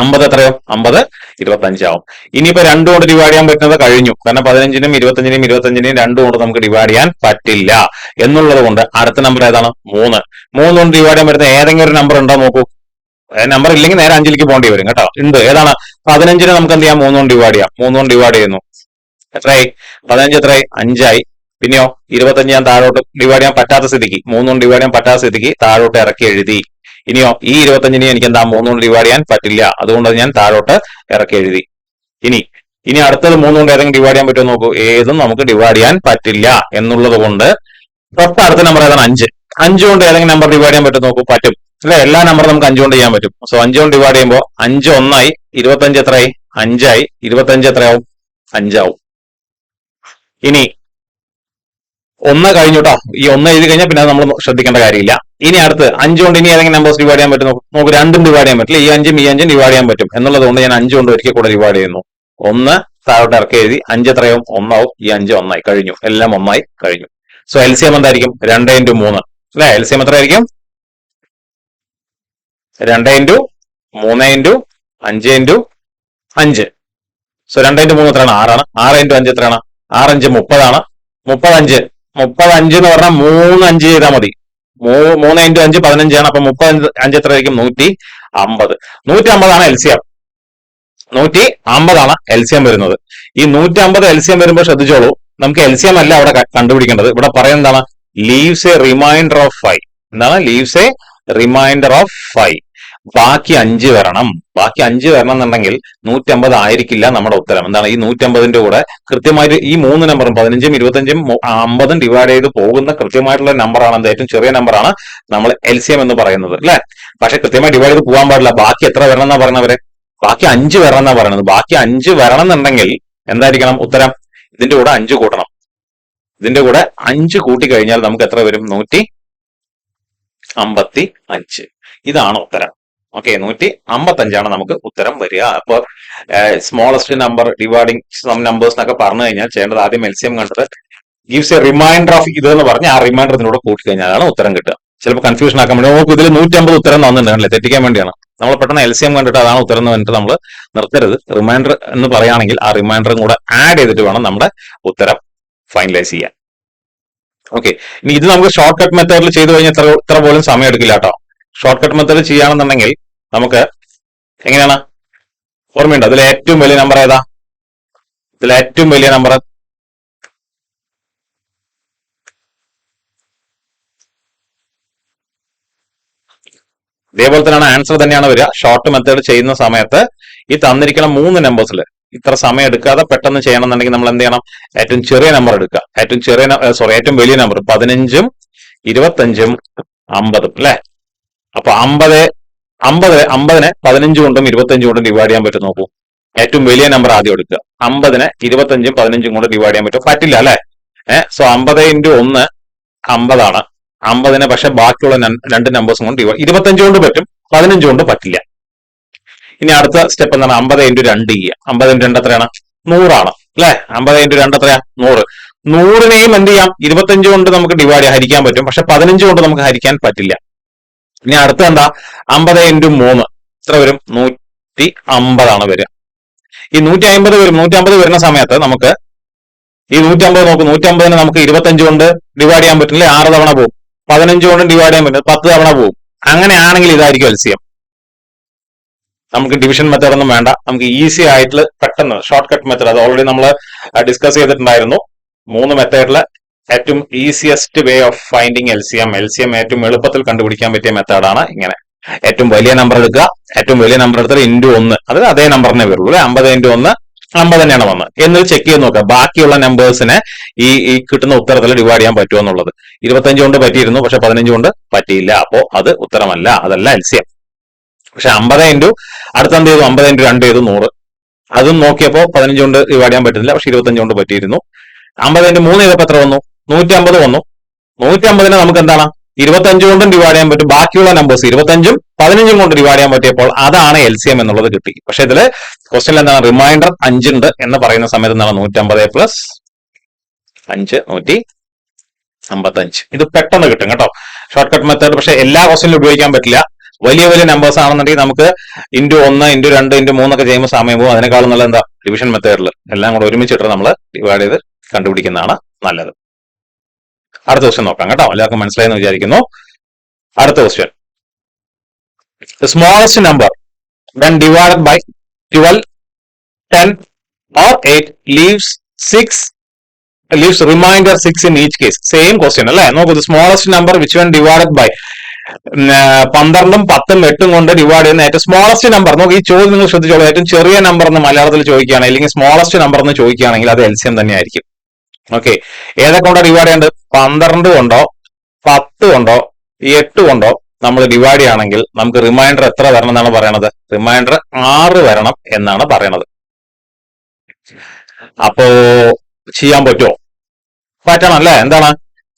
50 എത്രയോ? 50 25 ആവും. ഇനിയിപ്പോ 2 കൊണ്ട് ഡിവൈഡ് ചെയ്യാൻ പറ്റുന്നത് കഴിഞ്ഞു. കാരണം 15നും 25നെയും 2 കൊണ്ട് നമുക്ക് ഡിവൈഡ് ചെയ്യാൻ പറ്റില്ല എന്നുള്ളത് കൊണ്ട് അടുത്ത നമ്പർ ഏതാണ്? 3. 3 കൊണ്ട് ഡിവൈഡ് ചെയ്യാൻ പറ്റുന്ന ഏതെങ്കിലും ഒരു നമ്പർ ഉണ്ടോ നോക്കൂ. നമ്പർ ഇല്ലെങ്കിൽ നേരെ 5ലേക്ക് പോകേണ്ടി വരും കേട്ടോ. ഉണ്ട്, ഏതാണ്? 15നെ നമുക്ക് എന്ത് ചെയ്യാം? 3 കൊണ്ട് ഡിവൈഡ് ചെയ്യാം. 3 കൊണ്ട് ഡിവൈഡ് ചെയ്യുന്നു, എത്രയായി? 15 എത്രയായി? 5 ആയി. പിന്നെയോ 25 ഞാൻ താഴോട്ട് ഡിവൈഡ് ചെയ്യാൻ പറ്റാത്ത സ്ഥിതിക്ക്, 3 കൊണ്ട് ഡിവൈഡ് ചെയ്യാൻ പറ്റാത്ത സ്ഥിതിക്ക് താഴോട്ട് ഇറക്കി എഴുതി. ഇനിയോ ഈ 25നെ എനിക്ക് എന്താ 3 കൊണ്ട് ഡിവൈഡ് ചെയ്യാൻ പറ്റില്ല, അതുകൊണ്ട് ഞാൻ താഴോട്ട് ഇറക്കി എഴുതി. ഇനി അടുത്തത് 3 കൊണ്ട് ഏതെങ്കിലും ഡിവൈഡ് ചെയ്യാൻ പറ്റുമോ നോക്കൂ. ഏതും നമുക്ക് ഡിവൈഡ് ചെയ്യാൻ പറ്റില്ല എന്നുള്ളത് കൊണ്ട് തൊട്ടടുത്ത നമ്പർ ഏതാണ്? 5. 5 കൊണ്ട് ഏതെങ്കിലും നമ്പർ ഡിവൈഡ് ചെയ്യാൻ പറ്റും നോക്കൂ. പറ്റും അല്ലെ. എല്ലാ നമ്പറും നമുക്ക് 5 കൊണ്ട് ചെയ്യാൻ പറ്റും. സോ 5 കൊണ്ട് ഡിവൈഡ് ചെയ്യുമ്പോൾ 5 1 ആയി, 25 എത്രയായി? 5 ആയി. 25 എത്രയാവും? 5 ആവും. ഇനി 1 കഴിഞ്ഞു കേട്ടോ. ഈ 1 എഴുതി കഴിഞ്ഞാൽ പിന്നെ നമ്മൾ ശ്രദ്ധിക്കേണ്ട കാര്യമില്ല. ഇനി അടുത്ത് 5 കൊണ്ട് ഇനി ഏതെങ്കിലും നമ്പേഴ്സ് ഡിവൈഡ് ചെയ്യാൻ പറ്റും നമുക്ക്. 2ഉം ഡിവൈഡ് ചെയ്യാൻ പറ്റില്ല. ഈ 5ഉം ഈ 5ഉം ഡിവൈഡ് ചെയ്യാൻ പറ്റും എന്നുള്ളത് കൊണ്ട് ഞാൻ 5 കൊണ്ട് ഒരിക്കൽ കൂടെ ഡിവൈഡ് ചെയ്യുന്നു. 1 താഴോട്ട് ഇറക്കി എഴുതി. 5 എത്രയാവും? 1 ആവും. ഈ 5 1 ആയി. കഴിഞ്ഞു, എല്ലാം 1 ആയി കഴിഞ്ഞു. സോ LCM എന്തായിരിക്കും? 2 × 3 അല്ലെ. LCM എത്രയായിരിക്കും? 2 × 3 × 5 × 5. സോ 2 × 3 എത്രയാണ്? 6 ആണ്. 6 × 5 എത്രയാണ്? 6 × 5 30 ആണ്. 35 എന്ന് പറഞ്ഞാൽ 3 5 ചെയ്താൽ മതി. 3 × 5 15 ആണ്. അപ്പൊ 35 എത്രയായിരിക്കും? 150. 150 ആണ് LCM. 150 ആണ് LCM വരുന്നത്. ഈ 150 LCM വരുമ്പോൾ ശ്രദ്ധിച്ചോളൂ, നമുക്ക് LCM അല്ല അവിടെ കണ്ടുപിടിക്കേണ്ടത്. ഇവിടെ പറയുന്നത് എന്താണ്? Leaves a remainder of 5. എന്താണ്? Leaves a remainder of 5. ബാക്കി 5 വരണം. ബാക്കി 5 വരണം എന്നുണ്ടെങ്കിൽ 150 ആയിരിക്കില്ല നമ്മുടെ ഉത്തരം. എന്താണ്? ഈ 150ന്റെ കൂടെ കൃത്യമായിട്ട് ഈ 3 നമ്പറും 15ഉം 25ഉം 50ഉം ഡിവൈഡ് ചെയ്ത് പോകുന്ന കൃത്യമായിട്ടുള്ള നമ്പറാണ് എന്ത്? ഏറ്റവും ചെറിയ നമ്പറാണ് നമ്മൾ LCM എന്ന് പറയുന്നത് അല്ലെ. പക്ഷെ കൃത്യമായി ഡിവൈഡ് ചെയ്ത് പോകാൻ പാടില്ല. ബാക്കി എത്ര വരണം എന്നാ പറയുന്നവരെ? ബാക്കി 5 വരണം എന്നാ പറയുന്നത്. ബാക്കി 5 വരണം എന്നുണ്ടെങ്കിൽ എന്തായിരിക്കണം ഉത്തരം? ഇതിന്റെ കൂടെ 5 കൂട്ടണം. ഇതിന്റെ കൂടെ 5 കൂട്ടി കഴിഞ്ഞാൽ നമുക്ക് എത്ര വരും? 155. ഇതാണ് ഉത്തരം. ഓക്കെ, 155 നമുക്ക് ഉത്തരം വരിക. അപ്പൊ smallest number dividing some numbers എന്നൊക്കെ പറഞ്ഞു കഴിഞ്ഞാൽ ചെയ്യേണ്ടത് ആദ്യം LCM കണ്ടത് ഗീവ്സ് എ റിമൈൻഡർ ഓഫ് ഇത് എന്ന് പറഞ്ഞ് ആ റിമൈൻഡർ ഇതിനോട് കൂട്ടി കഴിഞ്ഞാലാണ് ഉത്തരം കിട്ടുക. ചിലപ്പോൾ കൺഫ്യൂഷൻ ആക്കാൻ വേണ്ടി നമുക്ക് ഇതിൽ 150 ഉത്തരം തന്നിട്ടുണ്ടല്ലേ, തെറ്റിക്കാൻ വേണ്ടിയാണ്. നമ്മൾ പെട്ടെന്ന് LCM കണ്ടിട്ട് അതാണ് ഉത്തരം എന്ന് പറഞ്ഞിട്ട് നമ്മൾ നിർത്തരുത്. റിമൈൻഡർ എന്ന് പറയുകയാണെങ്കിൽ ആ റിമൈൻഡറും കൂടെ ആഡ് ചെയ്തിട്ട് വേണം നമ്മുടെ ഉത്തരം ഫൈനലൈസ് ചെയ്യാൻ. ഓക്കെ, ഇനി ഇത് നമുക്ക് ഷോർട്ട് കട്ട് മെത്തേഡിൽ ചെയ്തു കഴിഞ്ഞാൽ ഇത്ര പോലും സമയം എടുക്കില്ല കേട്ടോ. ഷോർട്ട് കട്ട് മെത്തേഡ് ചെയ്യുകയാണെന്നുണ്ടെങ്കിൽ നമുക്ക് എങ്ങനെയാണ്? ഓർമ്മയുണ്ടോ? അതിൽ ഏറ്റവും വലിയ നമ്പർ ഏതാ? ഇതിൽ ഏറ്റവും വലിയ നമ്പർ ഇതേപോലെ തന്നെയാണ് ആൻസർ തന്നെയാണ് വരിക. ഷോർട്ട് മെത്തേഡ് ചെയ്യുന്ന സമയത്ത് ഈ തന്നിരിക്കുന്ന 3 നമ്പേഴ്സിൽ ഇത്ര സമയം എടുക്കാതെ പെട്ടെന്ന് ചെയ്യണമെന്നുണ്ടെങ്കിൽ നമ്മൾ എന്ത് ചെയ്യണം? ഏറ്റവും ചെറിയ നമ്പർ എടുക്കുക. ഏറ്റവും വലിയ നമ്പർ 15ഉം 25ഉം 50ഉം അല്ലെ. അപ്പൊ 50നെ 15 കൊണ്ടും 25 കൊണ്ടും ഡിവൈഡ് ചെയ്യാൻ പറ്റും. നോക്കൂ, ഏറ്റവും വലിയ നമ്പർ ആദ്യം എടുക്കുക. 50നെ 25ഉം 15ഉം കൊണ്ട് ഡിവൈഡ് ചെയ്യാൻ പറ്റും? പറ്റില്ല അല്ലെ. സോ 50 × 1 50 ആണ്. 50നെ പക്ഷെ ബാക്കിയുള്ള 2 നമ്പേഴ്സും കൊണ്ട് 25 കൊണ്ട് പറ്റും, 15 കൊണ്ട് പറ്റില്ല. ഇനി അടുത്ത സ്റ്റെപ്പ് എന്താണ്? 50 × 2 ചെയ്യുക. 50 × 2 എത്രയാണ്? 100 ആണ് അല്ലെ. 50 × 2 എത്രയാ? 100. 100നെയും എന്ത് ചെയ്യാം? 25 കൊണ്ട് നമുക്ക് ഹരിക്കാൻ പറ്റും, പക്ഷെ 15 കൊണ്ട് നമുക്ക് ഹരിക്കാൻ പറ്റില്ല. ഇനി അടുത്ത എന്താ? 50 × 3 എത്ര വരും? 150 ആണ് വരിക. ഈ 150 വരും. 150 വരുന്ന സമയത്ത് നമുക്ക് ഈ 150 നോക്കും. 150നെ നമുക്ക് 25 കൊണ്ട് ഡിവൈഡ് ചെയ്യാൻ പറ്റില്ല, 6 തവണ പോകും. 15 കൊണ്ട് ഡിവൈഡ് ചെയ്യാൻ പറ്റില്ല, 10 തവണ പോകും. അങ്ങനെയാണെങ്കിൽ ഇതായിരിക്കും എൽസിഎം. നമുക്ക് ഡിവിഷൻ മെത്തേഡ് ഒന്നും വേണ്ട. നമുക്ക് ഈസി ആയിട്ടുള്ള പെട്ടെന്ന് ഷോർട്ട് കട്ട് മെത്തേഡ്, അത് ഓൾറെഡി നമ്മൾ ഡിസ്കസ് ചെയ്തിട്ടുണ്ടായിരുന്നു. 3 മെത്തേഡില് ഏറ്റവും easiest way of finding LCM ഏറ്റവും എളുപ്പത്തിൽ കണ്ടുപിടിക്കാൻ പറ്റിയ മെത്തേഡാണ് ഇങ്ങനെ. ഏറ്റവും വലിയ നമ്പർ എടുക്കുക. ഏറ്റവും വലിയ നമ്പർ എടുത്താൽ × 1, അത് അതേ നമ്പറിനെ വരുള്ളൂ അല്ലെ. 50 × 1 50 തന്നെയാണ് വന്നത് എന്ന് ചെക്ക് ചെയ്ത് നോക്കുക. ബാക്കിയുള്ള നമ്പേഴ്സിനെ ഈ കിട്ടുന്ന ഉത്തരത്തിൽ ഡിവൈഡ് ചെയ്യാൻ പറ്റുമോ എന്നുള്ളത്. 25 കൊണ്ട് പറ്റിയിരുന്നു, പക്ഷെ 15 കൊണ്ട് പറ്റിയില്ല. അപ്പോ അത് ഉത്തരമല്ല, അതല്ല എൽസിഎം. പക്ഷെ 50 അടുത്ത എന്ത് ചെയ്തു? 50 × 2 ചെയ്തു 100. അതും നോക്കിയപ്പോ 15 കൊണ്ട് ഡിവൈഡ് ചെയ്യാൻ പറ്റുന്നില്ല, പക്ഷെ 25 കൊണ്ട് പറ്റിയിരുന്നു. 50 × 3 ചെയ്തപ്പോ എത്ര വന്നു? 150 വന്നു. 150നെ നമുക്ക് എന്താണ്? 25 കൊണ്ടും ഡിവൈഡ് ചെയ്യാൻ പറ്റും. ബാക്കിയുള്ള നമ്പേഴ്സ് 25ഉം 15ഉം കൊണ്ട് ഡിവൈഡ് ചെയ്യാൻ പറ്റിയപ്പോൾ അതാണ് എൽസിഎം എന്നുള്ളത് കിട്ടി. പക്ഷെ ഇതില് ക്വസ്റ്റ്യൻ എന്താണ്? റിമൈൻഡർ 5 ഉണ്ട് എന്ന് പറയുന്ന സമയത്ത് എന്താണ്? 150 + 5 155. ഇത് പെട്ടെന്ന് കിട്ടും കേട്ടോ, ഷോർട്ട് കട്ട് മെത്തേഡ്. പക്ഷെ എല്ലാ ക്വസ്റ്റ്യനിലും ഉപയോഗിക്കാൻ പറ്റില്ല. വലിയ നമ്പേഴ്സ് ആണെന്നുണ്ടെങ്കിൽ നമുക്ക് × 1 × 2 × 3 ഒക്കെ ചെയ്യുമ്പോൾ സമയം പോകും. അതിനേക്കാളും നല്ല എന്താ? ഡിവിഷൻ മെത്തേഡിൽ എല്ലാം കൂടെ ഒരുമിച്ചിട്ട് നമ്മൾ ഡിവൈഡ് ചെയ്ത് കണ്ടുപിടിക്കുന്നതാണ് നല്ലത്. അടുത്ത ക്വസ്റ്റ്യൻ നോക്കാം കേട്ടോ. എല്ലാവർക്കും മനസ്സിലായെന്ന് വിചാരിക്കുന്നു. അടുത്ത question, smallest number when divided by 12, 10 or 8 leaves remainder 6 in each case. Same question അല്ലെ. നോക്കൂ, smallest number which when divided by 12ഉം 10ഉം 8ഉം കൊണ്ട് ഡിവൈഡ് ചെയ്യുന്ന ഏറ്റവും സ്മോളസ്റ്റ് നമ്പർ. നോക്ക്, ഈ ചോദ്യം നിങ്ങൾ ശ്രദ്ധിച്ചോളൂ. ഏറ്റവും ചെറിയ നമ്പർ എന്ന് മലയാളത്തിൽ ചോദിക്കുകയാണെങ്കിൽ, അല്ലെങ്കിൽ സ്മോളസ്റ്റ് നമ്പർ എന്ന് ചോദിക്കുകയാണെങ്കിൽ അത് എൽസിഎം തന്നെ ആയിരിക്കും. ഓക്കെ, ഏതൊക്കെ കൊണ്ടോ ഡിവൈഡ് ചെയ്യേണ്ടത്? 12 കൊണ്ടോ 10 കൊണ്ടോ 8 കൊണ്ടോ നമ്മൾ ഡിവൈഡ് ചെയ്യുകയാണെങ്കിൽ നമുക്ക് റിമൈൻഡർ എത്ര വരണം എന്നാണ് പറയണത്? റിമൈൻഡർ 6 വരണം എന്നാണ് പറയണത്. അപ്പോ ചെയ്യാൻ പറ്റുമോ? പറ്റണം അല്ലെ. എന്താണ്?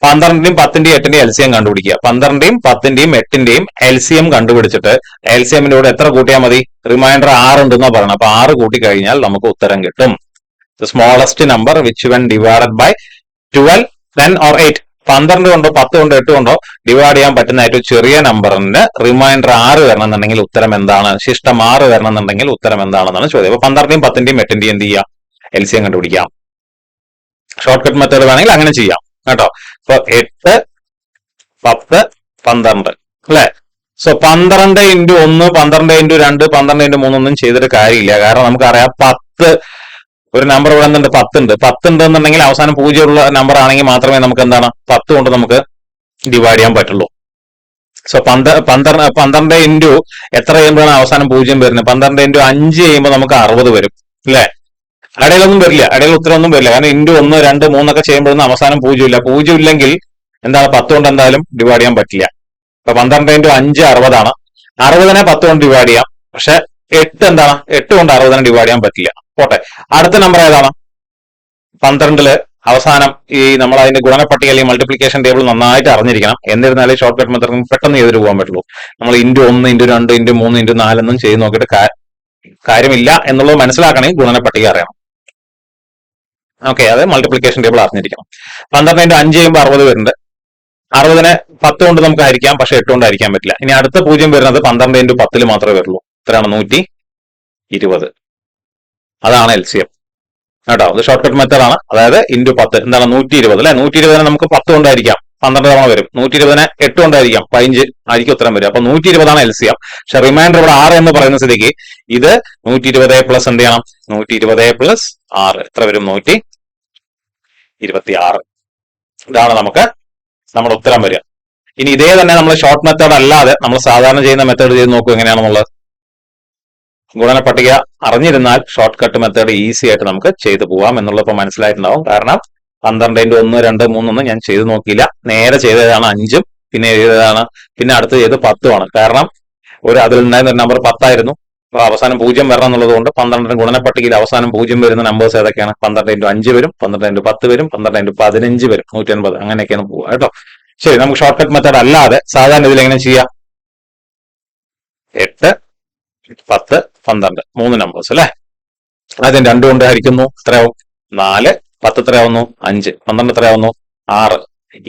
12ന്റെയും 10ന്റെയും 8ന്റെയും എൽസിഎം കണ്ടുപിടിക്കുക. 12ന്റെയും 10ന്റെയും 8ന്റെയും എൽസിഎം കണ്ടുപിടിച്ചിട്ട് എൽസിഎമ്മിന്റെ കൂടെ എത്ര കൂട്ടിയാൽ മതി? റിമൈൻഡർ 6 ഉണ്ടെന്നാ പറയണം. അപ്പൊ 6 കൂട്ടി കഴിഞ്ഞാൽ നമുക്ക് ഉത്തരം കിട്ടും. The smallest number which when divided by 12, 10 or 8, 12 കൊണ്ടോ 10 കൊണ്ടോ 8 കൊണ്ടോ ഡിവൈഡ് ചെയ്യാൻ പറ്റുന്ന ഏറ്റവും ചെറിയ നമ്പറിന് റിമൈൻഡർ 6 വരണം എന്നുണ്ടെങ്കിൽ ഉത്തരം എന്താണ്? ശിഷ്ടം 6 വരണം എന്നുണ്ടെങ്കിൽ ഉത്തരം എന്താണെന്നാണ് ചോദ്യം. അപ്പൊ 12ന്റെയും 10ന്റെയും 8ന്റെയും എന്ത് ചെയ്യാം? എൽസിഎം കണ്ടുപിടിക്കാം. ഷോർട്ട് കട്ട് മെത്തേഡ് വേണമെങ്കിൽ അങ്ങനെ ചെയ്യാം കേട്ടോ. ഇപ്പൊ 8, 10, 12 അല്ലെ. സോ 12 × 1, 12 × 2, 12 × 3 ഒന്നും ചെയ്തിട്ട് കാര്യമില്ല. കാരണം നമുക്കറിയാം 10 ഒരു നമ്പർ ഇവിടെ എന്തുണ്ട്? 10 ഉണ്ട്. 10 ഉണ്ടെന്നുണ്ടെങ്കിൽ അവസാനം 0 ഉള്ള നമ്പർ ആണെങ്കിൽ മാത്രമേ നമുക്ക് എന്താണ്? 10 കൊണ്ട് നമുക്ക് ഡിവൈഡ് ചെയ്യാൻ പറ്റുള്ളൂ. സോ 12 × എത്ര ചെയ്യുമ്പോഴാണ് അവസാനം 0 വരുന്നത്? 12 × 5 ചെയ്യുമ്പോൾ നമുക്ക് 60 വരും അല്ലെ. ഇടയിലൊന്നും വരില്ല, ഇടയിൽ ഉത്തരം ഒന്നും വരില്ല. കാരണം × 1, 2, 3 ഒക്കെ ചെയ്യുമ്പോഴൊന്നും അവസാനം 0 ഇല്ല. 0 ഇല്ലെങ്കിൽ എന്താണ്? 10 കൊണ്ട് എന്തായാലും ഡിവൈഡ് ചെയ്യാൻ പറ്റില്ല. അപ്പൊ 12 × 5 60 ആണ്. 60നെ 10 കൊണ്ട് ഡിവൈഡ് ചെയ്യാം. പക്ഷെ 8 എന്താണ്? 8 കൊണ്ട് 60നെ ഡിവൈഡ് ചെയ്യാൻ പറ്റില്ല. പോട്ടെ, അടുത്ത നമ്പർ ഏതാണ്? 12ല് അവസാനം ഈ നമ്മൾ അതിന്റെ ഗുണനപ്പട്ടിക അല്ലെങ്കിൽ മൾട്ടിപ്ലിക്കേഷൻ ടേബിൾ നന്നായിട്ട് അറിഞ്ഞിരിക്കണം. എന്നിരുന്നാലേ ഷോർട്ട് കട്ട് മെത്തേഡ് പെട്ടെന്ന് ചെയ്തിട്ട് പോകാൻ പറ്റുള്ളൂ. നമ്മൾ × 1, × 2, × 3, × 4 എന്നും ചെയ്ത് നോക്കിയിട്ട് കാര്യമില്ല എന്നുള്ളത് മനസ്സിലാക്കണമെങ്കിൽ ഗുണനപ്പട്ടിക അറിയണം. ഓക്കെ, അത് മൾട്ടിപ്ലിക്കേഷൻ ടേബിൾ അറിഞ്ഞിരിക്കണം. 12 × 5 ചെയ്യുമ്പോൾ 60 വരുന്നുണ്ട്. 60നെ 10 കൊണ്ട് നമുക്ക് ഹരിക്കാം, പക്ഷെ 8 കൊണ്ട് ഹരിക്കാൻ പറ്റില്ല. ഇനി അടുത്ത 0 വരുന്നത് 12 × 10 മാത്രമേ വരുള്ളൂ. എത്രയാണ്? 120. അതാണ് എൽസിഎം കേട്ടോ. ഇത് ഷോർട്ട് കട്ട് മെത്തേഡ് ആണ്. അതായത് × 10 എന്താണ്? 120 അല്ലെ. 120നെ നമുക്ക് 10 കൊണ്ടായിരിക്കാം, 12 തവണ വരും. 120നെ 8 കൊണ്ടായിരിക്കാം, 15 ആയിരിക്കും ഉത്തരം വരും. അപ്പൊ 120 ആണ് എൽസിഎം. പക്ഷെ റിമൈൻഡർ ഇവിടെ 6 എന്ന് പറയുന്ന സ്ഥിതിക്ക് ഇത് 120 പ്ലസ് എന്ത് ചെയ്യണം? 120 പ്ലസ് 6 എത്ര വരും? 126. ഇതാണ് നമുക്ക് നമ്മുടെ ഉത്തരം വരിക. ഇനി ഇതേ തന്നെ നമ്മൾ ഷോർട്ട് മെത്തേഡ് അല്ലാതെ നമ്മൾ സാധാരണ ചെയ്യുന്ന മെത്തേഡ് ചെയ്ത് നോക്കൂ എങ്ങനെയാണെന്നുള്ളത്. ഗുണന പട്ടിക അറിഞ്ഞിരുന്നാൽ ഷോർട്ട് കട്ട് മെത്തേഡ് ഈസി ആയിട്ട് നമുക്ക് ചെയ്തു പോവാം എന്നുള്ളത് ഇപ്പൊ മനസ്സിലായിട്ടുണ്ടാവും. കാരണം 12 × 1 2 3 ഞാൻ ചെയ്തു നോക്കിയില്ല. നേരെ ചെയ്തതാണ് 5ഉം പിന്നെ ചെയ്തതാണ് പിന്നെ അടുത്ത് ചെയ്ത് 10ഉമാണ്. കാരണം അതിലുണ്ടായിരുന്ന ഒരു നമ്പർ 10 ആയിരുന്നു. അപ്പൊ അവസാനം 0 വരണം എന്നുള്ളത് കൊണ്ട് 12 ഗുണന പട്ടികയിൽ അവസാനം 0 വരുന്ന നമ്പേഴ്സ് ഏതൊക്കെയാണ്? 12 × 5 വരും, 12 × 10 വരും, 12 × 15 വരും, 180. അങ്ങനെയൊക്കെയാണ് പോവുക കേട്ടോ. ശരി, നമുക്ക് ഷോർട്ട് കട്ട് മെത്തേഡ് അല്ലാതെ സാധാരണ ഇതിൽ എങ്ങനെ ചെയ്യാം? 8, 10, 12 3 നമ്പേഴ്സ് അല്ലെ. ആദ്യം 2 കൊണ്ട് ഹരിക്കുന്നു, എത്രയാവും? 4. 10 എത്രയാവുന്നു? 5. 12 എത്രയാവുന്നു? 6.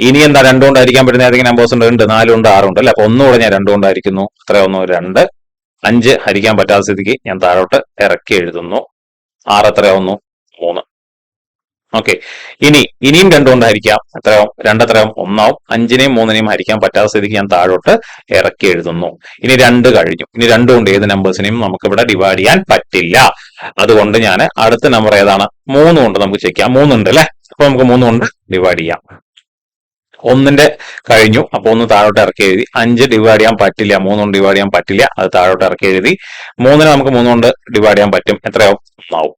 ഇനി എന്താ 2 കൊണ്ട് ഹരിക്കാൻ പറ്റുന്ന ഏതെങ്കിലും നമ്പേഴ്സ് ഉണ്ട്? 4 ഉണ്ട്, 6 ഉണ്ട് അല്ലെ. അപ്പൊ ഒന്നുകൂടെ ഞാൻ 2 കൊണ്ട് ഹരിക്കുന്നു, എത്രയാവുന്നു? 2. 5 ഹരിക്കാൻ പറ്റാത്ത സ്ഥിതിക്ക് ഞാൻ താഴോട്ട് ഇറക്കി എഴുതുന്നു. 6 എത്രയാവുന്നു? 3. ഓക്കെ, ഇനിയും 2 കൊണ്ട് ഹരിക്കാം, എത്രയാവും? 2 എത്രയാവും? 1 ആവും. 5നെയും 3നെയും ഹരിക്കാൻ പറ്റാത്ത സ്ഥിതിക്ക് ഞാൻ താഴോട്ട് ഇറക്കി എഴുതുന്നു. ഇനി 2 കഴിഞ്ഞു. ഇനി 2 കൊണ്ട് ഏത് നമ്പേഴ്സിനെയും നമുക്ക് ഇവിടെ ഡിവൈഡ് ചെയ്യാൻ പറ്റില്ല. അതുകൊണ്ട് ഞാൻ അടുത്ത നമ്പർ ഏതാണ്? 3 കൊണ്ട് നമുക്ക് ചെക്ക് ചെയ്യാം. 3 ഉണ്ട് അല്ലെ. അപ്പൊ നമുക്ക് 3 കൊണ്ട് ഡിവൈഡ് ചെയ്യാം. 1ന്റെ കഴിഞ്ഞു, അപ്പൊ 1 താഴോട്ട് ഇറക്കി എഴുതി. 5 ഡിവൈഡ് ചെയ്യാൻ പറ്റില്ല, 3 കൊണ്ട് ഡിവൈഡ് ചെയ്യാൻ പറ്റില്ല, അത് താഴോട്ട് ഇറക്കി എഴുതി. 3നെ നമുക്ക് 3 കൊണ്ട് ഡിവൈഡ് ചെയ്യാൻ പറ്റും, എത്രയാവും? 1 ആവും.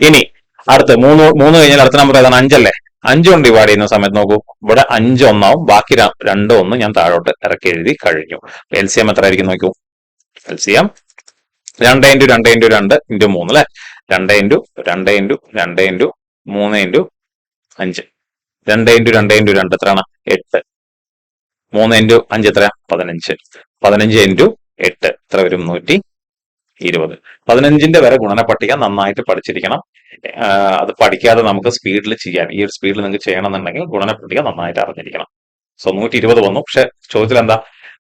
ഇനി അടുത്ത് 3 കഴിഞ്ഞാൽ അടുത്ത നമ്പർ ഏതാണ്? 5 അല്ലേ. 5 കൊണ്ട് ഡിവൈഡ് ചെയ്യുന്ന സമയത്ത് നോക്കൂ, ഇവിടെ 5 1 ആവും, ബാക്കി 2 1 ഞാൻ താഴോട്ട് ഇറക്കി എഴുതി കഴിഞ്ഞു. LCM എത്ര ആയിരിക്കും നോക്കൂ? LCM 2 × 2 × 2 × 3 അല്ലെ. 2 × 2 × 2 × 3 × 5. 2 × 2 × 2 എത്രയാണ്? 8. 3 × 5 എത്രയാ? 15. 15 × 8 എത്ര വരും? 120. 15ന്റെ വരെ ഗുണന പട്ടിക നന്നായിട്ട് പഠിച്ചിരിക്കണം. അത് പഠിക്കാതെ നമുക്ക് സ്പീഡിൽ ചെയ്യാൻ, ഈ ഒരു സ്പീഡിൽ നിങ്ങൾക്ക് ചെയ്യണമെന്നുണ്ടെങ്കിൽ ഗുണന പട്ടിക നന്നായിട്ട് അറിഞ്ഞിരിക്കണം. സോ 120 വന്നു. പക്ഷെ ചോദ്യത്തിൽ എന്താ?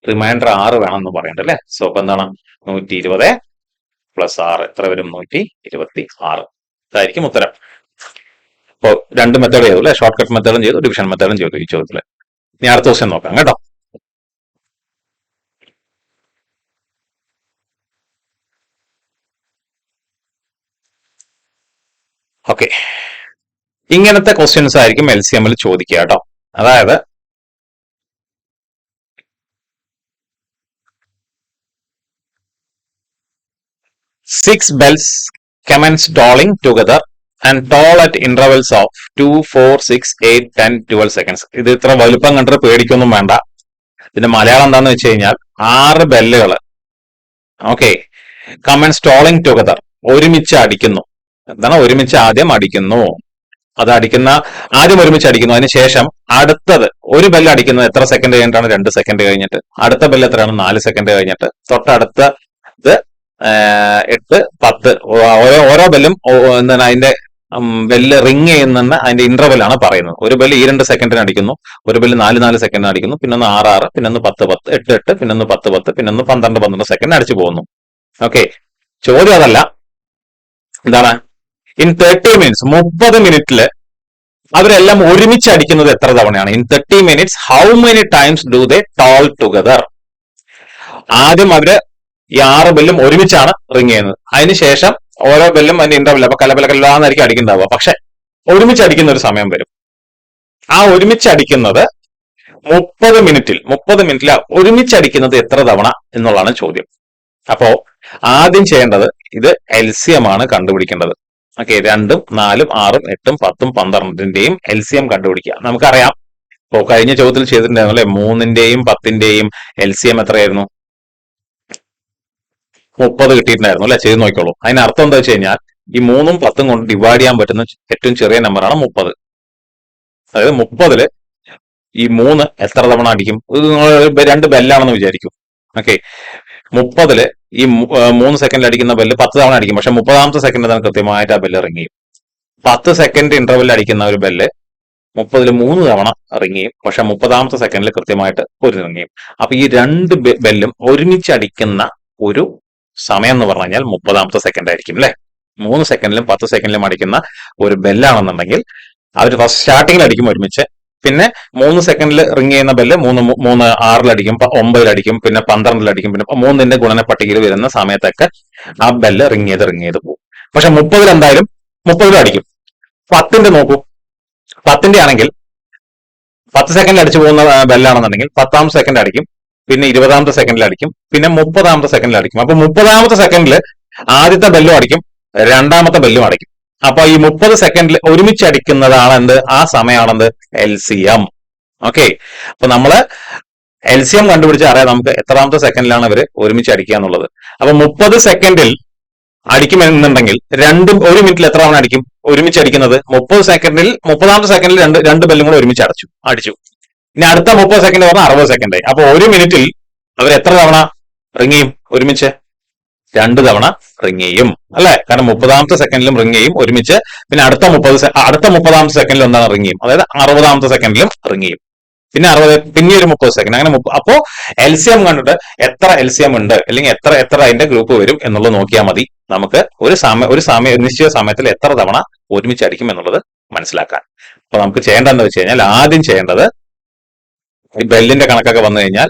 റിമൈൻഡർ 6 വേണം എന്ന് പറയണ്ട അല്ലെ. സോ അപ്പൊ എന്താണ്? 120 + 6 എത്ര വരും? 126. ഇതായിരിക്കും ഉത്തരം. ഇപ്പൊ 2 മെത്തേഡ് ചെയ്തു അല്ലെ. ഷോർട്ട് കട്ട് മെത്തേഡും ചെയ്തു, ഡിവിഷൻ മെത്തേഡും ചെയ്തു ഈ ചോദ്യത്തില്. ഇനി അടുത്ത ക്വസ്റ്റ്യൻ നോക്കാം കേട്ടോ. ഓക്കെ, ഇങ്ങനത്തെ ക്വസ്റ്റ്യൻസ് ആയിരിക്കും LCMൽ ചോദിക്കുക കേട്ടോ. അതായത് six bells commence tolling together and toll at intervals of 2, 4, 6, 8, 10, 12 seconds. ഇത് ഇത്ര വലുപ്പം കണ്ടിട്ട് പേടിക്കൊന്നും വേണ്ട. ഇതിന്റെ മലയാളം എന്താന്ന് വെച്ച് കഴിഞ്ഞാൽ 6 ബെല്ലുകൾ ഓക്കെ കമൻസ് ടോളിംഗ് ടുഗദർ, ഒരുമിച്ച് അടിക്കുന്നു. എന്താണ്? ഒരുമിച്ച് ആദ്യം അടിക്കുന്നു. അത് അടിക്കുന്ന ആദ്യം ഒരുമിച്ച് അടിക്കുന്നു. അതിനുശേഷം അടുത്തത് ഒരു ബെല്ല് അടിക്കുന്നത് എത്ര സെക്കൻഡ് കഴിഞ്ഞിട്ടാണ്? 2 സെക്കൻഡ് കഴിഞ്ഞിട്ട്. അടുത്ത ബെല്ല് എത്രയാണ്? 4 സെക്കൻഡ് കഴിഞ്ഞിട്ട്. തൊട്ടടുത്ത 8, 10 ഓരോ ബെല്ലും എന്താണ് അതിന്റെ ബെല്ല് റിങ് ചെയ്യുന്ന അതിന്റെ ഇന്റർവെൽ ആണ് പറയുന്നത്. ഒരു ബെല്ല് 2 സെക്കൻഡിന് അടിക്കുന്നു, ഒരു ബെല്ല് 4 സെക്കൻഡിന് അടിക്കുന്നു, പിന്നെ 6, പിന്നെ 10, 8, പിന്നെ 10, പിന്നെ 12 സെക്കൻഡ് അടിച്ചു പോകുന്നു. ഓക്കെ, ചോദ്യം അതല്ല. എന്താണ്? ഇൻ 30 മിനിറ്റ്സ് 30 മിനിറ്റില് അവരെല്ലാം ഒരുമിച്ച് അടിക്കുന്നത് എത്ര തവണയാണ്? In 30 minutes how many times do they toll together? ആദ്യം അവര് ഈ 6 ബെല്ലും ഒരുമിച്ചാണ് റിങ് ചെയ്യുന്നത്. അതിനുശേഷം ഓരോ ബെല്ലും അതിന്റെ ഇന്റർവെൽ, അപ്പൊ കലബലകല്ലാന്നായിരിക്കും അടിക്കുന്നുണ്ടാവുക. പക്ഷെ ഒരുമിച്ച് അടിക്കുന്ന ഒരു സമയം വരും. ആ ഒരുമിച്ച് അടിക്കുന്നത് 30 മിനിറ്റിൽ ഒരുമിച്ച് അടിക്കുന്നത് എത്ര തവണ എന്നുള്ളതാണ് ചോദ്യം. അപ്പോ ആദ്യം ചെയ്യേണ്ടത് ഇത് LCM ആണ് കണ്ടുപിടിക്കേണ്ടത്. ഓക്കെ, 2, 4, 6, 8, 10, 12ന്റെയും LCM കണ്ടുപിടിക്കുക. നമുക്കറിയാം, ഇപ്പോ കഴിഞ്ഞ ചോദ്യത്തിൽ ചെയ്തിട്ടുണ്ടായിരുന്നു അല്ലെ, 3ന്റെയും 10ന്റെയും LCM എത്രയായിരുന്നു? 30 കിട്ടിയിട്ടുണ്ടായിരുന്നു അല്ലെ. ചെയ്ത് നോക്കിക്കോളൂ. അതിനർത്ഥം എന്താ വെച്ച് കഴിഞ്ഞാൽ ഈ 3ഉം 10ഉം കൊണ്ട് ഡിവൈഡ് ചെയ്യാൻ പറ്റുന്ന ഏറ്റവും ചെറിയ നമ്പറാണ് 30. അതായത് 30ല് ഈ 3 എത്ര തവണ അടിക്കും? ഇത് നിങ്ങൾ 2 ബെല്ലാണെന്ന് വിചാരിക്കും. ഓക്കെ, 30ല് ഈ 3 സെക്കൻഡിൽ അടിക്കുന്ന ബെല്ല് 10 തവണ അടിക്കും. പക്ഷെ 30ാമത്തെ സെക്കൻഡ് തന്നെ കൃത്യമായിട്ട് ആ ബെല്ല് റിങ് ചെയ്യും. 10 സെക്കൻഡ് ഇന്റർവെല്ലിൽ അടിക്കുന്ന ഒരു ബെല്ല് 30ല് 3 തവണ റിങ് ചെയ്യും. പക്ഷെ 30ാമത്തെ സെക്കൻഡിൽ കൃത്യമായിട്ട് ഒരു റിങ് ചെയ്യും. അപ്പൊ ഈ 2 ബെല്ലും ഒരുമിച്ച് അടിക്കുന്ന ഒരു സമയം എന്ന് പറഞ്ഞു കഴിഞ്ഞാൽ 30ാമത്തെ സെക്കൻഡ് ആയിരിക്കും അല്ലെ. 3 സെക്കൻഡിലും 10 സെക്കൻഡിലും അടിക്കുന്ന ഒരു ബെല്ലാണെന്നുണ്ടെങ്കിൽ അവർ ഫസ്റ്റ് സ്റ്റാർട്ടിങ്ങിൽ അടിക്കും ഒരുമിച്ച്. പിന്നെ 3 സെക്കൻഡിൽ റിങ് ചെയ്യുന്ന ബെല്ല് 3 6 9 പിന്നെ 12 പിന്നെ 3ന്റെ ഗുണന പട്ടികയിൽ വരുന്ന സമയത്തൊക്കെ ആ ബെല്ല് റിങ് ചെയ്ത് പോകും. പക്ഷെ 30ൽ എന്തായാലും 30ലും അടിക്കും. 10ന്റെ നോക്കൂ, 10ന്റെ ആണെങ്കിൽ 10 സെക്കൻഡ് അടിച്ചു പോകുന്ന ബെല്ലാണെന്നുണ്ടെങ്കിൽ 10ാമത്തെ സെക്കൻഡ് അടിക്കും, പിന്നെ 20ാമത്തെ സെക്കൻഡിൽ അടിക്കും, പിന്നെ 30ാമത്തെ സെക്കൻഡിൽ അടിക്കും. അപ്പൊ 30ാമത്തെ സെക്കൻഡിൽ ആദ്യത്തെ ബെല്ലും അടിക്കും, രണ്ടാമത്തെ ബെല്ലും അടിക്കും. അപ്പൊ ഈ 30 സെക്കൻഡിൽ ഒരുമിച്ച് അടിക്കുന്നതാണ് എന്ത്, ആ സമയമാണെന്ത്, LCM. ഓക്കെ, അപ്പൊ നമ്മള് LCM കണ്ടുപിടിച്ച് അറിയാം നമുക്ക് എത്രാമത്തെ സെക്കൻഡിലാണ് ഇവര് ഒരുമിച്ച് അടിക്കുക എന്നുള്ളത്. അപ്പൊ 30 സെക്കൻഡിൽ അടിക്കുമെന്നുണ്ടെങ്കിൽ ഒരു മിനിറ്റിൽ എത്ര തവണ അടിക്കും, ഒരുമിച്ച് അടിക്കുന്നത് 30 സെക്കൻഡിൽ 30ാമത്തെ സെക്കൻഡിൽ രണ്ട് ബെല്ലും കൂടെ ഒരുമിച്ച് അടിച്ചു. ഇനി അടുത്ത 30 സെക്കൻഡ് പറഞ്ഞാൽ 60 സെക്കൻഡ്. അപ്പൊ ഒരു മിനിറ്റിൽ അവർ എത്ര തവണ റിങ് ചെയ്യും ഒരുമിച്ച്, 2 തവണ റിങ് ചെയ്യും അല്ലെ. കാരണം 30ാമത്തെ സെക്കൻഡിലും റിങ് ചെയ്യും ഒരുമിച്ച്, പിന്നെ അടുത്ത 30ാമത്തെ സെക്കൻഡിൽ എന്താണ് റിങ് ചെയ്യും, അതായത് 60ാമത്തെ സെക്കൻഡിലും റിങ് ചെയ്യും, പിന്നെ 60, പിന്നെ ഒരു 30 സെക്കൻഡ്, അങ്ങനെ അപ്പോ LCM കണ്ടിട്ട് എത്ര LCM ഉണ്ട് അല്ലെങ്കിൽ എത്ര അതിന്റെ ഗ്രൂപ്പ് വരും എന്നുള്ളത് നോക്കിയാൽ മതി നമുക്ക് ഒരു നിശ്ചിത സമയത്തിൽ എത്ര തവണ ഒരുമിച്ച് അടിക്കും എന്നുള്ളത് മനസ്സിലാക്കാൻ. അപ്പൊ നമുക്ക് ചെയ്യേണ്ടതെന്ന് വെച്ച് കഴിഞ്ഞാൽ ആദ്യം ചെയ്യേണ്ടത് ഈ ബെല്ലിന്റെ കണക്കൊക്കെ വന്നു കഴിഞ്ഞാൽ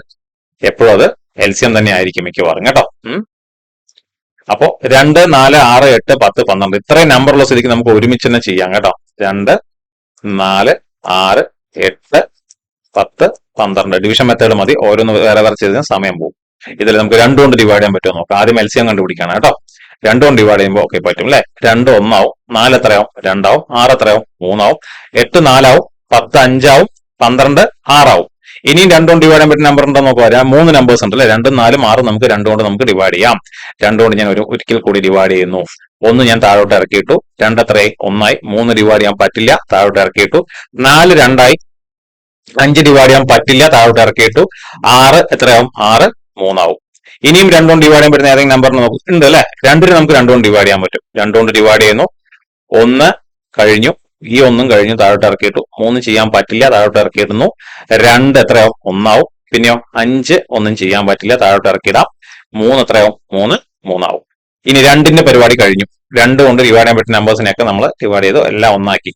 എപ്പോഴും അത് LCM തന്നെ ആയിരിക്കും മിക്കവാറും കേട്ടോ. അപ്പോ 2, 4, 6, 8, 10, 12 ഇത്രയും നമ്പറുള്ള സ്ഥിതിക്ക് നമുക്ക് ഒരുമിച്ച് തന്നെ ചെയ്യാം കേട്ടോ. 2, 4, 6, 8, 10, 12 ഡിവിഷൻ മെത്തേഡ് മതി. ഓരോന്ന് വേറെ ചെയ്തതിന് സമയം പോകും. ഇതിൽ നമുക്ക് 2 കൊണ്ട് ഡിവൈഡ് ചെയ്യാൻ പറ്റുമോ നോക്കാം. ആദ്യം LCM കണ്ടുപിടിക്കാണ് കേട്ടോ. 2 കൊണ്ട് ഡിവൈഡ് ചെയ്യുമ്പോൾ ഓക്കെ പറ്റും അല്ലെ. 2 1 ആവും, 4 എത്രയാവും, 2 ആവും, 6 എത്രയാവും, 3 ആവും, 8 4 ആവും, 10 5 ആവും, 12 6 ആവും. ഇനിയും 2 കൊണ്ട് ഡിവൈഡ് ചെയ്യാൻ പറ്റുന്ന നമ്പർ ഉണ്ടോ നോക്കുക. 3 നമ്പേഴ്സ് ഉണ്ട് അല്ലെ, 2 4 6 നമുക്ക് 2 കൊണ്ട് നമുക്ക് ഡിവൈഡ് ചെയ്യാം. 2 കൊണ്ട് ഞാൻ ഒരിക്കൽ കൂടി ഡിവൈഡ് ചെയ്യുന്നു. 1 ഞാൻ താഴോട്ട് ഇറക്കിയിട്ടു, 2 എത്രയായി, 1 ആയി. 3 ഡിവൈഡ് ചെയ്യാൻ പറ്റില്ല, താഴോട്ട് ഇറക്കിയിട്ടു. 4 2 ആയി. 5 ഡിവൈഡ് ചെയ്യാൻ പറ്റില്ല, താഴോട്ട് ഇറക്കിയിട്ടു. 6 എത്രയാവും, 6 3 ആവും. ഇനിയും 2 കൊണ്ട് ഡിവൈഡ് ചെയ്യാൻ പറ്റുന്ന ഏതെങ്കിലും നമ്പറിന് നോക്കും ഉണ്ട് അല്ലെ. 2 നമുക്ക് 2 കൊണ്ട് ഡിവൈഡ് ചെയ്യാൻ പറ്റും. 2 കൊണ്ട് ഡിവൈഡ് ചെയ്യുന്നു. 1 കഴിഞ്ഞു, ഈ 1 കഴിഞ്ഞു, താഴോട്ട് ഇറക്കിയിട്ടു. 3 ചെയ്യാൻ പറ്റില്ല, താഴോട്ട് ഇറക്കിയിടുന്നു. 2 എത്രയാവും, 1 ആവും. പിന്നെയോ 5 ഒന്നും ചെയ്യാൻ പറ്റില്ല, താഴോട്ട് ഇറക്കിയിടാം. 3 എത്രയാവും, 3 ആവും. ഇനി 2ന്റെ പരിപാടി കഴിഞ്ഞു. 2 കൊണ്ട് ഡിവൈഡ് ചെയ്യാൻ പറ്റുന്ന നമ്പേഴ്സിനെയൊക്കെ നമ്മൾ ഡിവൈഡ് ചെയ്തു, എല്ലാം ഒന്നാക്കി.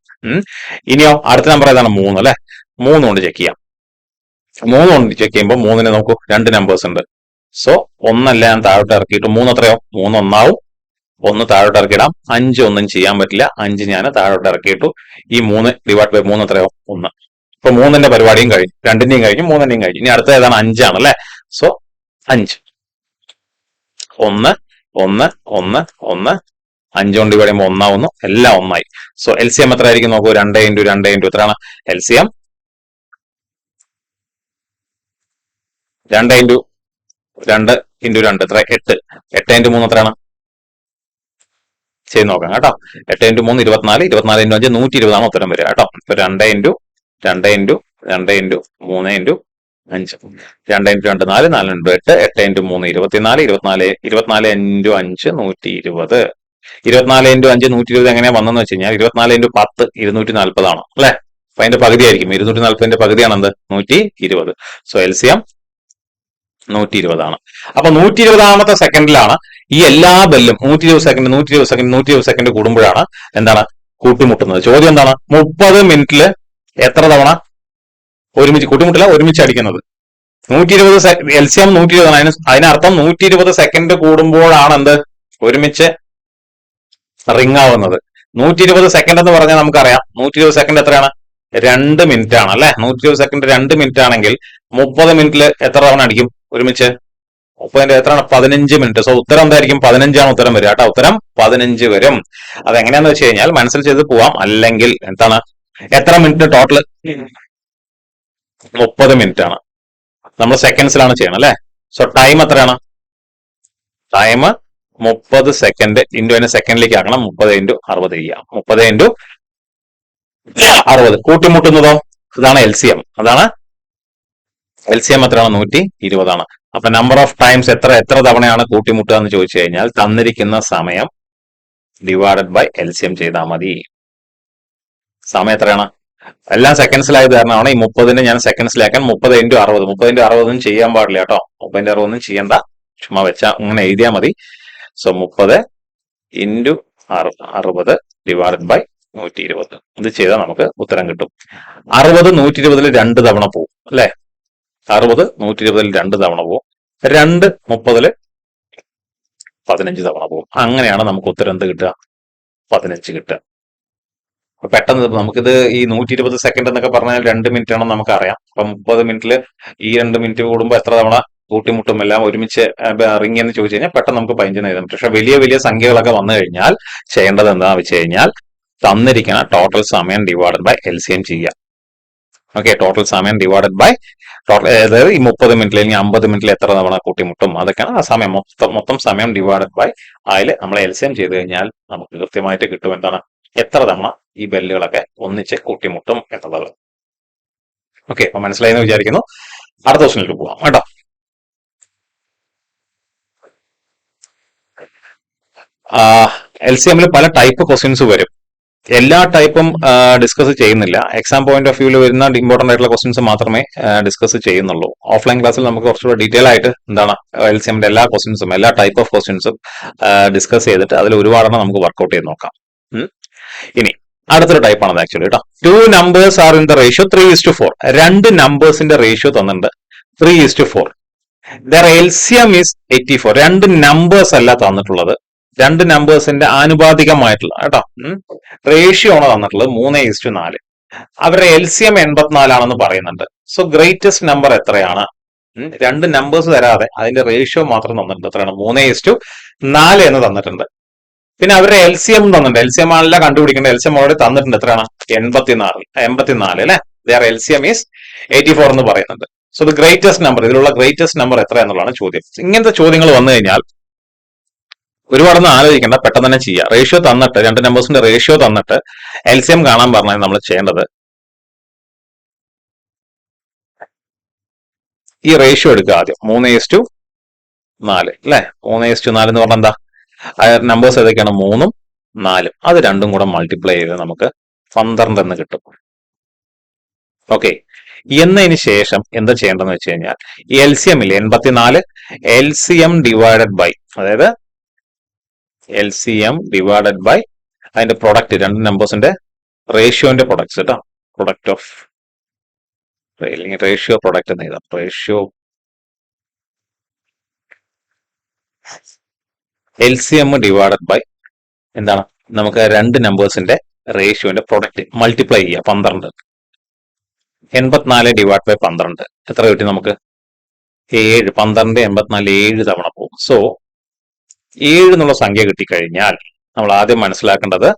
ഇനിയോ അടുത്ത നമ്പർ ഏതാണ്, 3 അല്ലെ. 3 കൊണ്ട് ചെക്ക് ചെയ്യാം. 3 കൊണ്ട് ചെക്ക് ചെയ്യുമ്പോൾ 3ന് നോക്കൂ 2 നമ്പേഴ്സ് ഉണ്ട്. സോ 1 ഞാൻ താഴോട്ട് ഇറക്കിയിട്ട് 3 എത്രയോ, 3 1 ആവും. 1 താഴോട്ട് ഇറക്കിയിടാം. 5 ഒന്നും ചെയ്യാൻ പറ്റില്ല, 5 ഞാൻ താഴോട്ട് ഇറക്കിയിട്ടു. ഈ 3 ഡിവൈഡ് ബൈ 3 എത്രയോ, 1. ഇപ്പൊ 3ന്റെ പരിപാടിയും കഴിഞ്ഞു, 2ന്റെയും കഴിഞ്ഞു, 3ന്റെയും കഴിഞ്ഞു. ഇനി അടുത്ത ഏതാണ്, 5 ആണ് അല്ലെ. സോ 5 1 1 1 1 5 കൊണ്ട് ഡിവൈഡ് ചെയ്യുമ്പോൾ 1 ആവുന്നു, എല്ലാം 1 ആയി. സോ LCM എത്ര ആയിരിക്കും നോക്കൂ, 2 × 2 × എത്രയാണ് LCM, 2 × 2 × 2 എത്ര, 8. 8 × 3 എത്രയാണ് ചെയ്ത് നോക്കാം കേട്ടോ. 8 × 3 24, 24 × 5 120 ആണ് ഉത്തരം വരിക കേട്ടോ. ഇപ്പൊ 2 × 2 × 2 × 3 × 5, 2 × 2 4, 4 × 8, 8 × 3 24, 24 × 5 120. 24 × 5 120 എങ്ങനെയാ വന്നെന്ന് വെച്ച് കഴിഞ്ഞാൽ 24 × 10 240 ആണ് അല്ലെ. അപ്പൊ അതിന്റെ പകുതി ആയിരിക്കും, 240ന്റെ പകുതിയാണ് എന്ത്, 120. സോ LCM 120 ആണ്. അപ്പൊ 120ാമത്തെ സെക്കൻഡിലാണ് ഈ എല്ലാ ബെല്ലും 120 സെക്കൻഡ് കൂടുമ്പോഴാണ് എന്താണ് കൂട്ടിമുട്ടുന്നത്. ചോദ്യം എന്താണ്, 30 മിനിറ്റില് എത്ര തവണ ഒരുമിച്ച് കൂട്ടിമുട്ടില്ല, ഒരുമിച്ച് അടിക്കുന്നത്. 120 LCM 120 ആണ്. അതിനർത്ഥം 120 സെക്കൻഡ് കൂടുമ്പോഴാണ് എന്ത് ഒരുമിച്ച് റിംഗ് ആവുന്നത്. 120 സെക്കൻഡ് എന്ന് പറഞ്ഞാൽ നമുക്കറിയാം 120 സെക്കൻഡ് എത്രയാണ്, 2 മിനിറ്റ് ആണ് അല്ലെ. 120 സെക്കൻഡ് 2 മിനിറ്റ് ആണെങ്കിൽ 30 മിനിറ്റിൽ എത്ര തവണ അടിക്കും ഒരുമിച്ച്, 30ന്റെ എത്രയാണ്, 15 മിനിറ്റ്. സോ ഉത്തരം എന്തായിരിക്കും, 15 ആണ് ഉത്തരം വരിക കേട്ടോ. ഉത്തരം 15 വരും. അതെങ്ങനെയാന്ന് വെച്ച് കഴിഞ്ഞാൽ മനസ്സിൽ ചെയ്ത് പോവാം, അല്ലെങ്കിൽ എന്താണ് എത്ര മിനിറ്റ് ടോട്ടൽ, 30 മിനിറ്റ് ആണ്. നമ്മൾ സെക്കൻഡ്സിലാണ് ചെയ്യണം അല്ലെ. സോ ടൈം എത്രയാണ്, ടൈം 30 സെക്കൻഡ് ഇൻറ്റു അതിനെ സെക്കൻഡിലേക്ക് ആക്കണം. 30 × 60 ചെയ്യാം. 30 × 60 കൂട്ടിമുട്ടുന്നതോ, ഇതാണ് LCM. അതാണ് LCM എത്രയാണ്, 120 ആണ്. അപ്പൊ നമ്പർ ഓഫ് ടൈംസ് എത്ര തവണയാണ് കൂട്ടിമുട്ടുക എന്ന് ചോദിച്ചു കഴിഞ്ഞാൽ തന്നിരിക്കുന്ന സമയം ഡിവൈഡഡ് ബൈ LCM ചെയ്താൽ മതി. സമയം എത്രയാണ്, എല്ലാം സെക്കൻഡ്സിലായത് കാരണമാണ് ഈ 30നെ ഞാൻ സെക്കൻഡ്സിലാക്കാൻ 30 × 60. 30 × 60 ഒന്നും ചെയ്യാൻ പാടില്ല കേട്ടോ. 30 × 60 ഒന്നും ചെയ്യണ്ട, ചുമ്മാ വെച്ചാ അങ്ങനെ എഴുതിയാൽ മതി. So 30 × 60 divided by 120. ഇത് ചെയ്താൽ നമുക്ക് ഉത്തരം കിട്ടും. 60 120 2 തവണ പോകും അല്ലെ. 60 120 2 തവണ പോകും. 2 30 15 തവണ പോകും. അങ്ങനെയാണ് നമുക്ക് ഉത്തരം എന്ത് കിട്ടുക, 15 കിട്ടുക. അപ്പൊ പെട്ടെന്ന് നമുക്കിത് ഈ 120 സെക്കൻഡ് എന്നൊക്കെ പറഞ്ഞാൽ 2 മിനിറ്റ് ആണെന്ന് നമുക്കറിയാം. അപ്പൊ 30 മിനിറ്റിൽ ഈ 2 മിനിറ്റ് കൂടുമ്പോൾ എത്ര തവണ കൂട്ടിമുട്ടും എല്ലാം ഒരുമിച്ച് റിങ് എന്ന് ചോദിച്ചു കഴിഞ്ഞാൽ പെട്ടെന്ന് നമുക്ക് 15 എഴുതാൻ പറ്റും. പക്ഷെ വലിയ വലിയ സംഖ്യകളൊക്കെ വന്നു കഴിഞ്ഞാൽ ചെയ്യേണ്ടത് എന്താണെന്ന് വെച്ച് കഴിഞ്ഞാൽ തന്നിരിക്കുന്ന ടോട്ടൽ സമയം ഡിവൈഡഡ് ബൈ LCM ചെയ്യുക. ഓക്കെ, ടോട്ടൽ സമയം ഡിവൈഡഡ് ബൈ ടോട്ടൽ, അതായത് ഈ 30 മിനിറ്റിൽ അല്ലെങ്കിൽ 50 മിനിറ്റിൽ എത്ര തവണ കൂട്ടിമുട്ടും അതൊക്കെയാണ് ആ സമയം, മൊത്തം സമയം ഡിവൈഡഡ് ബൈ അതിൽ നമ്മൾ LCM ചെയ്ത് കഴിഞ്ഞാൽ നമുക്ക് കൃത്യമായിട്ട് കിട്ടും എന്താണ്, എത്ര തവണ ഈ ബെല്ലുകളൊക്കെ ഒന്നിച്ച് കൂട്ടിമുട്ടും എന്നുള്ളത്. ഓക്കെ, അപ്പൊ മനസ്സിലായെന്ന് വിചാരിക്കുന്നു. അടുത്ത ക്വസ്റ്റിനിലേക്ക് പോവാം കേട്ടോ. LCM-ൽ പല ടൈപ്പ് ക്വസ്റ്റ്യൻസ് വരും. എല്ലാ ടൈപ്പും ഡിസ്കസ് ചെയ്യുന്നില്ല. എക്സാം പോയിന്റ് ഓഫ് വ്യൂവിൽ വരുന്ന ഇമ്പോർട്ടന്റ് ആയിട്ടുള്ള ക്വസ്റ്റ്യൻസ് മാത്രമേ ഡിസ്കസ് ചെയ്യുന്നുള്ളൂ. ഓഫ്ലൈൻ ക്ലാസ്സിൽ നമുക്ക് കുറച്ചുകൂടെ ഡീറ്റെയിൽ ആയിട്ട് എന്താണ് LCM-ന്റെ എല്ലാ ക്വസ്റ്റ്യൻസും എല്ലാ ടൈപ്പ് ഓഫ് ക്വസ്റ്റ്യൻസും ഡിസ്കസ് ചെയ്തിട്ട് അതിൽ ഒരുപാടെണ്ണം നമുക്ക് വർക്ക്ഔട്ട് ചെയ്ത് നോക്കാം. ഇനി അടുത്തൊരു ടൈപ്പാണ് ആക്ച്വലി കേട്ടോ. 2 numbers are in the ratio 3:4. 2 നമ്പേഴ്സിന്റെ റേഷ്യോ തന്നിട്ടുണ്ട് 3:4. There LCM is 84. 2 നമ്പേഴ്സ് അല്ല തന്നിട്ടുള്ളത്, 2 നമ്പേഴ്സിന്റെ ആനുപാതികമായിട്ടുള്ള കേട്ടോ റേഷ്യോ ആണ് തന്നിട്ടുള്ളത് 3:4. അവരുടെ LCM 84 ആണെന്ന് പറയുന്നുണ്ട്. സോ ഗ്രേറ്റസ്റ്റ് നമ്പർ എത്രയാണ്? 2 നമ്പേഴ്സ് തരാതെ അതിന്റെ റേഷ്യോ മാത്രം തന്നിട്ടുണ്ട്. എത്രയാണ്? 3:4 എന്ന് തന്നിട്ടുണ്ട്. പിന്നെ അവരുടെ LCM തന്നിട്ടുണ്ട്. LCM ആണല്ല കണ്ടുപിടിക്കേണ്ടത്. LCM ഓൾറെഡി തന്നിട്ടുണ്ട്. എത്രയാണ്? 84 അല്ലെ. ദർ LCM ഈസ് 84 എന്ന് പറയുന്നുണ്ട്. സോ ദ ഗ്രേറ്റസ്റ്റ് നമ്പർ, ഇതിലുള്ള ഗ്രേറ്റസ്റ്റ് നമ്പർ എത്ര എന്നുള്ളതാണ് ചോദ്യം. ഇങ്ങനത്തെ ചോദ്യങ്ങൾ വന്നു കഴിഞ്ഞാൽ ഒരുപാടൊന്നും ആലോചിക്കേണ്ട, പെട്ടെന്ന് തന്നെ ചെയ്യുക. റേഷ്യോ തന്നിട്ട് 2 നമ്പേഴ്സിന്റെ റേഷ്യോ തന്നിട്ട് LCM കാണാൻ പറഞ്ഞാൽ നമ്മൾ ചെയ്യേണ്ടത് ഈ റേഷ്യോ എടുക്കുക ആദ്യം. 3:4 അല്ലെ. 3:4 എന്ന് പറഞ്ഞാൽ എന്താ? നമ്പേഴ്സ് ഏതൊക്കെയാണ്? 3ഉം 4ഉം. അത് രണ്ടും കൂടെ മൾട്ടിപ്ലൈ ചെയ്ത് നമുക്ക് 12 എന്ന് കിട്ടും. ഓക്കെ, എന്നതിന് ശേഷം എന്താ ചെയ്യേണ്ടതെന്ന് വെച്ച് കഴിഞ്ഞാൽ ഈ LCM ഇല്ലേ 84, LCM ഡിവൈഡഡ് ബൈ, അതായത് LCM ഡിവൈഡഡ് ബൈ അതിന്റെ പ്രൊഡക്റ്റ്, 2 നമ്പേഴ്സിന്റെ റേഷ്യോന്റെ പ്രൊഡക്ട്സ് കേട്ടോ. പ്രൊഡക്റ്റ് ഓഫ് അല്ലെങ്കിൽ റേഷ്യോ പ്രൊഡക്റ്റ് എന്ന് എഴുതാം. റേഷ്യോ LCM ഡിവൈഡഡ് ബൈ എന്താണ്, നമുക്ക് 2 നമ്പേഴ്സിന്റെ റേഷ്യോന്റെ പ്രൊഡക്റ്റ് മൾട്ടിപ്ലൈ ചെയ്യുക 12. 84 ഡിവൈഡ് ബൈ 12 എത്ര കിട്ടി നമുക്ക്? 7. 12 84 7 തവണ പോകും. സോ 7 എന്നുള്ള സംഖ്യ കിട്ടിക്കഴിഞ്ഞാൽ നമ്മൾ ആദ്യം മനസ്സിലാക്കേണ്ടത്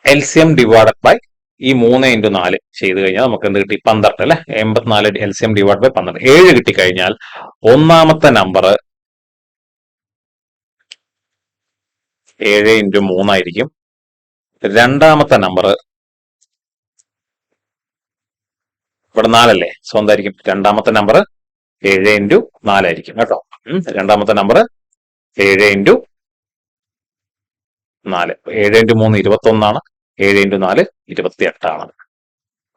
LCM ഡിവൈഡഡ് ബൈ ഈ 3:4 ചെയ്ത് കഴിഞ്ഞാൽ നമുക്ക് എന്ത് കിട്ടി? 12 അല്ലെ. 84 LCM ഡിവൈഡ് ബൈ 12. 7 കിട്ടിക്കഴിഞ്ഞാൽ ഒന്നാമത്തെ നമ്പർ 7 × 3 ആയിരിക്കും. രണ്ടാമത്തെ നമ്പർ ഇവിടെ 4 അല്ലേ, സോ എന്തായിരിക്കും? രണ്ടാമത്തെ നമ്പർ 7 × 4 ആയിരിക്കും കേട്ടോ. രണ്ടാമത്തെ നമ്പർ 7 × 4. 7 × 3 21 ആണ്. 7 × 4 28 ആണ്.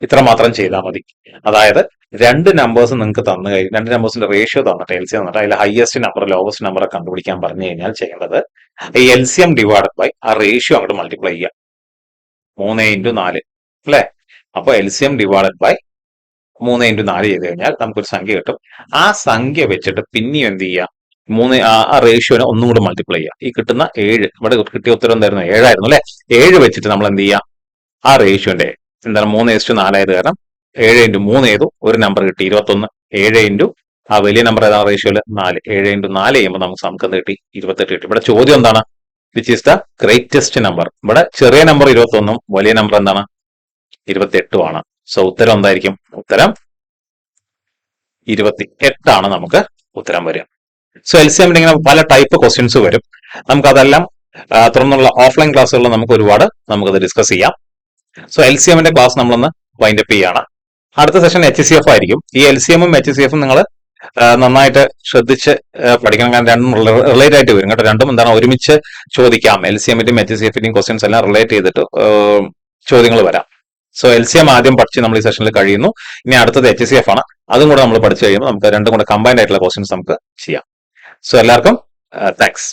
ഇത്ര മാത്രം ചെയ്താൽ മതി. അതായത് 2 നമ്പേഴ്സ് നിങ്ങൾക്ക് തന്നു കഴിഞ്ഞാൽ 2 നമ്പേഴ്സിന്റെ റേഷ്യോ തന്നിട്ട് LCM തന്നിട്ട് അതിൽ ഹയസ്റ്റ് നമ്പർ ലോവസ്റ്റ് നമ്പർ കണ്ടുപിടിക്കാൻ പറഞ്ഞു കഴിഞ്ഞാൽ ചെയ്യേണ്ടത് ഈ LCM ഡിവൈഡ് ബൈ ആ റേഷ്യോ അങ്ങോട്ട് മൾട്ടിപ്ലൈ ചെയ്യുക. 3 × 4 അല്ലെ. അപ്പൊ LCM ഡിവൈഡ് ബൈ 3 × 4 ചെയ്ത് കഴിഞ്ഞാൽ നമുക്കൊരു സംഖ്യ കിട്ടും. ആ സംഖ്യ വെച്ചിട്ട് പിന്നെയും എന്ത് ചെയ്യുക? ആ റേഷ്യോനെ ഒന്നും കൂടെ മൾട്ടിപ്ലൈ ചെയ്യുക. ഈ കിട്ടുന്ന 7, ഇവിടെ കിട്ടിയ ഉത്തരം എന്തായിരുന്നു? 7 ആയിരുന്നു അല്ലെ. 7 വെച്ചിട്ട് നമ്മൾ എന്ത് ചെയ്യുക? ആ റേഷ്യോന്റെ എന്താണ് 3:4 ആയത് കാരണം 7 × 3 ചെയ്തു, ഒരു നമ്പർ കിട്ടി 21. 7 × ആ വലിയ നമ്പർ ഏതാണ് റേഷ്യോയില്? 4. 7 × 4 ചെയ്യുമ്പോൾ നമുക്ക് എന്ത് കിട്ടി? 28 കിട്ടി. ഇവിടെ ചോദ്യം എന്താണ്? Which is the greatest number. ഇവിടെ ചെറിയ നമ്പർ 21ഉം വലിയ നമ്പർ എന്താണ്? 28ഉം ആണ്. സോ ഉത്തരം എന്തായിരിക്കും? ഉത്തരം 28 ആണ് നമുക്ക് ഉത്തരം വരിക. സോ LCM ഇങ്ങനെ പല ടൈപ്പ് ക്വസ്റ്റ്യൻസ് വരും. നമുക്കതെല്ലാം തുടർന്നുള്ള ഓഫ്ലൈൻ ക്ലാസ്സുകളിൽ നമുക്കത് ഡിസ്കസ് ചെയ്യാം. സോ LCM-ന്റെ ക്ലാസ് നമ്മളൊന്ന് വൈൻഡ് അപ്പ് ചെയ്യാണ്. അടുത്ത സെഷൻ HCF ആയിരിക്കും. ഈ LCM-ഉം HCF-ഉം നിങ്ങൾ നന്നായിട്ട് ശ്രദ്ധിച്ച് പഠിക്കണം. കാരണം രണ്ടും റിലേറ്റ് ആയിട്ട് വരും കേട്ടോ. രണ്ടും എന്താണ് ഒരുമിച്ച് ചോദിക്കാം. LCM-ന്റെയും HCF-ന്റെയും ക്വസ്റ്റ്യൻസ് എല്ലാം റിലേറ്റ് ചെയ്തിട്ട് ചോദ്യങ്ങൾ വരാം. സോ LCM ആദ്യം പഠിച്ച് നമ്മൾ ഈ സെഷനിൽ കഴിയുന്നു. ഇനി അടുത്തത് HCF ആണ്. അതും കൂടെ നമ്മൾ പഠിച്ചു കഴിയുമ്പോൾ നമുക്ക് രണ്ടും കൂടെ കമ്പൈൻഡ് ആയിട്ടുള്ള ക്വസ്റ്റ്യൻസ് നമുക്ക് ചെയ്യാം. സോ എല്ലാവർക്കും താങ്ക്സ്.